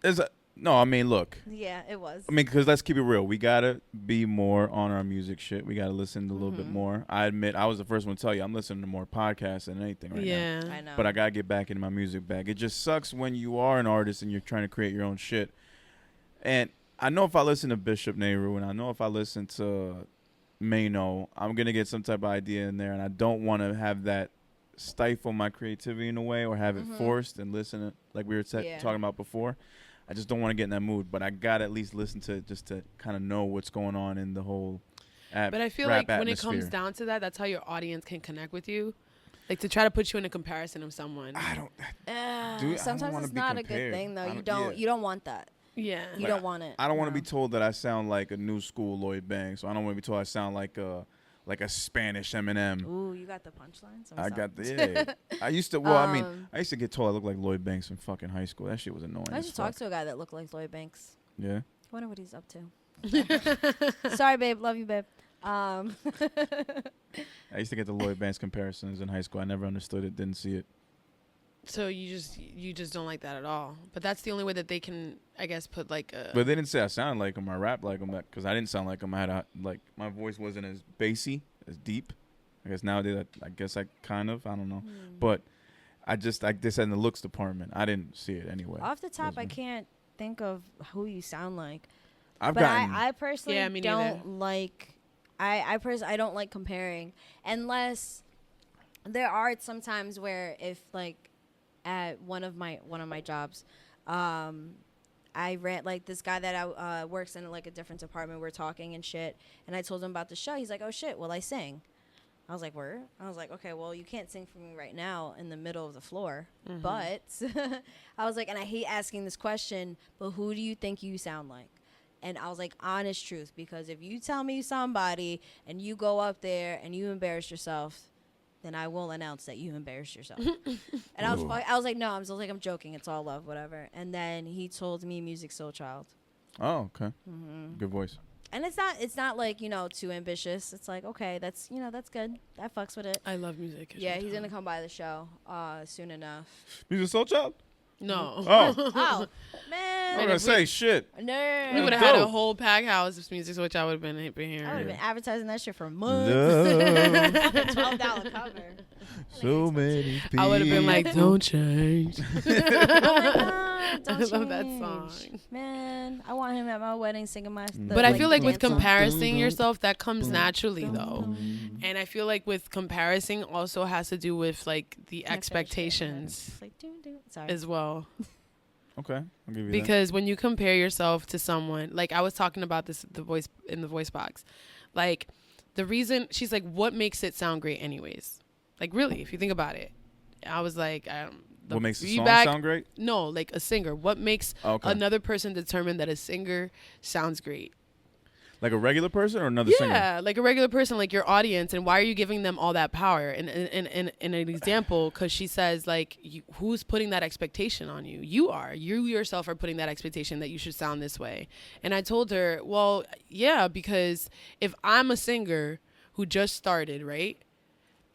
No, I mean, look. Yeah, it was. I mean, because let's keep it real. We got to be more on our music shit. We got to listen a little bit more. I admit, I was the first one to tell you I'm listening to more podcasts than anything right now. Yeah. I know. But I got to get back into my music bag. It just sucks when you are an artist and you're trying to create your own shit. And I know if I listen to Bishop Nehru and I know if I listen to Mano, I'm going to get some type of idea in there. And I don't want to have that stifle my creativity in a way or have it forced and listen to, like we were talking about before. I just don't want to get in that mood. But I got to at least listen to it just to kind of know what's going on in the whole But I feel like when it comes down to that, that's how your audience can connect with you. Like to try to put you in a comparison of someone. I don't. Sometimes it's not a good thing though. You don't want that. Yeah. You don't want it. I don't want to be told that I sound like a new school Lloyd Banks. So I don't want to be told I sound like a Spanish Eminem. Ooh, you got the punchlines? I got the I used to. Well, I used to get told I looked like Lloyd Banks in fucking high school. That shit was annoying. I just talked to a guy that looked like Lloyd Banks. Yeah. I wonder what he's up to. Sorry, babe. Love you, babe. I used to get the Lloyd Banks comparisons in high school. I never understood it. Didn't see it. So you just don't like that at all. But that's the only way that they can, I guess, put like a. But they didn't say I sounded like him or rap like him because I didn't sound like him. I had my voice wasn't as bassy, as deep. I guess nowadays, I kind of, I don't know. But I just, like this in the looks department, I didn't see it anyway. Off the top, I can't think of who you sound like. I personally don't like. I don't like comparing unless there are sometimes where if like at one of my jobs, I ran like this guy that works in like a different department. We're talking and shit, and I told him about the show. He's like, "Oh shit, well I sing." I was like, "Where?" I was like, "Okay, well you can't sing for me right now in the middle of the floor." But I was like, and I hate asking this question, but who do you think you sound like? And I was like, honest truth, because if you tell me somebody and you go up there and you embarrass yourself, then I will announce that you embarrassed yourself. And I was like, no, I'm joking. It's all love, whatever. And then he told me Music Soul Child. Oh, okay. Good voice. And it's not like, too ambitious. It's like, okay, that's good. I fucks with it. I love music. Yeah, he's going to come by the show soon enough. Music Soul Child? No. Oh, man. I'm going to say shit. No. We would have had a whole pack house of music, which I would have been here. I would have been advertising that shit for months. $12 cover. So many people. I would have been like, don't change. Oh my God. Don't love that song. Man, I want him at my wedding singing my. But I feel like with dance song. comparing yourself, that comes naturally though. And I feel like with comparison also has to do with like the expectations Sorry. as well. Okay, I'll give you Because when you compare yourself to someone, like I was talking about this in the voice box, like the reason she's like, what makes it sound great anyways? Like really, if you think about it, I was like, what makes the song sound great? No, like a singer. What makes another person determine that a singer sounds great? Like a regular person or another singer? Yeah, like a regular person, like your audience. And why are you giving them all that power? And an example, because she says, like, who's putting that expectation on you? You are. You yourself are putting that expectation that you should sound this way. And I told her, well, yeah, because if I'm a singer who just started, right?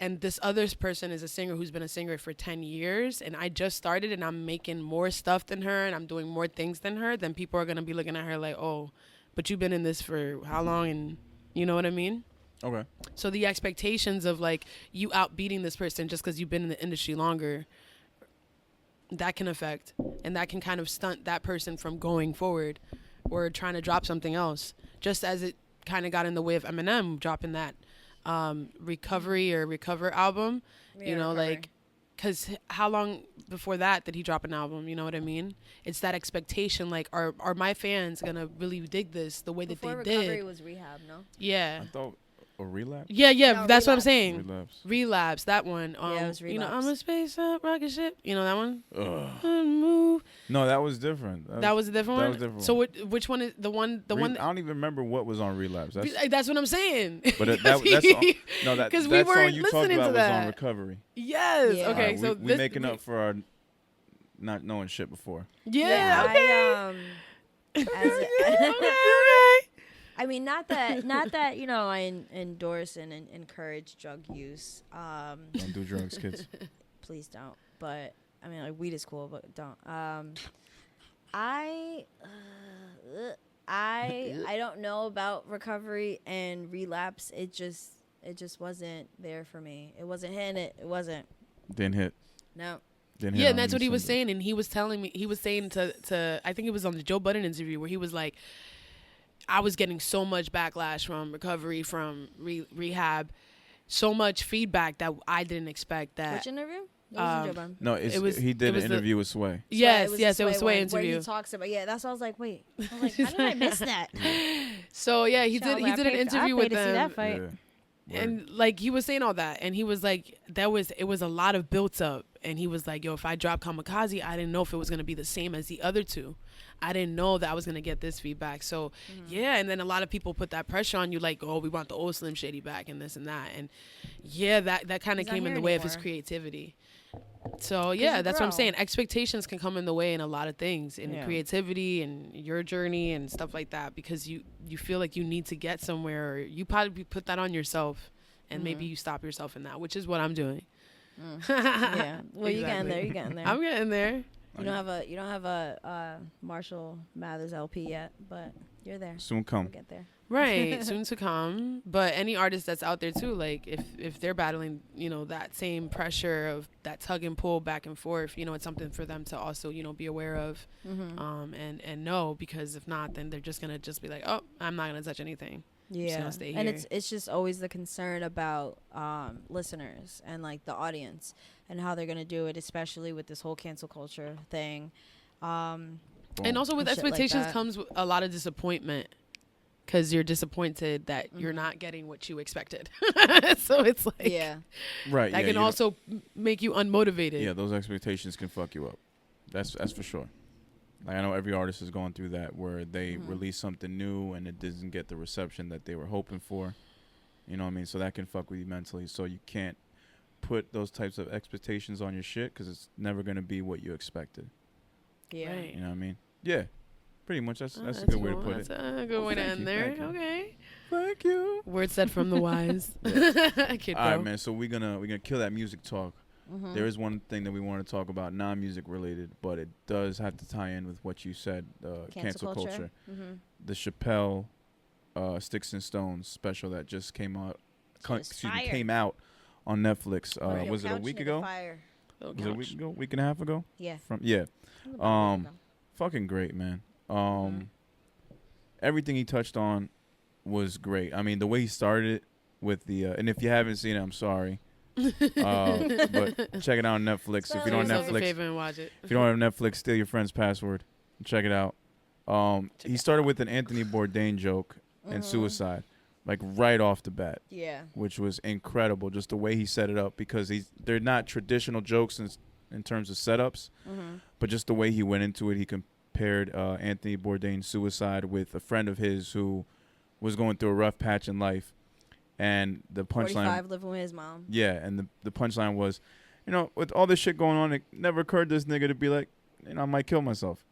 And this other person is a singer who's been a singer for 10 years, and I just started and I'm making more stuff than her and I'm doing more things than her, then people are going to be looking at her like, oh, but you've been in this for how long? And you know what I mean? Okay. So the expectations of like you outbeating this person just because you've been in the industry longer, that can affect, and that can kind of stunt that person from going forward or trying to drop something else, just as it kind of got in the way of Eminem dropping that Recover album. Yeah, you know, Recovery. like, because how long before that did he drop an album? You know what I mean? It's that expectation, like, are my fans gonna really dig this the way Before that they Recovery did? was Rehab, no? Yeah. I thought a relapse. Yeah, No, that's what I'm Relapse. saying. Relapse. Relapse, that one. Yeah, it was You know, Relapse. I'm a space up rocket ship. You know that one? Ugh. Move. No, that was different. That was a different that one. was a different So one. which one is the one? The one. I don't even remember what was on Relapse. That's what I'm saying. But that's no, that 'Cause that we song weren't you talked listening about to was on that. Recovery. Yes. Yeah. Okay. We So we making up for our not knowing shit before. Yeah. Okay. I mean, not that you know, I endorse and encourage drug use. Don't do drugs, kids. Please don't. But I mean, like, weed is cool, but don't. I don't know about Recovery and Relapse. It just wasn't there for me. It wasn't hitting it. It wasn't. Didn't hit. No. Didn't hit Yeah, on and that's any what he was singles. saying, and he was telling me, he was saying to I think it was on the Joe Budden interview where he was like, I was getting so much backlash from Recovery, from rehab, so much feedback that I didn't expect that. Which interview? What was Joe Budden? No, he did an interview with Sway. Yes, it was Sway where interview. he talks about, yeah, that's why I was like, wait. I was like, how did I miss that? So yeah, he did an interview with to see that them. fight. Yeah. And like he was saying all that, and he was like, it was a lot of built up, and he was like, yo, if I drop Kamikaze, I didn't know if it was gonna be the same as the other two. I didn't know that I was gonna get this feedback. So yeah, and then a lot of people put that pressure on you, like, oh, we want the old Slim Shady back and this and that, and yeah, that kind of He's not came in here the way of his anymore. creativity. So yeah, you that's what I'm grow. saying. Expectations can come in the way in a lot of things, in Yeah. creativity and your journey and stuff like that, because you feel like you need to get somewhere, or you probably put that on yourself, and maybe you stop yourself in that, which is what I'm doing. Yeah. Well, you're getting Exactly. there. You're getting there. I'm getting there. You don't have a Marshall Mathers LP yet, but you're there. Soon come. We'll get there. Right, soon to come. But any artist that's out there too, like if they're battling, you know, that same pressure of that tug and pull back and forth, you know, it's something for them to also, you know, be aware of, and know, because if not, then they're just gonna be like, oh, I'm not gonna touch anything. Yeah, gonna stay and here. it's just always the concern about listeners and like the audience and how they're gonna do it, especially with this whole cancel culture thing. And also with And shit like expectations that. comes a lot of disappointment, because you're disappointed that you're not getting what you expected. So it's like, Yeah, Right. that yeah, can you know- also make you unmotivated. Yeah, those expectations can fuck you up. That's for sure. Like, I know every artist is going through that, where they release something new and it doesn't get the reception that they were hoping for. You know what I mean? So that can fuck with you mentally. So you can't put those types of expectations on your shit, because it's never going to be what you expected. yeah. Right. You know what I mean? Yeah. Pretty much. That's Oh, a good way to cool. put That's it. a good way to thank end you, there. thank you. Okay. Thank you. Word said from the wise. Kid All right, bro. man. So we're gonna kill that music talk. There is one thing that we want to talk about, non-music related, but it does have to tie in with what you said, cancel culture. The Chappelle Sticks and Stones special that just came out. Shit is fire. Came out on Netflix. Put your Was it a couch week near the ago? fire. Was it a week ago? Week and a half ago? Yeah. Fucking great, man. Everything he touched on was great. I mean, the way he started it with the and if you haven't seen it, I'm sorry. But check it out on Netflix. If you don't have Netflix, if you don't have Netflix, steal your friend's password and check it out. He started with an Anthony Bourdain joke and suicide, like right off the bat. Yeah. Which was incredible, just the way he set it up, because they're not traditional jokes in terms of setups, but just the way he went into it. He compared Anthony Bourdain's suicide with a friend of his who was going through a rough patch in life. And the punchline, 45, living with his mom. Yeah, and the punchline was, with all this shit going on, it never occurred to this nigga to be like, I might kill myself.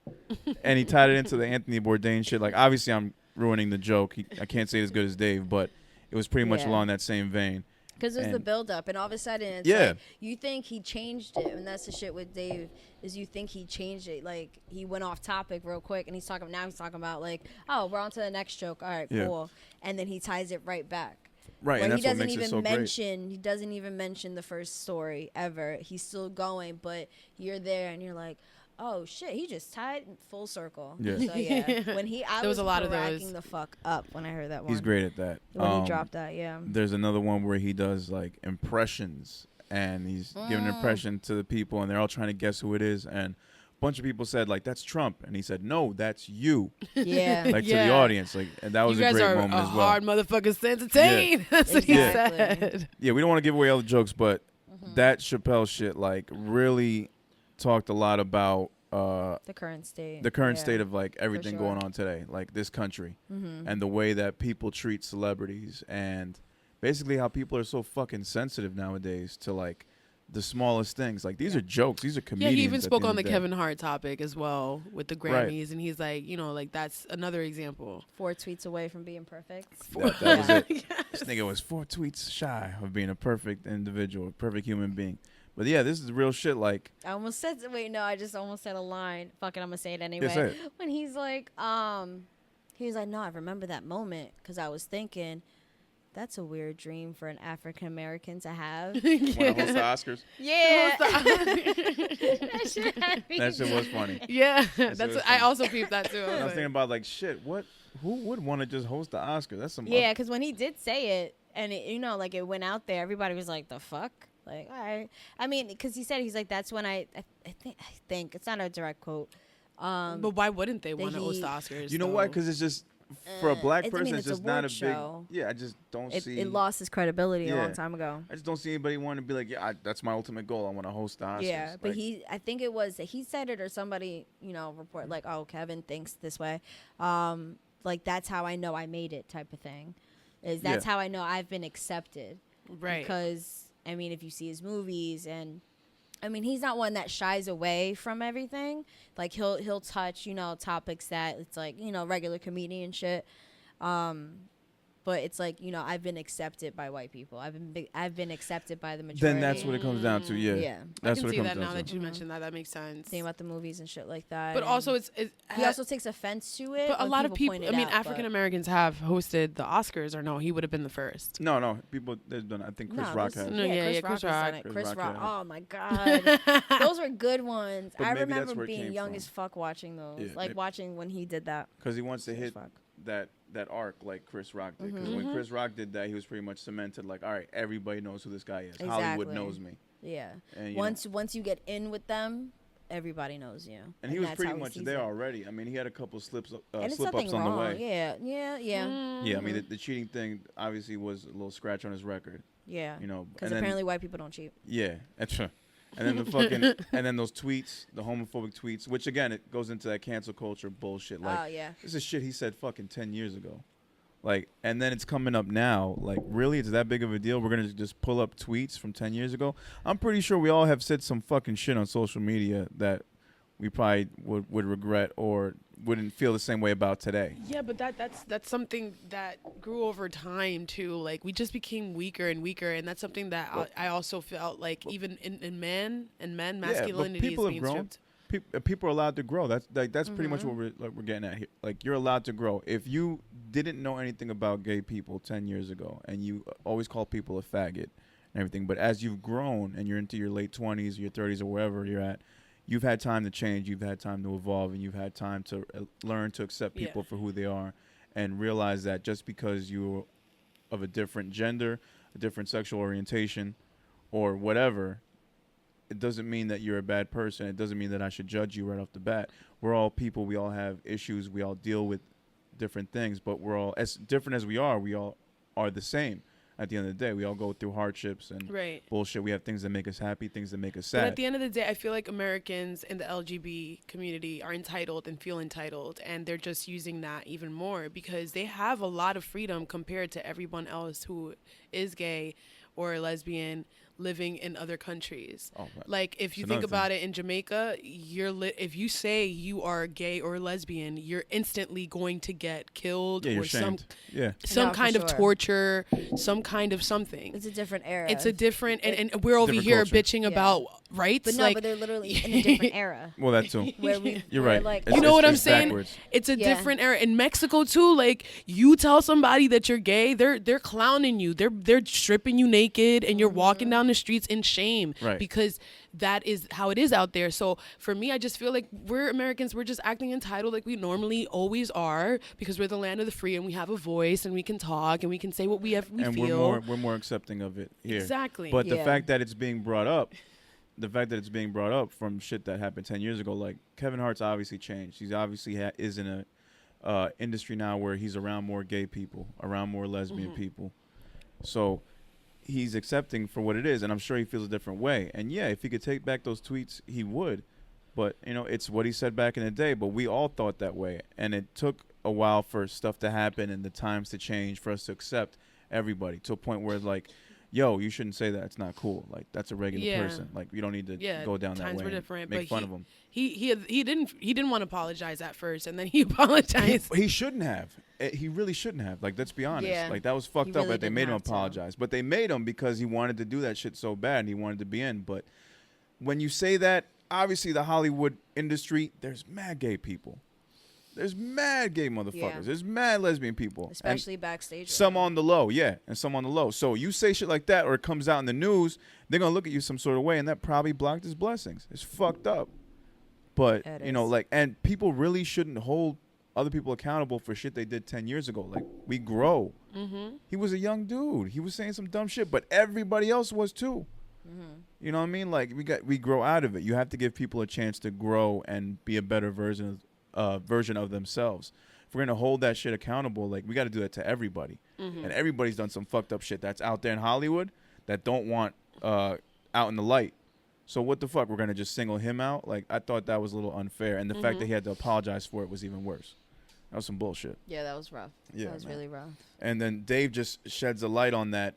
And he tied it into the Anthony Bourdain shit. Like, obviously, I'm ruining the joke. I can't say it as good as Dave, but it was pretty much along that same vein. Because there's the build-up, and all of a sudden, it's like, you think he changed it, and that's the shit with Dave, is you think he changed it. Like, he went off topic real quick, and he's talking about, like, oh, we're on to the next joke. All right, cool. And then he ties it right back. Right, and that's what makes it so great. He doesn't even mention the first story ever. He's still going, but you're there, and you're like, oh shit, he just tied full circle. Yeah. So yeah, when I was a lot of cracking the fuck up when I heard that one. He's great at that. When he dropped that, There's another one where he does like impressions, and he's giving an impression to the people, and they're all trying to guess who it is, and a bunch of people said like, that's Trump, and he said, no, that's you. Yeah. Like to the audience, like, and that was a great moment as well. Hard motherfuckers to entertain. That's what he said. Yeah, we don't want to give away all the jokes, but that Chappelle shit like really talked a lot about the current state. The current state of like everything going on today, like this country, and the way that people treat celebrities, and basically how people are so fucking sensitive nowadays to like the smallest things. Like, these are jokes. These are comedians. Yeah, he even spoke on the Kevin Hart topic as well with the Grammys, and he's like, like, that's another example. 4 tweets away from being perfect. That was it. Yes. This nigga was 4 tweets shy of being a perfect individual, a perfect human being. But yeah, this is real shit. Like, I almost said, I just almost said a line. Fuck it, I'm gonna say it anyway. Yeah, say it. When he's like, no, I remember that moment because I was thinking, that's a weird dream for an African American to have. Want to host the Oscars? Yeah. That shit was funny. Yeah, I also peeped that too. I was thinking about like, shit, who would want to just host the Oscars? That's some. Yeah, because when he did say it, and it, like it went out there, everybody was like, the fuck? Like, all right. I mean, because he's like, that's when I think it's not a direct quote. But why wouldn't they want to host the Oscars? You know why? Because it's just. For a black person, it's just not a show. big. Yeah, I just don't see. It lost its credibility a long time ago. I just don't see anybody wanting to be like, that's my ultimate goal. I want to host the Oscars. Yeah, but I think it was he said it, or somebody report like, oh, Kevin thinks this way. Like, that's how I know I made it, type of thing. That's how I know I've been accepted. Right. Because I mean, if you see his movies, and I mean, he's not one that shies away from everything. Like, he'll touch, topics that it's like, regular comedian shit. But it's like, I've been accepted by white people. I've been accepted by the majority. Then that's what it comes down to. Yeah. Yeah. That's I can what see it comes that down now to. that you mentioned that. That makes sense. Saying about the movies and shit like that. But also, he also takes offense to it. But a lot of people, African Americans have hosted the Oscars, or no, he would have been the first. No, people, they've done. I think Chris Rock has. Chris Rock. Chris Rock. Oh my God, those were good ones. I remember being young as fuck watching those, watching when he did that. Because he wants to hit that arc like Chris Rock did. Because when Chris Rock did that, he was pretty much cemented. Like, all right, everybody knows who this guy is. Exactly. Hollywood knows me. Yeah. And once you get in with them, everybody knows you. And he was pretty much there already. I mean, he had a couple slip ups on wrong. the way. Yeah. Yeah, I mean, the cheating thing obviously was a little scratch on his record. Yeah. Because apparently white people don't cheat. Yeah, that's true. And then the fucking, and then those tweets, the homophobic tweets, which again, it goes into that cancel culture bullshit. Like, this is shit he said fucking 10 years ago. Like, and then it's coming up now. Like, really? It's that big of a deal? We're going to just pull up tweets from 10 years ago? I'm pretty sure we all have said some fucking shit on social media that we probably would regret or wouldn't feel the same way about today. Yeah, but that's something that grew over time too. Like, we just became weaker and weaker, and that's something that I also felt like even in men, masculinity is being stripped. People are allowed to grow. That's pretty much what we're getting at here. Like, you're allowed to grow. If you didn't know anything about gay people 10 years ago and you always call people a faggot and everything. But as you've grown and you're into your late 20s, your 30s, or wherever you're at, you've had time to change, you've had time to evolve, and you've had time to learn to accept people for who they are, and realize that just because you're of a different gender, a different sexual orientation, or whatever, it doesn't mean that you're a bad person. It doesn't mean that I should judge you right off the bat. We're all people. We all have issues. We all deal with different things, but we're all, as different as we all are the same. At the end of the day, we all go through hardships and bullshit. We have things that make us happy, things that make us sad. But at the end of the day, I feel like Americans in the LGBT community are entitled and feel entitled, and they're just using that even more because they have a lot of freedom compared to everyone else who is gay or lesbian living in other countries. Like if you think about it, in Jamaica, if you say you are gay or lesbian, you're instantly going to get killed or some kind of torture, some kind of something. It's a different era. It's a different and we're over here culture. Bitching about rights. But no, but they're literally in a different era. Well, that too. You're right. Like, you know what I'm saying? Backwards. It's a different era. In Mexico too, like you tell somebody that you're gay, they're clowning you. They're stripping you naked and you're walking down the streets in shame because that is how it is out there. So for me, I just feel like we're Americans, we're just acting entitled like we normally always are because we're the land of the free and we have a voice and we can talk and we can say what we feel. And we're more accepting of it here. Exactly. But the fact that it's being brought up, from shit that happened 10 years ago, like Kevin Hart's obviously changed. He's obviously is in a industry now where he's around more gay people, around more lesbian people. So he's accepting for what it is, and I'm sure he feels a different way. And yeah, if he could take back those tweets, he would. But, you know, it's what he said back in the day, but we all thought that way. And it took a while for stuff to happen and the times to change for us to accept everybody to a point where it's like, yo, you shouldn't say that. It's not cool. Like, that's a regular person. Like, you don't need to go down that way. Times were different, make fun of him. He didn't want to apologize at first, and then he apologized. He shouldn't have. He really shouldn't have. Like, let's be honest. Yeah. Like, that was fucked up that they made him apologize. But they made him because he wanted to do that shit so bad and he wanted to be in. But when you say that, obviously the Hollywood industry, there's mad gay people. There's mad gay motherfuckers. Yeah. There's mad lesbian people. Especially and backstage. Some on the low, and some on the low. So you say shit like that or it comes out in the news, they're going to look at you some sort of way, and that probably blocked his blessings. It's fucked up. But, you know, like, and people really shouldn't hold other people accountable for shit they did 10 years ago. Like, we grow. He was a young dude. He was saying some dumb shit, but everybody else was too. You know what I mean? Like, we grow out of it. You have to give people a chance to grow and be a better version of themselves. If we're gonna hold that shit accountable, like, we got to do that to everybody. And everybody's done some fucked up shit that's out there in Hollywood that don't want out in the light. So what the fuck? We're gonna just single him out? Like, I thought that was a little unfair, and the fact that he had to apologize for it was even worse. That was some bullshit. Yeah, that was rough. Yeah, that was really rough. And then Dave just sheds a light on that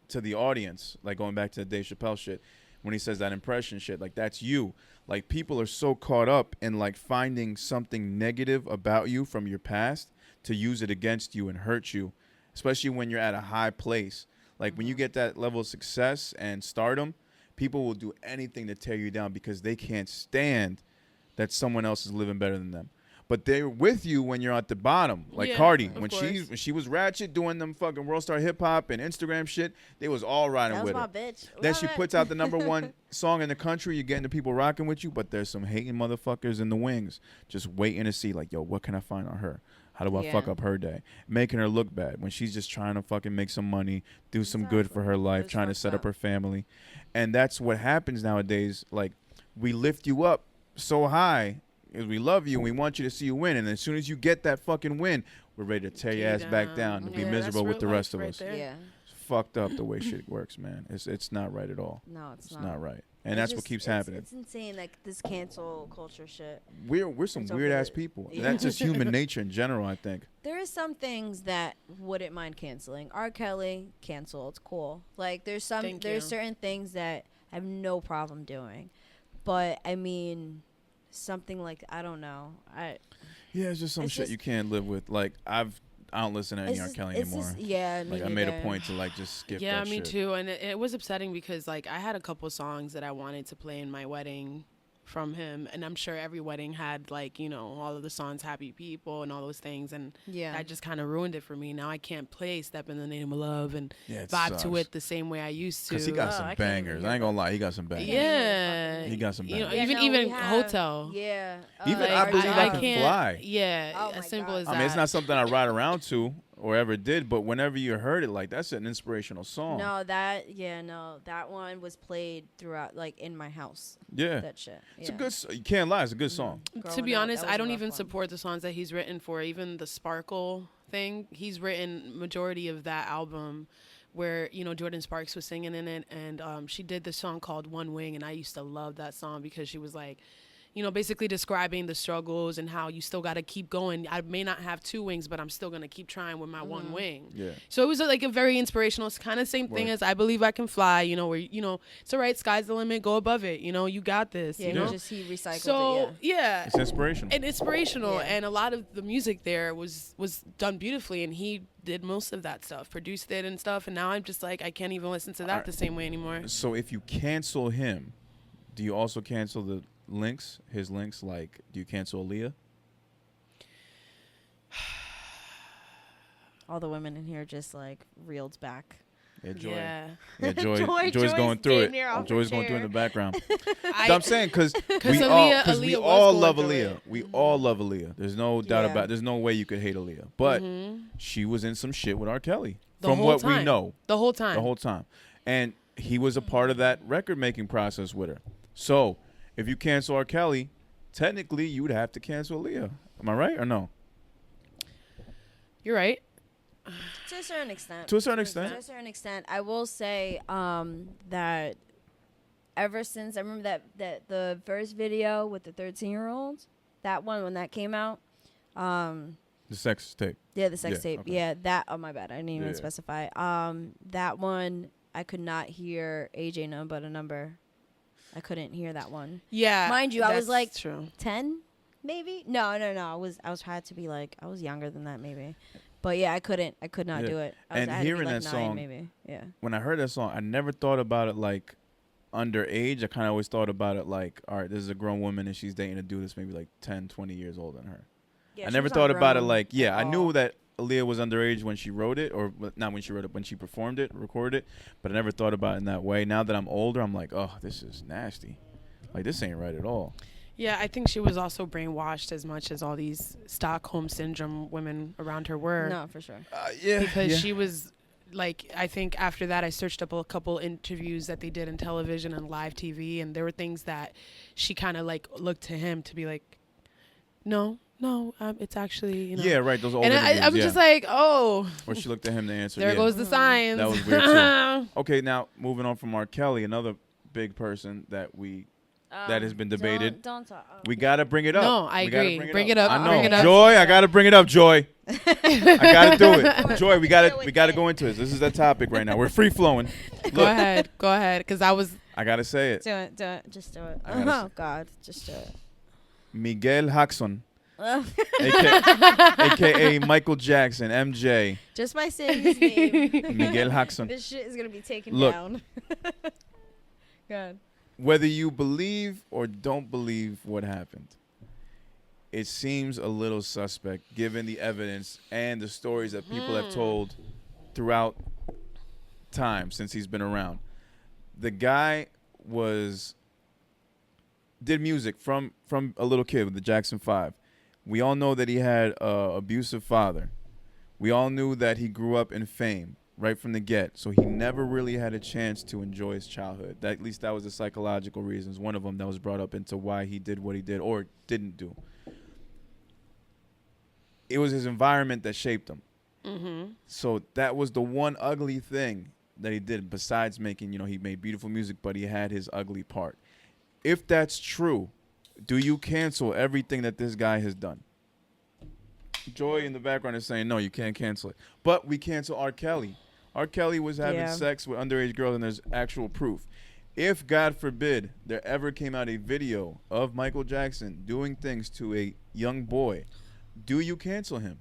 to the audience, like going back to the Dave Chappelle shit, when he says that impression shit, like, that's you. Like, people are so caught up in, like, finding something negative about you from your past to use it against you and hurt you, especially when you're at a high place. Like, when you get that level of success and stardom, people will do anything to tear you down because they can't stand that someone else is living better than them. But they're with you when you're at the bottom. Like Cardi, when she was ratchet doing them fucking World Star Hip Hop and Instagram shit, they was all riding with her. That was my bitch. Then she puts out the #1 song in the country. You're getting the people rocking with you, but there's some hating motherfuckers in the wings just waiting to see, like, yo, what can I find on her? How do I fuck up her day? Making her look bad when she's just trying to fucking make some money, do some good for her life, trying to set up her family. And that's what happens nowadays. Like, we lift you up so high because we love you and we want you to see you win. And as soon as you get that fucking win, we're ready to tear your ass back down and be miserable with the rest of us. Yeah. It's fucked up the way shit works, man. It's not right at all. No, it's not. It's not right. And that's what keeps happening. It's insane, like, this cancel culture shit. We're some weird ass people. And that's just human nature in general, I think. There is some things that wouldn't mind canceling. R. Kelly, cancel. It's cool. Like, there's certain things that I have no problem doing. But I mean, something like, I don't know. It's just some shit you can't live with. Like, I don't listen to any R. Kelly anymore. Me I made a point to, like, just skip that shit. Yeah, me too. And it was upsetting because, like, I had a couple songs that I wanted to play in my wedding from him, and I'm sure every wedding had like, you know, all of the songs Happy People and all those things, and that just kind of ruined it for me. Now I can't play Step in the Name of Love and vibe to it the same way I used to. Because he got some bangers. I ain't gonna lie, he got some bangers. Yeah, he got some bangers. You know, even Hotel. Yeah, even I Believe I Can Fly. Yeah, as simple as that. I mean, it's not something I ride around to or ever did, but whenever you heard it, like, that's an inspirational song. No, that one was played throughout, like, in my house. Yeah, that shit. It's a good. You can't lie, it's a good song. To be honest, I don't even support the songs that he's written for. Even the Sparkle thing, he's written majority of that album, where, you know, Jordan Sparks was singing in it, and she did this song called One Wing, and I used to love that song because she was like, you know, basically describing the struggles and how you still got to keep going. I may not have two wings, but I'm still going to keep trying with my one wing. Yeah. So it was like a very inspirational, kind of same thing as I Believe I Can Fly, you know, where, you know, it's all right, sky's the limit, go above it. You know, you got this. Yeah, you know? he recycled so, it. Yeah. It's inspirational. And inspirational. And a lot of the music there was done beautifully, and he did most of that stuff, produced it and stuff. And now I'm just like, I can't even listen to that the same way anymore. So if you cancel him, do you also cancel his links? Like, do you cancel Aaliyah? All the women in here just like reeled back. Yeah, Joy. Yeah. Joy's going through it. Joy's going through it in the background. I'm saying because we all love Aaliyah. We all love Aaliyah. There's no doubt about it. There's no way you could hate Aaliyah. But she was in some shit with R. Kelly. From what we know. The whole time. And he was a part of that record-making process with her. So if you cancel R. Kelly, technically you would have to cancel Aaliyah. Am I right or no? You're right. To a certain extent. To a certain extent. I will say that ever since I remember that the first video with the 13-year-old, that one when that came out, the sex tape. Yeah, the sex tape. Okay. Yeah, that. Oh my bad, I didn't even specify. That one I could not hear AJ None But a Number. I couldn't hear that one. Yeah, mind you, I was like 10, maybe. No. I was had to be like, I was younger than that maybe. But yeah, I could not do it. And hearing that song, maybe. Yeah. When I heard that song, I never thought about it like underage. I kind of always thought about it like, all right, this is a grown woman and she's dating a dude that's maybe like 10, 20 years older than her. Yeah, I never thought about it like, I knew that Aaliyah was underage when she wrote it, or not when she wrote it, when she performed it, recorded it, but I never thought about it in that way. Now that I'm older, I'm like, oh, this is nasty. Like, this ain't right at all. Yeah, I think she was also brainwashed as much as all these Stockholm Syndrome women around her were. No, for sure. Because she was, like, I think after that I searched up a couple interviews that they did in television and live TV, and there were things that she kind of, like, looked to him to be like, no, it's actually, you know. Yeah, right, those old and interviews, I'm just like, oh. Or she looked at him to answer. There goes the signs. That was weird, too. Okay, now, moving on from R. Kelly, another big person that that has been debated. Don't talk. Oh. We got to bring it up. No, I agree. Bring it up. I know. Bring it up. Joy, I got to bring it up, Joy. I got to do it. Joy, we got to go into this. This is the topic right now. We're free flowing. Go ahead. Because I got to say it. Do it. Just do it. Oh, God. Just do it. Miguel Jackson. AKA Michael Jackson, MJ. Just by saying his name, Miguel Jackson. This shit is gonna be taken down. God. Whether you believe or don't believe what happened, it seems a little suspect given the evidence and the stories that people have told throughout time since he's been around. The guy did music from a little kid with the Jackson 5. We all know that he had an abusive father. We all knew that he grew up in fame right from the get, so he never really had a chance to enjoy his childhood. At least that was the psychological reasons, one of them that was brought up into why he did what he did or didn't do. It was his environment that shaped him. Mm-hmm. So that was the one ugly thing that he did, besides making, he made beautiful music, but he had his ugly part. If that's true, do you cancel everything that this guy has done? Joy in the background is saying, no, you can't cancel it. But we cancel R. Kelly. R. Kelly was having sex with underage girls, and there's actual proof. If, God forbid, there ever came out a video of Michael Jackson doing things to a young boy, do you cancel him?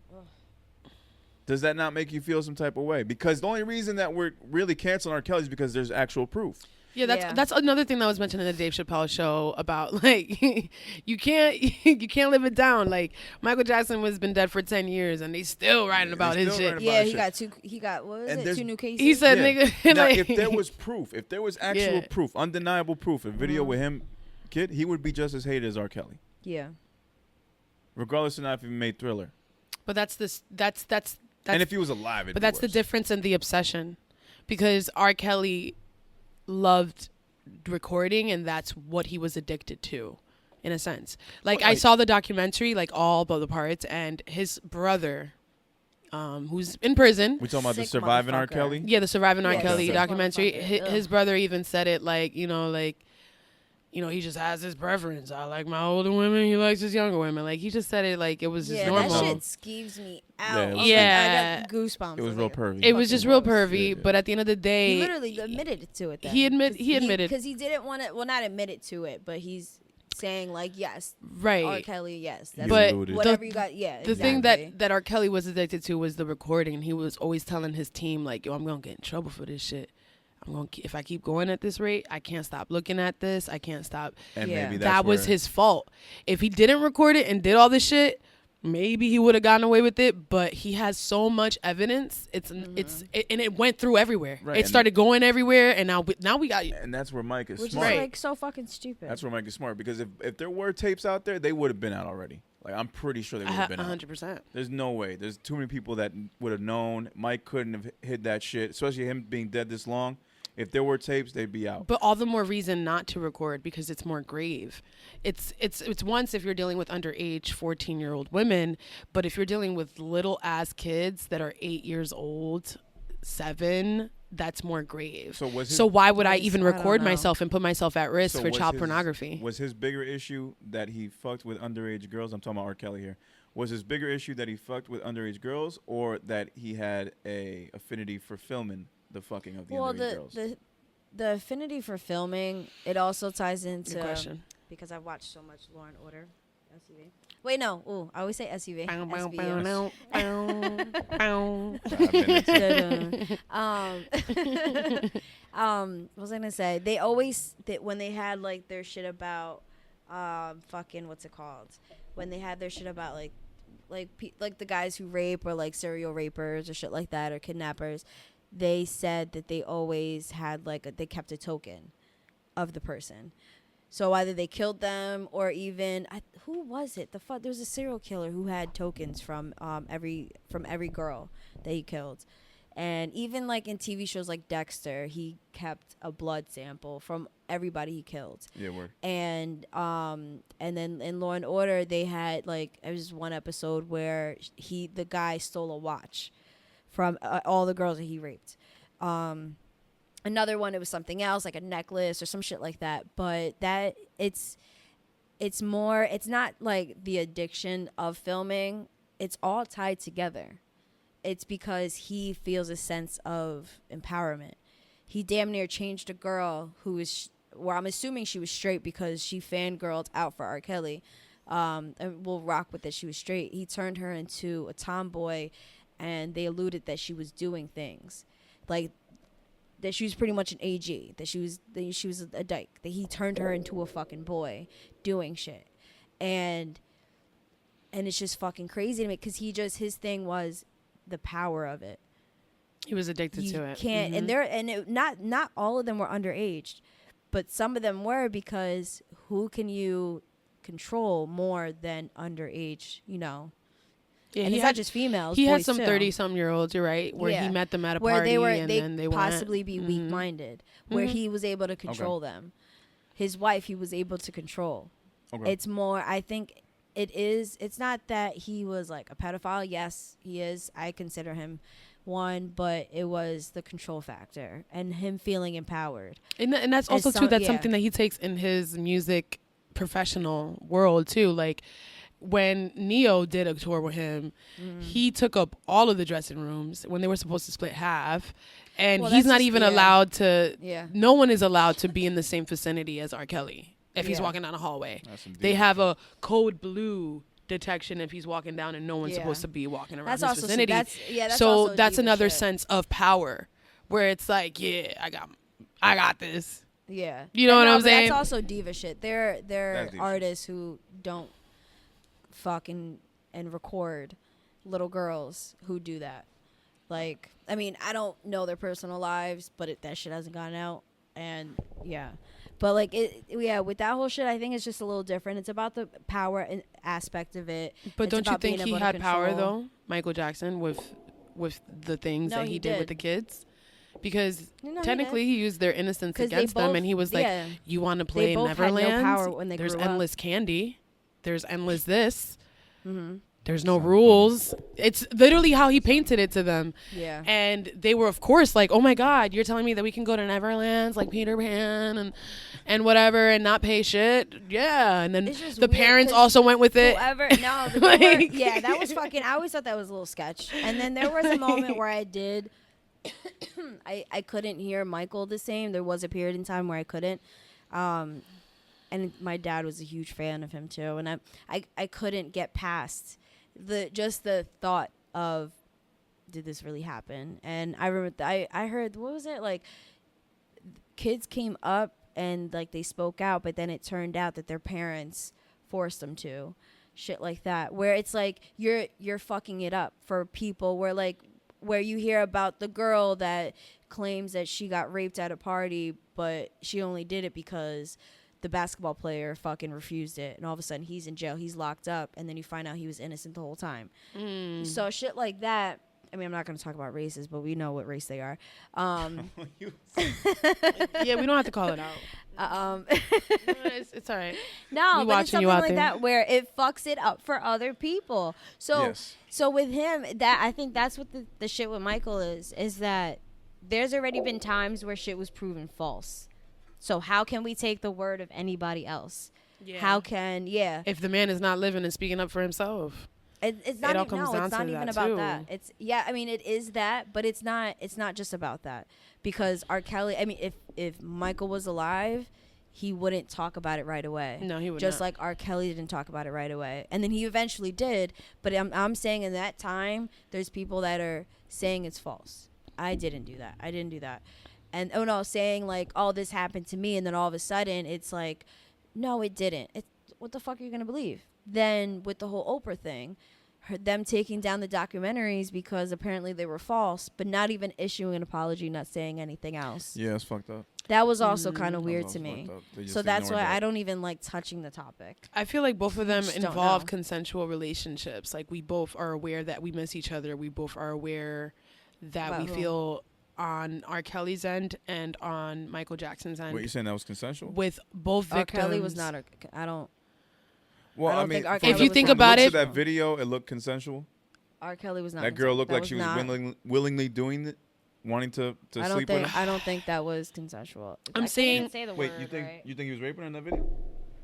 Does that not make you feel some type of way? Because the only reason that we're really canceling R. Kelly is because there's actual proof. Yeah, that's another thing that was mentioned in the Dave Chappelle show about like you can't live it down. Like Michael Jackson has been dead for 10 years and he's still writing about his shit. Yeah, he got what was it? 2 new cases. He said, nigga, now, like, if there was proof, if there was actual proof, undeniable proof, a video with him, kid, he would be just as hated as R. Kelly. Yeah. Regardless of not if he made Thriller. But that's and if he was alive, but that's the difference in the obsession, because R. Kelly loved recording and that's what he was addicted to, in a sense. Like I saw the documentary, like all of the parts, and his brother, who's in prison. We talking about the Surviving R. Kelly? Yeah, the Surviving R. Kelly documentary. His brother even said it like, he just has his preference. I like my older women. He likes his younger women. Like, he just said it like it was just normal. That shit skeeves me out. Yeah. I got goosebumps. It was real pervy. It was just real pervy, but at the end of the day... He literally admitted to it then. He admitted. Because he didn't want to... Well, not admitted to it, but he's saying, like, yes. Right. R. Kelly, yes. That's but whatever you got, yeah, the thing that R. Kelly was addicted to was the recording. And he was always telling his team, like, yo, I'm going to get in trouble for this shit. If I keep going at this rate, I can't stop looking at this. I can't stop. And maybe that was his fault. If he didn't record it and did all this shit, maybe he would have gotten away with it. But he has so much evidence. And it went through everywhere. Right. It started going everywhere, and now we got you. And that's where Mike is Which smart. Which is like so fucking stupid. That's where Mike is smart, because if there were tapes out there, they would have been out already. Like, I'm pretty sure they would have been 100%. out. There's no way. There's too many people that would have known. Mike couldn't have hid that shit, especially him being dead this long. If there were tapes, they'd be out. But all the more reason not to record, because it's more grave. It's once if you're dealing with underage 14-year-old women, but if you're dealing with little ass kids that are 8 years old, 7, that's more grave. So why would I even record myself and put myself at risk for child pornography? Was his bigger issue that he fucked with underage girls? I'm talking about R. Kelly here. Was his bigger issue that he fucked with underage girls, or that he had a affinity for filming the fucking of the underage girls? The affinity for filming, it also ties into... Good question. Because I've watched so much Law and Order. SUV. Wait, no. Ooh, I always say SUV. What was I gonna say? They always when they had like their shit about fucking what's it called? When they had their shit about like the guys who rape, or like serial rapers or shit like that, or kidnappers, they said that they always had they kept a token of the person. So either they killed them, or even who was it? There was a serial killer who had tokens from every girl that he killed, and even like in TV shows like Dexter, he kept a blood sample from everybody he killed. Yeah, word. And then in Law and Order, they had there was one episode where the guy stole a watch from all the girls that he raped. Another one, it was something else, like a necklace or some shit like that. But that it's not like the addiction of filming. It's all tied together. It's because he feels a sense of empowerment. He damn near changed a girl who was, I'm assuming she was straight because she fangirled out for R. Kelly. And we'll rock with it. She was straight. He turned her into a tomboy, and they alluded that she was doing things like that she was pretty much an AG, that she was a dyke, that he turned her into a fucking boy doing shit. And it's just fucking crazy to me, because his thing was the power of it. He was addicted to it. Can't, and not all of them were underage, but some of them were, because who can you control more than underage, Yeah, and it's not just females. He had some 30-some-year-olds, you're right, where he met them at a party, and then they possibly be weak-minded, where he was able to control them. His wife, he was able to control. Okay. It's more, I think it's not that he was like a pedophile. Yes, he is. I consider him one, but it was the control factor and him feeling empowered. And that's also, that's something that he takes in his music professional world, too. Like, when Neo did a tour with him, he took up all of the dressing rooms when they were supposed to split half. And he's not even allowed to, no one is allowed to be in the same vicinity as R. Kelly if he's walking down a hallway. They have a code blue detection if he's walking down, and no one's supposed to be walking around his vicinity. That's another sense of power, where it's like, I got this. Yeah. You know what I'm saying? That's also diva shit. There are Diva artists who don't fucking and record little girls who do that. Like, I mean, I don't know their personal lives, but that shit hasn't gone out. And yeah. But like with that whole shit, I think it's just a little different. It's about the power and aspect of it. But don't you think he had power though, Michael Jackson, with the things that he did with the kids? Because technically he used their innocence against them, and he was like, "You want to play in Neverland? Had no power when they There's grew endless up. candy. There's endless this. Mm-hmm. There's no rules." It's literally how he painted it to them. Yeah. And they were, of course, like, "Oh my God, you're telling me that we can go to Neverlands like Peter Pan and whatever and not pay shit?" Yeah. And then the parents also went with it. Yeah, that was fucking. I always thought that was a little sketch. And then there was a moment where I did. I couldn't hear Michael the same. There was a period in time where I couldn't. And my dad was a huge fan of him too. And I couldn't get past the thought of, did this really happen? And I remember I heard, what was it, like, kids came up and like they spoke out, but then it turned out that their parents forced them to, shit like that, where it's like you're fucking it up for people, where you hear about the girl that claims that she got raped at a party, but she only did it because the basketball player fucking refused it, and all of a sudden he's in jail, he's locked up, and then you find out he was innocent the whole time. So shit like that. I mean, I'm not going to talk about races, but we know what race they are. Yeah, we don't have to call it out. It's all right. No, but it's something like that where it fucks it up for other people. So with him, that I think that's what the shit with Michael is that there's already been times where shit was proven false. So how can we take the word of anybody else? Yeah. How can, if the man is not living and speaking up for himself. It's not even about that. It's I mean, it is that, but it's not just about that, because R. Kelly, I mean, if Michael was alive, he wouldn't talk about it right away. No, he would just not. like R. Kelly didn't talk about it right away, and then he eventually did. But I'm saying in that time, there's people that are saying it's false. I didn't do that. And saying like, oh, this happened to me, and then all of a sudden it's like, no, it didn't. What the fuck are you gonna believe? Then with the whole Oprah thing, them taking down the documentaries because apparently they were false, but not even issuing an apology, not saying anything else. Yeah, it's fucked up. That was also kind of weird to me. So that's why I don't even like touching the topic. I feel like both of them involve consensual relationships. Like, we both are aware that we miss each other. We both are aware that we feel on R. Kelly's end and on Michael Jackson's end. Wait, you saying that was consensual? With both victims. R. Kelly was not I don't. Well, I mean, if you think about it, that video, it looked consensual. R. Kelly was not. That girl looked like she was willingly doing it, wanting to sleep with him. I don't think that was consensual. I'm saying. Wait, you think he was raping her in that video?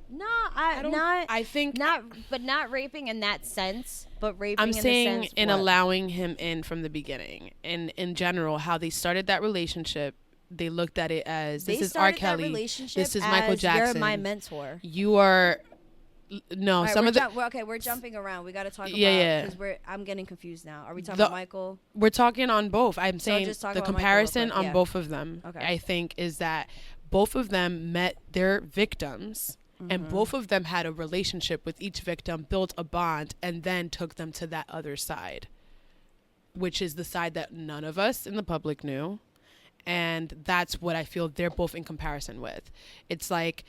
No, I think not raping in that sense, but raping. I'm saying in the sense in allowing him in from the beginning, and in general, how they started that relationship. They looked at it as, this is R. Kelly, this is Michael Jackson. You're my mentor. You are. No, right, some of the. We're jumping around. We got to talk about. Yeah. Because I'm getting confused now. Are we talking about Michael? We're talking on both. I'm saying the comparison on both of them. Okay. I think is that both of them met their victims, and both of them had a relationship with each victim, built a bond, and then took them to that other side, which is the side that none of us in the public knew, and that's what I feel they're both in comparison with. It's like.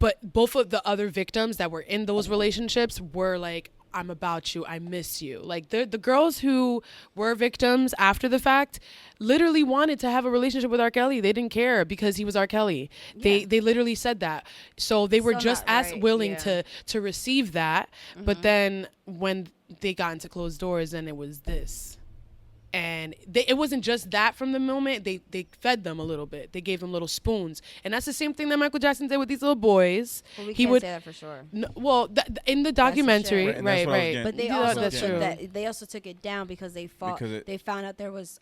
But both of the other victims that were in those relationships were like, I'm about you, I miss you. Like, the girls who were victims after the fact literally wanted to have a relationship with R. Kelly. They didn't care because he was R. Kelly. Yeah. They literally said that. So they were just as willing to receive that. But then when they got into closed doors, then it was this. And it wasn't just that from the moment. They fed them a little bit. They gave them little spoons. And that's the same thing that Michael Jackson did with these little boys. Well, we can't say that for sure. No, in the documentary, right. But they also took it down because they found out there was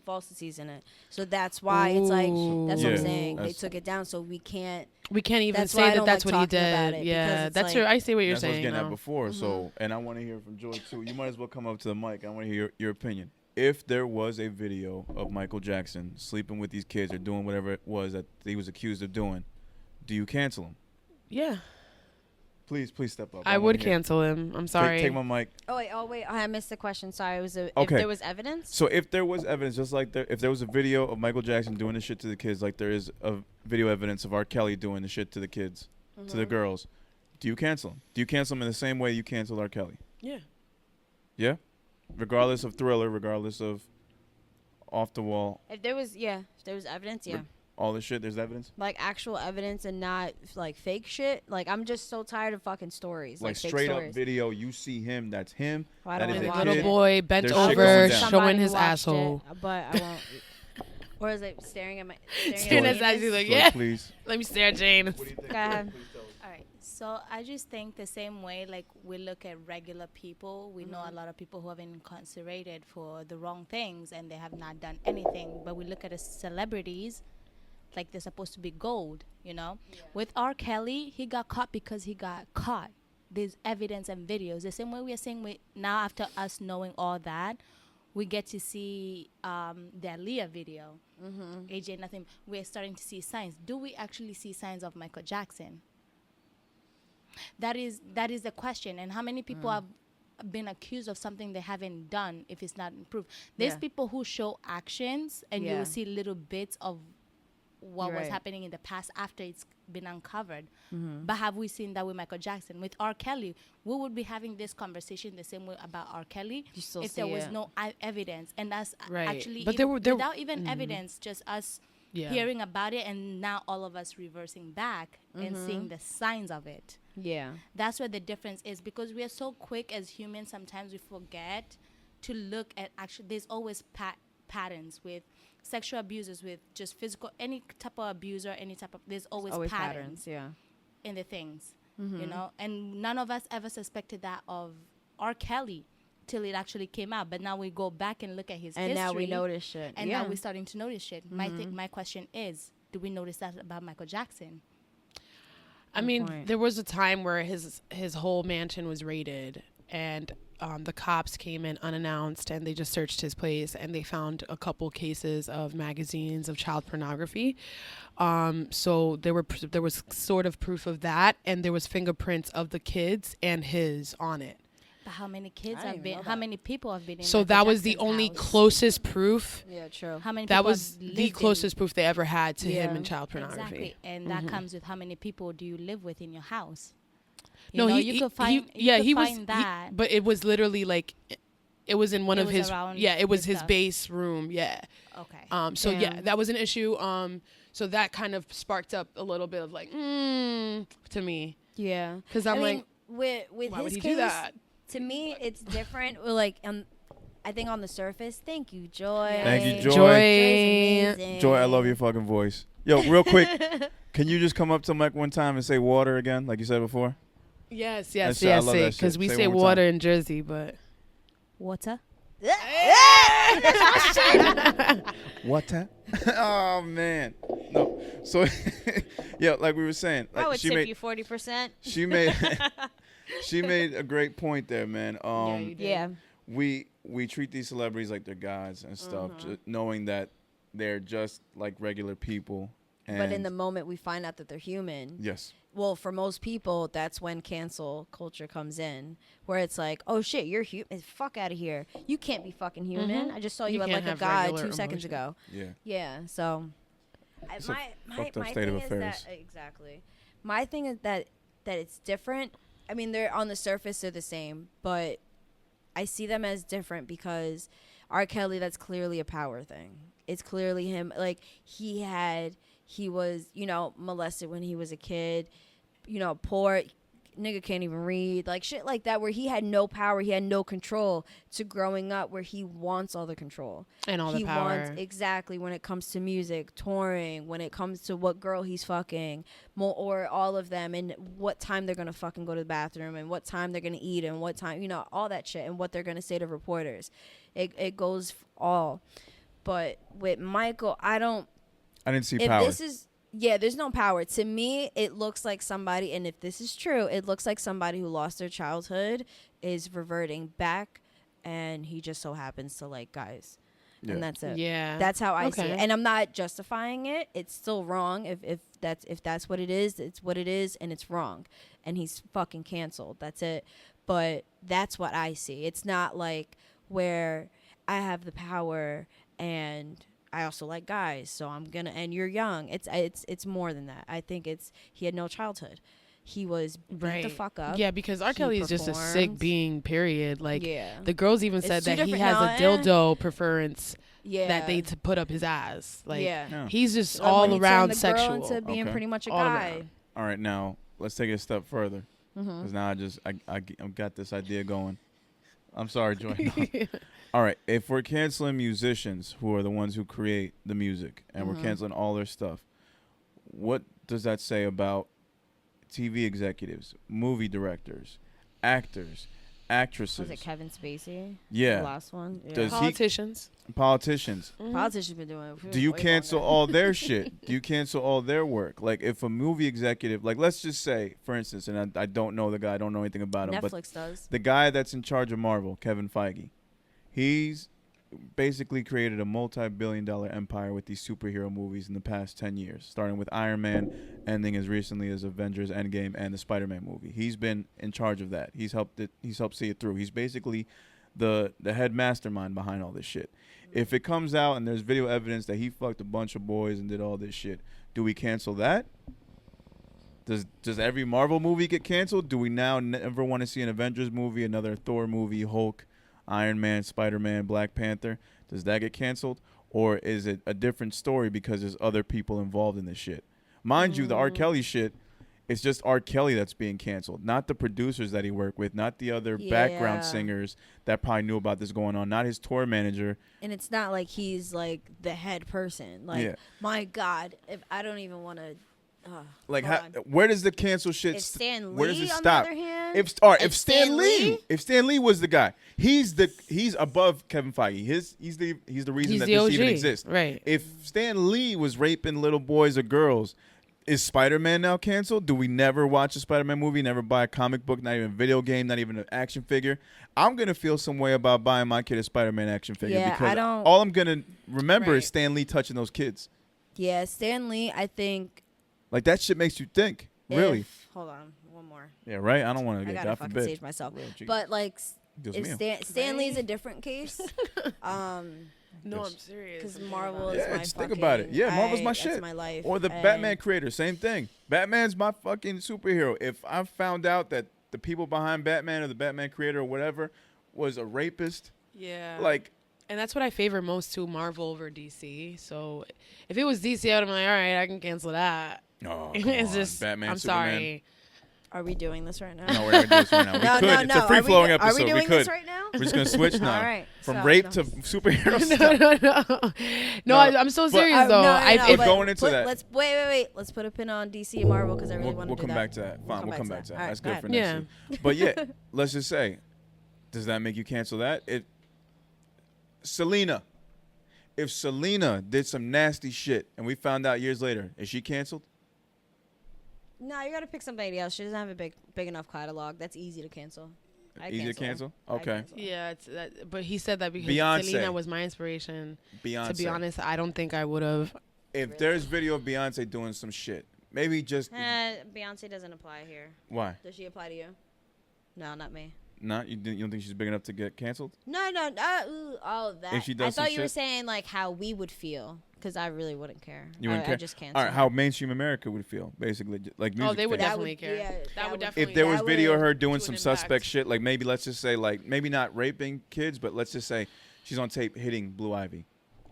falsities in it. So that's why it's like, that's what I'm saying. They took it down, so we can't even say that that's what he did. Yeah, that's true. I see what you're saying. That's what I was getting at before. So, and I want to hear from Joy too. You might as well come up to the mic. I want to hear your opinion. if there was a video of Michael Jackson sleeping with these kids or doing whatever it was that he was accused of doing, do you cancel him? Yeah. Please step up. I would cancel him. I'm sorry. Take my mic. Oh wait. I missed the question. Sorry. It was if Okay. there was evidence. So if there was evidence, just like if there was a video of Michael Jackson doing the shit to the kids, like there is a video evidence of R. Kelly doing the shit to the kids, to the girls, do you cancel him? Do you cancel him in the same way you canceled R. Kelly? Yeah. Yeah? Regardless of Thriller, regardless of Off the Wall. If there was evidence, yeah. All this shit, there's evidence? Like actual evidence and not like fake shit. Like I'm just so tired of fucking stories. Like fake straight stories. up video, you see him, that's him. Well, I that don't is really a watch Little kid. boy bent There's shit over, going down. showing his Somebody watched asshole. it, but I won't. Or is it staring at my? Staring at at my actually penis? like, Joy, yeah. please. Let me stare at Jane. What do you think? Go ahead. All right. So I just think the same way, like we look at regular people, we know a lot of people who have been incarcerated for the wrong things and they have not done anything. But we look at the celebrities, like they're supposed to be gold, you know? Yeah. With R. Kelly, he got caught because he got caught. There's evidence and videos. The same way we are saying now after us knowing all that, we get to see the Aaliyah video. AJ Nothing. We're starting to see signs. Do we actually see signs of Michael Jackson? That is the question. And how many people have been accused of something they haven't done if it's not proved? There's people who show actions and you will see little bits of what was happening in the past after it's been uncovered. But have we seen that with Michael Jackson? With R. Kelly, we would be having this conversation the same way about R. Kelly if there was no evidence. And that's actually, but without even evidence, just us hearing about it and now all of us reversing back and seeing the signs of it. Yeah. That's where the difference is, because we are so quick as humans, sometimes we forget to look at actually, there's always patterns with sexual abusers, with just physical, any type of abuser, any type of, there's always patterns in the things, you know, and none of us ever suspected that of R. Kelly till it actually came out. But now we go back and look at his history. And now we notice shit. And now we're starting to notice shit. My question is, do we notice that about Michael Jackson? I mean, there was a time where his whole mansion was raided, and the cops came in unannounced, and they just searched his place, and they found a couple cases of magazines of child pornography. So there was sort of proof of that, and there was fingerprints of the kids and his on it. But how many kids have been? How many people have been in? So Michael that was the Jackson's only house? closest proof. Yeah, true. How many? That people was have the lived closest proof they ever had to him in child pornography. Exactly, and that comes with how many people do you live with in your house? No, you could find. he was. That. But it was literally like, it was in one of his. Yeah, it was his stuff. base room. Yeah. Okay. So yeah, that was an issue. So that kind of sparked up a little bit of like, to me. Yeah. Because I'm like, with why would his he case, do that? to me, it's different. Like, I think on the surface, thank you, Joy. Thank you, Joy. Joy's amazing. Joy, I love your fucking voice. Yo, real quick, can you just come up to Mike one time and say water again, like you said before? Yes. I love that shit. Because we Say say it one more water time. in Jersey, but Water. Water? Oh, man. No. So, yeah, like we were saying. Like I would tip you 40%. She made she made a great point there, man. Yeah. We treat these celebrities like they're gods and stuff, just knowing that they're just like regular people. But in the moment we find out that they're human. Yes. Well, for most people, that's when cancel culture comes in, where it's like, oh shit, you're human. Fuck out of here. You can't be fucking human. I just saw you at can't like a have guy regular 2 seconds ago. Yeah. Yeah. So, It's a fucked up my state of thing is affairs. that exactly. My thing is that it's different. I mean, they're on the surface they're the same, but I see them as different because R. Kelly, that's clearly a power thing. It's clearly him. Like he was, molested when he was a kid, poor, nigga can't even read, like shit like that, where he had no power, he had no control, to growing up where he wants all the control. and all the He power. wants, exactly, when it comes to music, touring, when it comes to what girl he's fucking, or all of them, and what time they're going to fucking go to the bathroom, and what time they're going to eat, and what time, all that shit, and what they're going to say to reporters. It goes all. But with Michael, I didn't see power. There's no power. To me, it looks like somebody, and if this is true, it looks like somebody who lost their childhood is reverting back and he just so happens to like guys. Yeah. And that's it. Yeah. That's how I see it. And I'm not justifying it. It's still wrong. If that's what it is, it's what it is, and it's wrong. And he's fucking canceled. That's it. But that's what I see. It's not like where I have the power and I also like guys, so I'm gonna, and you're young. It's more than that. I think he had no childhood. He was beat the fuck up. Yeah, because R. Kelly is just a sick being, period. Like, the girls even said that he has a dildo preference that they put up his ass. Like, he's just all around sexual. Into being pretty much a guy. All right, now let's take it a step further. Because now I got this idea going. I'm sorry, Joy. No. All right, if we're canceling musicians who are the ones who create the music and we're canceling all their stuff, what does that say about TV executives, movie directors, actors, actresses? Was it Kevin Spacey? Yeah. The last one? Yeah. Politicians. Politicians. Politicians been doing it. Do you cancel all their shit? Do you cancel all their work? Like, if a movie executive, like, let's just say, for instance, and I don't know the guy, I don't know anything about him. Netflix but does. The guy that's in charge of Marvel, Kevin Feige, he's basically created a multi-billion-dollar empire with these superhero movies in the past 10 years, starting with Iron Man, ending as recently as Avengers Endgame and the Spider-Man movie. He's been in charge of that. He's helped see it through. He's basically the head mastermind behind all this shit. If it comes out and there's video evidence that he fucked a bunch of boys and did all this shit, do we cancel that? Does every Marvel movie get canceled? Do we now never want to see an Avengers movie, another Thor movie, Hulk, Iron Man, Spider-Man, Black Panther? Does that get canceled? Or is it a different story because there's other people involved in this shit? Mind you, the R. Kelly shit, it's just R. Kelly that's being canceled, not the producers that he worked with, not the other background singers that probably knew about this going on, not his tour manager. And it's not like he's like the head person. Like, my God, if I don't even want to. Like, where does the cancel shit? If Stan Lee, where does it on stop? the other hand, if Stan Lee was the guy, he's above Kevin Feige. He's the reason that this even exists. Right. If Stan Lee was raping little boys or girls, is Spider-Man now canceled? Do we never watch a Spider-Man movie? Never buy a comic book? Not even a video game? Not even an action figure? I'm gonna feel some way about buying my kid a Spider-Man action figure because all I'm gonna remember is Stan Lee touching those kids. Yeah, Stan Lee, I think. Like, that shit makes you think, really. Hold on, one more. Yeah, right? I don't want to get God fucking forbid. stage myself. But, like, if Stan Lee's a different case. No, I'm serious. Because Marvel is my just think about it. Yeah, Marvel's my shit. That's my life. Or the Batman creator, same thing. Batman's my fucking superhero. If I found out that the people behind Batman or the Batman creator or whatever was a rapist, like... And that's what I favor most too, Marvel over DC. So if it was DC, I'd be like, all right, I can cancel that. Oh, it's just Batman, I'm Superman. sorry. Are we doing this right now? No, we're not doing this right now. We could. It's a free-flowing episode. Are we doing could. This right now? We're just going to switch now. All right. From rape to superhero stuff. No, I'm so serious, though. We're going into that. Let's wait. Let's put a pin on DC and Marvel because I really want to do that. We'll come back to that. Fine, we'll come back to that. That's good for next week. But yeah, let's just say, does that make you cancel that? Selena. If Selena did some nasty shit and we found out years later, is she canceled? No, you got to pick somebody else. She doesn't have a big enough catalog. That's easy to cancel. Easy to cancel? Okay. Yeah, but he said that because Beyonce. Selena was my inspiration. Beyonce. To be honest, I don't think I would have. If there's video of Beyonce doing some shit, maybe just... Beyonce doesn't apply here. Why? Does she apply to you? No, not me. You don't think she's big enough to get canceled? No. All of that. If she does I thought you were saying like how we would feel, because I really wouldn't care. You wouldn't care? I just cancel. All right, how mainstream America would feel, basically, like music. Oh, they would fans. definitely care. Yeah, that would definitely. If there was video of her doing to some an suspect impact. shit, like maybe let's just say like maybe not raping kids, but let's just say she's on tape hitting Blue Ivy,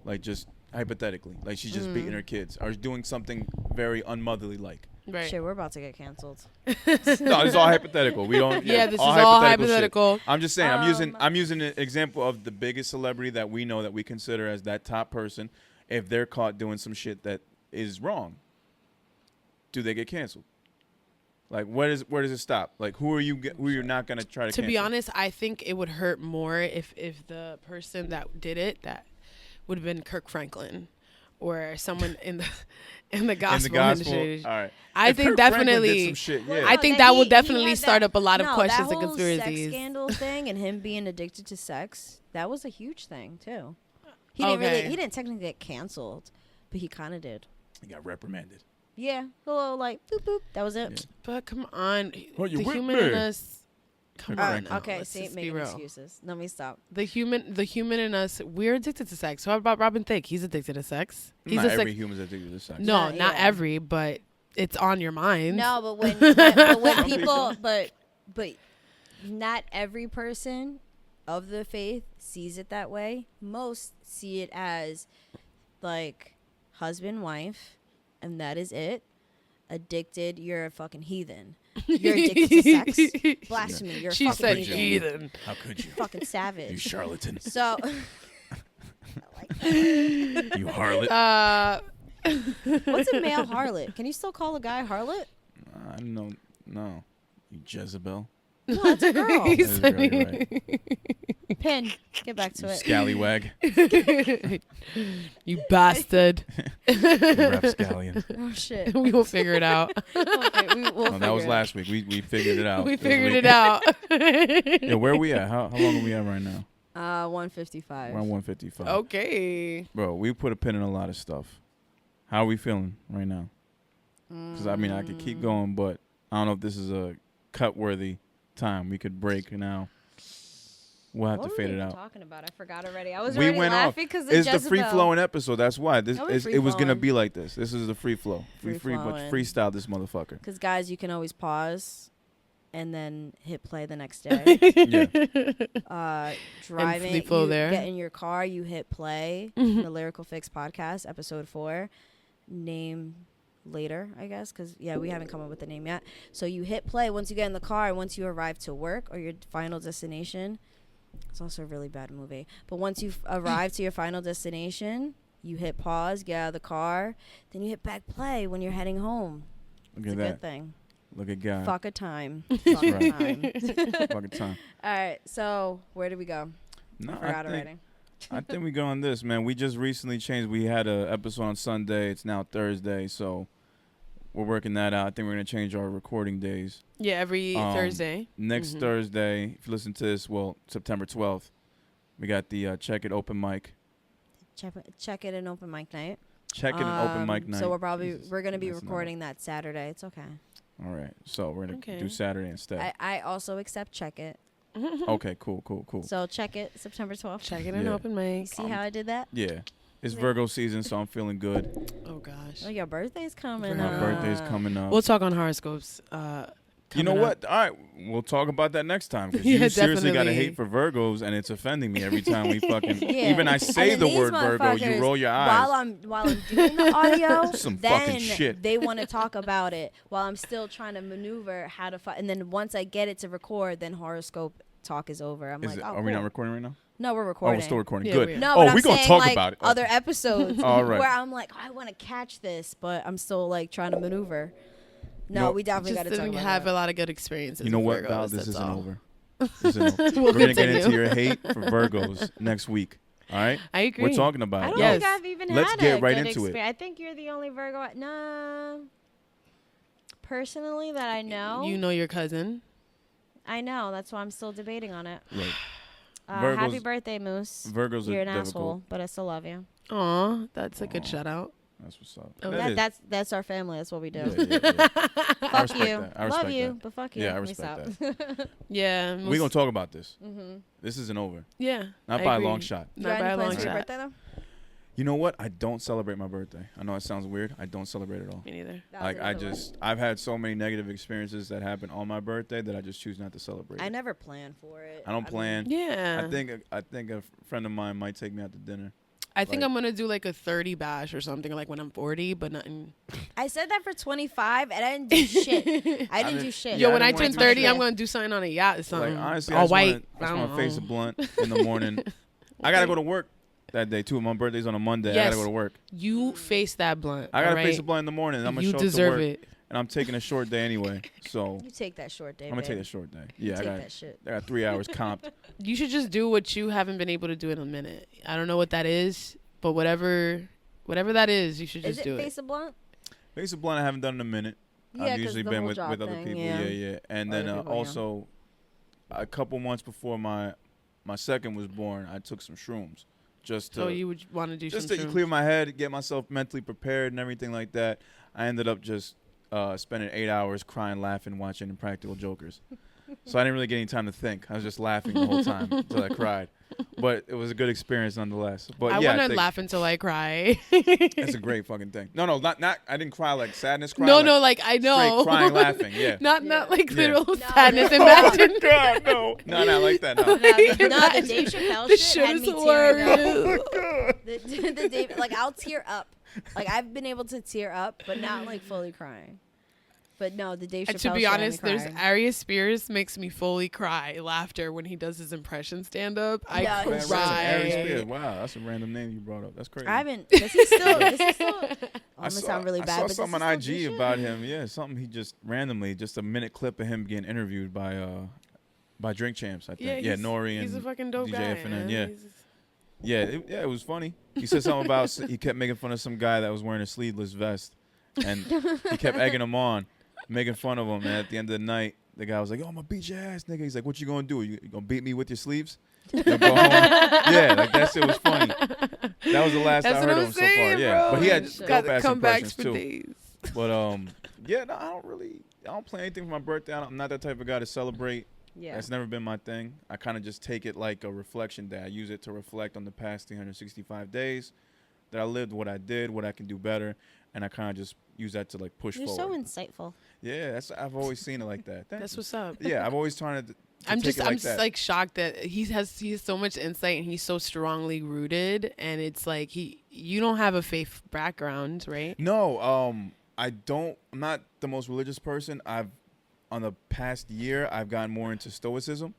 like just hypothetically, like she's just beating her kids or doing something very unmotherly like. Right. Shit, we're about to get canceled. No, it's all hypothetical. We don't. Yeah, this is all hypothetical. I'm just saying. I'm using an example of the biggest celebrity that we know that we consider as that top person. If they're caught doing some shit that is wrong, do they get canceled? Like, where does it stop? Like, who you're not gonna try to? To be honest, I think it would hurt more if the person that did it that would have been Kirk Franklin. or someone in the gospel industry. All right. I think Kurt Franklin definitely. did some shit, yeah. I think that will definitely start up a lot of questions and that whole conspiracies. sex scandal thing and him being addicted to sex, that was a huge thing too. He didn't technically get canceled, but he kind of did. He got reprimanded. Yeah, hello, like boop boop. That was it. Yeah. But come on, Oh, you the whipped human me. in us. Come on. Franklin. Okay, Let's see, just be making real. excuses. Let me stop. The human in us, we're addicted to sex. What about Robin Thicke? He's addicted to sex. He's Not a every sex. human's addicted to sex. No, Yeah. not every, but it's on your mind. No, but when people, but not every person of the faith sees it that way. Most see it as like husband, wife, and that is it. Addicted, you're a fucking heathen. You're addicted to sex. Blasphemy. You're a She fucking said heathen. heathen. How could you? Fucking savage. You charlatan. So, You harlot. what's a male harlot? Can you still call a guy a harlot? I don't know. No. You Jezebel. No, that's a girl. That is a girl, you're right. Pin. Get back to it. Scallywag. You bastard. You rapscallion. Oh shit. We will figure it out. Okay, we'll No, that was last week. We figured it out. We this figured week. it out. Yeah, where are we at? How long are we at right now? 155. We're on 155. Okay. Bro, we put a pin in a lot of stuff. How are we feeling right now? Because, I mean, I could keep going, but I don't know if this is a cut-worthy time. We could break now. We'll have What to were fade we it even out. talking about? I forgot already. I was We already went off. laughing because It's the free-flowing episode. That's why. This No, we're it was going to free-flowing. be like this. This is the free flow. We Free-flowing. freestyle this motherfucker. Because guys, you can always pause and then hit play the next day. Yeah. Driving, free flow you there. get in your car, you hit play. The Lyrical Fix Podcast, episode 4. Name later, I guess, because we haven't come up with the name yet. So you hit play once you get in the car, and once you arrive to work or your final destination. It's also a really bad movie. But once you've arrived to your final destination, you hit pause, get out of the car, then you hit back play when you're heading home. Look It's at a that. good thing. Look at God. Fuck a time. That's Fuck a right. time. Fucking time. All right, so where did we go? No, I forgot already. I think we go on this, man. We just recently changed. We had an episode on Sunday. It's now Thursday, so we're working that out. I think we're going to change our recording days. Yeah, every Thursday. Next Thursday, if you listen to this, well, September 12th, we got the Check It open mic. Check it an open mic night. Check It an open mic night. So we're going to be That's not- recording that Saturday. It's okay. All right, so we're going to Okay. do Saturday instead. I also accept Check It. Okay, cool. So Check It September 12th. Check it an Yeah. open You mic. see how I did that? Yeah. It's Virgo season, so I'm feeling good. Oh gosh. Oh, your birthday's coming My up. My birthday's coming up. We'll talk on horoscopes. You know coming up. what? All right, we'll talk about that next time. Because Yeah, you seriously got to definitely. hate for Virgos, and it's offending me every time we fucking. Yeah. Even I And say then the these word Virgo, you motherfuckers, roll your eyes. While I'm doing the audio, Some then fucking shit. they want to talk about it while I'm still trying to maneuver how to and then once I get it to record, then horoscope talk is over. I'm like, oh, Are we not recording right now? No, we're Oh, recording. we're still recording. Yeah, Good. we are. No, Oh, but I'm we're gonna saying, talk like, about it. other episodes All right. where I'm like, I want to catch this, but I'm still like trying to maneuver. No, No, we definitely got Just to talk didn't about have that. a lot of good experiences. You know with what, Val? Virgos, This that's isn't all. over. This isn't over. We'll We're gonna get continue. into your hate for Virgos next week. All right. I agree. We're talking about I it. don't Yes. think I've even Let's had get a right good into it. experience. I think you're the only Virgo. Nah. Personally, that I know. You know your cousin. I know. That's why I'm still debating on it. Right. Happy Virgos- birthday, Moose. Virgos You're are an difficult. asshole, but I still love you. Aw, that's a good Aw. shout out. That's what's up. Oh, That is. That's our family. That's what we do. Yeah, yeah, yeah. I Fuck respect you. that. I Love respect you, that. but fuck you. Yeah, I Let me respect stop. Yeah. We're gonna talk about this. Mm-hmm. This isn't over. Yeah. Not I by a agree. long shot. You Not got by any a long plans for your shot. birthday though? You know what? I don't celebrate my birthday. I know it sounds weird. I don't celebrate at all. Me neither. Like I've had so many negative experiences that happen on my birthday that I just choose not to celebrate. I never plan for it. I don't plan. Yeah. I think a friend of mine might take me out to dinner. I think like- I'm gonna do like a 30 bash or something like when I'm 40, but nothing. I said that for 25 and I didn't do shit. I didn't do shit. Yo, Yeah, when I didn't turn want to 30, do I'm shit. gonna do something on a yacht or something. Like honestly, all I just white. want to face a know. blunt in the morning. I gotta go to work that day too. My birthday's on a Monday. I Yes. gotta go to work. You face that blunt. I gotta all right? face a blunt in the morning. And I'm gonna You show up to deserve work, it. and I'm taking a short day anyway. So You take that short day. I'm gonna take babe. a short day. You Yeah, take that shit. I got 3 hours comped. You should just do what you haven't been able to do in a minute. I don't know what that is, but whatever Whatever that is, you should Is just it do Face a Blunt? Face of Blunt I haven't done in a minute. Yeah, I've 'cause usually the been whole with job other thing, people. yeah. Yeah. And Other then people, yeah. also a couple months before my second was born, I took some shrooms just to So you would want to do just some to shrooms. clear my head, get myself mentally prepared and everything like that. I ended up just spending 8 hours crying, laughing, watching Impractical Jokers. So I didn't really get any time to think. I was just laughing the whole time until I cried. But it was a good experience nonetheless. But I yeah, want to laugh until I cry. it's a great fucking thing. No, not. I didn't cry like sadness cry. No, like I know. Straight crying, laughing. Yeah. Not like Yeah. literal No, sadness. no. Imagine. Oh God, no, not like that. No. No, the Dave Chappelle This shit shit had is me tearing up. hilarious. The Dave, like I'll tear up. Like I've been able to tear up, but not like fully crying. But no, the Dave Chappelle To be shit had me honest, there's crying. Ari Spears makes me fully cry laughter when he does his impression stand up. I Yeah, Man, it's cry. Ari Spears. Wow, that's a random name you brought up. That's crazy. I haven't. Does he still? Does he still? I'm I gonna saw, sound really bad. I saw but does something he on still do IG shit? about him. Yeah, something he just randomly, just a minute clip of him getting interviewed by Drink Champs. I think. Yeah, Nori he's a and fucking dope DJ guy. FNN, Man. yeah. He's- It was funny. He said something about he kept making fun of some guy that was wearing a sleeveless vest, and he kept egging him on, making fun of him. And at the end of the night, the guy was like, "Oh, I'm gonna beat your ass, nigga." He's like, "What you gonna do? You gonna beat me with your sleeves?" You go home. Yeah, like that shit was funny. That was the last That's I what heard I'm of him saying, so far. Yeah, bro. but he had Got dope ass comebacks impressions for too. days. But yeah, no, I don't plan anything for my birthday. I'm not that type of guy to celebrate. Yeah. That's never been my thing. I kind of just take it like a reflection day. I use it to reflect on the past 365 days that I lived, what I did, what I can do better, and I kind of just use that to like push You're forward. so insightful. Yeah, I've always seen it like that. Thank That's you. what's up. Yeah, I've always tried to I'm take just it like that. like shocked that he has so much insight and he's so strongly rooted, and it's like you don't have a faith background, right? No, I don't. I'm not the most religious person. On the past year, I've gotten more into Stoicism.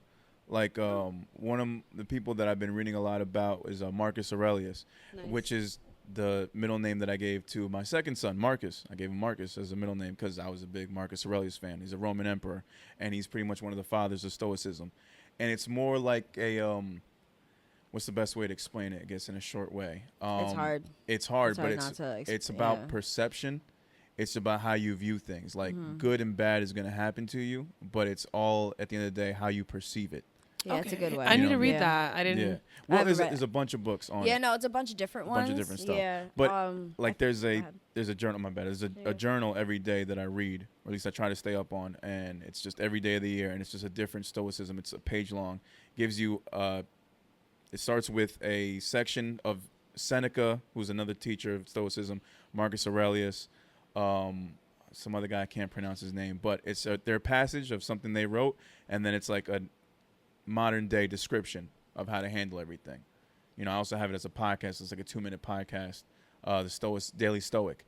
Like one of the people that I've been reading a lot about is Marcus Aurelius, which is the middle name that I gave to my second son, Marcus. I gave him Marcus as a middle name because I was a big Marcus Aurelius fan. He's a Roman emperor, and he's pretty much one of the fathers of Stoicism. And it's more like a what's the best way to explain it? I guess in a short way. It's hard. It's hard, It's but hard not to it's about yeah. perception. It's about how you view things. Like good and bad is going to happen to you, but it's all at the end of the day how you perceive it. Yeah, it's a good way. I need to read Yeah. that. I didn't. Yeah. Well, haven't there's a bunch of books on Yeah, it. no, it's a bunch of different A ones. bunch of different stuff. Yeah. But, like there's go ahead. a journal. My bad. There's Yeah. a journal every day that I read, or at least I try to stay up on, and it's just every day of the year, and it's just a different stoicism. It's a page long. Gives you it starts with a section of Seneca, who's another teacher of stoicism, Marcus Aurelius, some other guy I can't pronounce his name, but it's their passage of something they wrote, and then it's like a modern day description of how to handle everything. You know, I also have it as a podcast. It's like a 2-minute podcast, the Stoics Daily Stoic.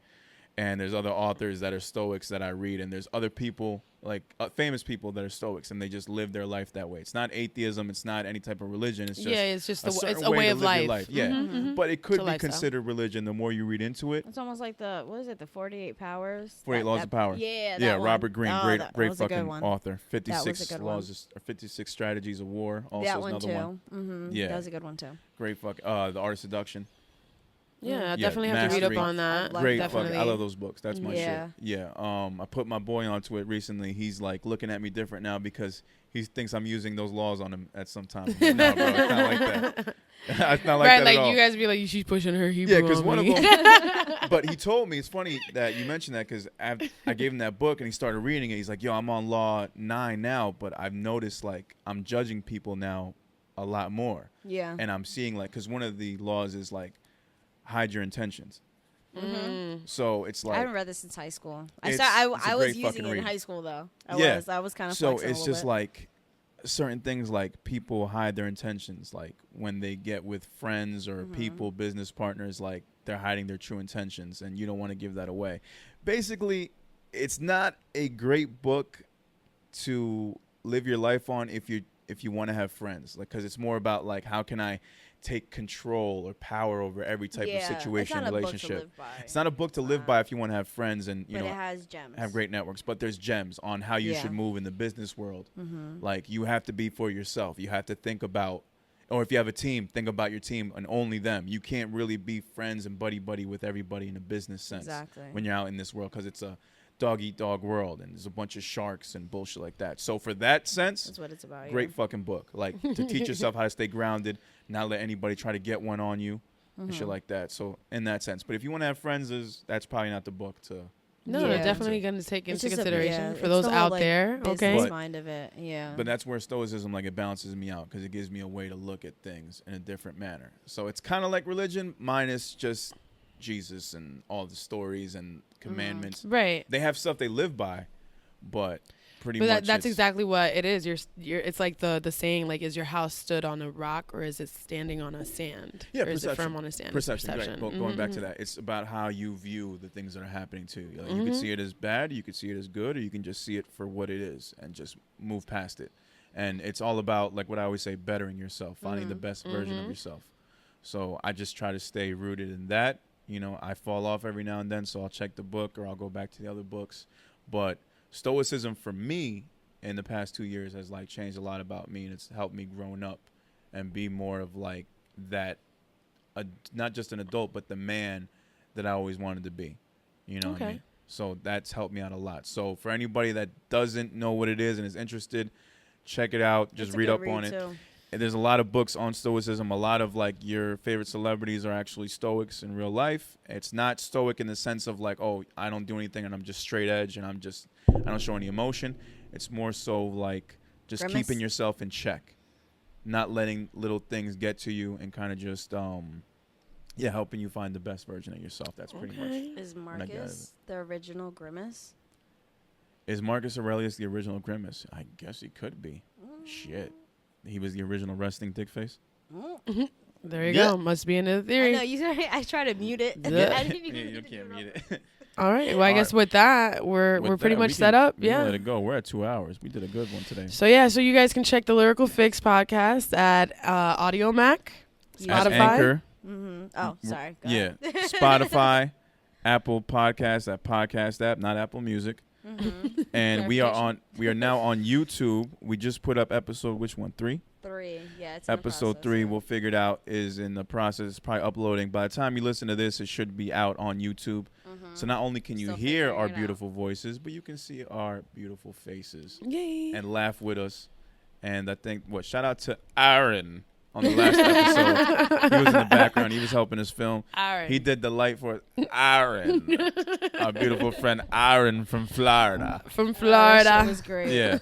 And there's other authors that are Stoics that I read, and there's other people, like famous people that are Stoics, and they just live their life that way. It's not atheism. It's not any type of religion. It's just It's just certain it's a way to of live your life. Yeah, Mhm. but it could a be lifestyle. considered religion the more you read into it. It's almost like the 48 Powers. 48 Laws of Power. Yeah, Yeah, that one. Robert Greene, Oh, great that great was a good fucking one. author. was a 56 good laws or 56 strategies of war. Also that is one another too. one. Mm-hmm. Yeah. That was a good one too. Great fuck. The Art of Seduction. Yeah, I Yeah, definitely have to read up Mastery. on that. Love Great definitely. fucking. I love those books. That's my Yeah. shit. Yeah. I put my boy onto it recently. He's like looking at me different now because he thinks I'm using those laws on him at some time. I'm like, no, bro, it's not like that. It's not like Right, that like at all. you guys be like, she's pushing her Hebrew. Yeah, because on one of me. them. But he told me, it's funny that you mentioned that because I gave him that book and he started reading it. He's like, yo, I'm on law 9 now, but I've noticed like I'm judging people now a lot more. Yeah. And I'm seeing like, because one of the laws is like hide your intentions. So it's I like, haven't read this since high school. It's I a was great using fucking it in read. high school though. Yeah. I was kind of so flexing it's a little just bit. like certain things like people hide their intentions, like when they get with friends or people, business partners, like they're hiding their true intentions and you don't want to give that away. Basically, it's not a great book to live your life on if you want to have friends, like, because it's more about like how can I take control or power over every type of situation, relationship. It's not a book to live by if you want to have friends and but it has gems. have great networks, but there's gems on how you Yeah. should move in the business world. Like you have to be for yourself. You have to think about or if you have a team, think about your team and only them. You can't really be friends and buddy with everybody in a business sense when you're out in this world, because it's a dog eat dog world and there's a bunch of sharks and bullshit like that. So for that sense, that's what it's about. Great fucking book. Like to teach yourself how to stay grounded, not let anybody try to get one on you and shit like that. So in that sense, but if you want to have friends, that's probably not the book to. No, definitely going to take into consideration for those out there. Okay, mind of it, But that's where stoicism, like, it balances me out because it gives me a way to look at things in a different manner. So it's kind of like religion minus just Jesus and all the stories and commandments. Right. They have stuff they live by, but pretty much that's exactly what it is. You're it's like the saying, like, is your house stood on a rock or is it standing on a sand? Yeah, or is it firm on a sand? Perception. Right. Well, going back to that, it's about how you view the things that are happening to you. Like, you can see it as bad, you can see it as good, or you can just see it for what it is and just move past it. And it's all about, like what I always say, bettering yourself, finding the best version of yourself. So I just try to stay rooted in that. You know, I fall off every now and then, so I'll check the book or I'll go back to the other books. But stoicism for me in the past 2 years has, like, changed a lot about me, and it's helped me grown up and be more of, like, that, not just an adult, but the man that I always wanted to be. You know what I mean? So that's helped me out a lot. So for anybody that doesn't know what it is and is interested, check it out. Just read up on it. And there's a lot of books on stoicism. A lot of, like, your favorite celebrities are actually stoics in real life. It's not stoic in the sense of, like, oh, I don't do anything and I'm just straight edge and I don't show any emotion. It's more so like just keeping yourself in check, not letting little things get to you, and kind of just helping you find the best version of yourself. That's pretty much. Is Marcus the original Grimace? Is Marcus Aurelius the original Grimace? I guess he could be. Shit. He was the original resting dick face. There you go. Must be in the theory. I know. I try to mute it. You can't mute it. All right. Well, I guess with that, we're pretty much set up. Yeah. Let it go. We're at 2 hours. We did a good one today. So so you guys can check the Lyrical Fix podcast at Audio Mac, Spotify. At Anchor. Oh, sorry. Go ahead. Spotify, Apple Podcasts, that podcast app, not Apple Music. And we are now on YouTube. We just put up episode, which one? 3? 3. Yeah, it's episode 3. We'll figure it out. Is in the process. It's probably uploading. By the time you listen to this, it should be out on YouTube. So not only can you hear our beautiful voices, but you can see our beautiful faces. Yay! And laugh with us. And I think shout out to Aaron on the last episode. He was in the background. He was helping us film. Aaron. He did the light for us. Aaron. Our beautiful friend Aaron from Florida. That was great. Yeah.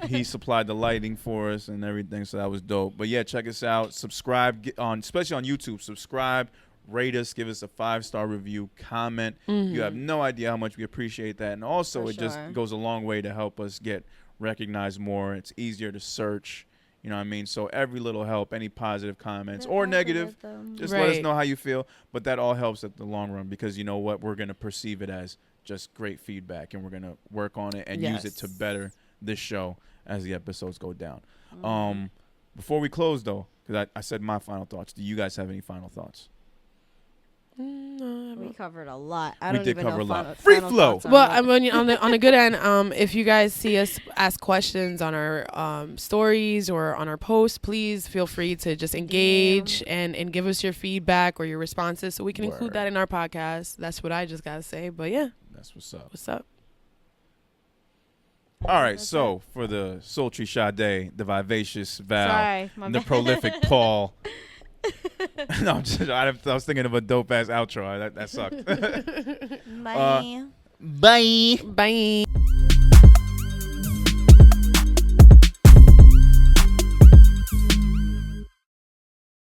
He supplied the lighting for us and everything, so that was dope. But yeah, check us out. Subscribe especially on YouTube. Subscribe, rate us, give us a 5-star review, comment. You have no idea how much we appreciate that. And also just goes a long way to help us get recognized more. It's easier to search. You know what I mean? So every little help, any positive comments or negative, just let us know how you feel. But that all helps at the long run, because you know what? We're going to perceive it as just great feedback, and we're going to work on it and use it to better this show as the episodes go down. Before we close, though, because I said my final thoughts, do you guys have any final thoughts? We covered a lot. We did cover a lot. Free flow. Well, I mean, on the good end, if you guys see us ask questions on our stories or on our posts, please feel free to just engage and give us your feedback or your responses, so we can include that in our podcast. That's what I just gotta say. But yeah, that's what's up. What's up? All right, so for the sultry Sade, the vivacious Val, the prolific Paul. No, I was thinking of a dope ass outro. That sucked. Bye. Bye. Bye.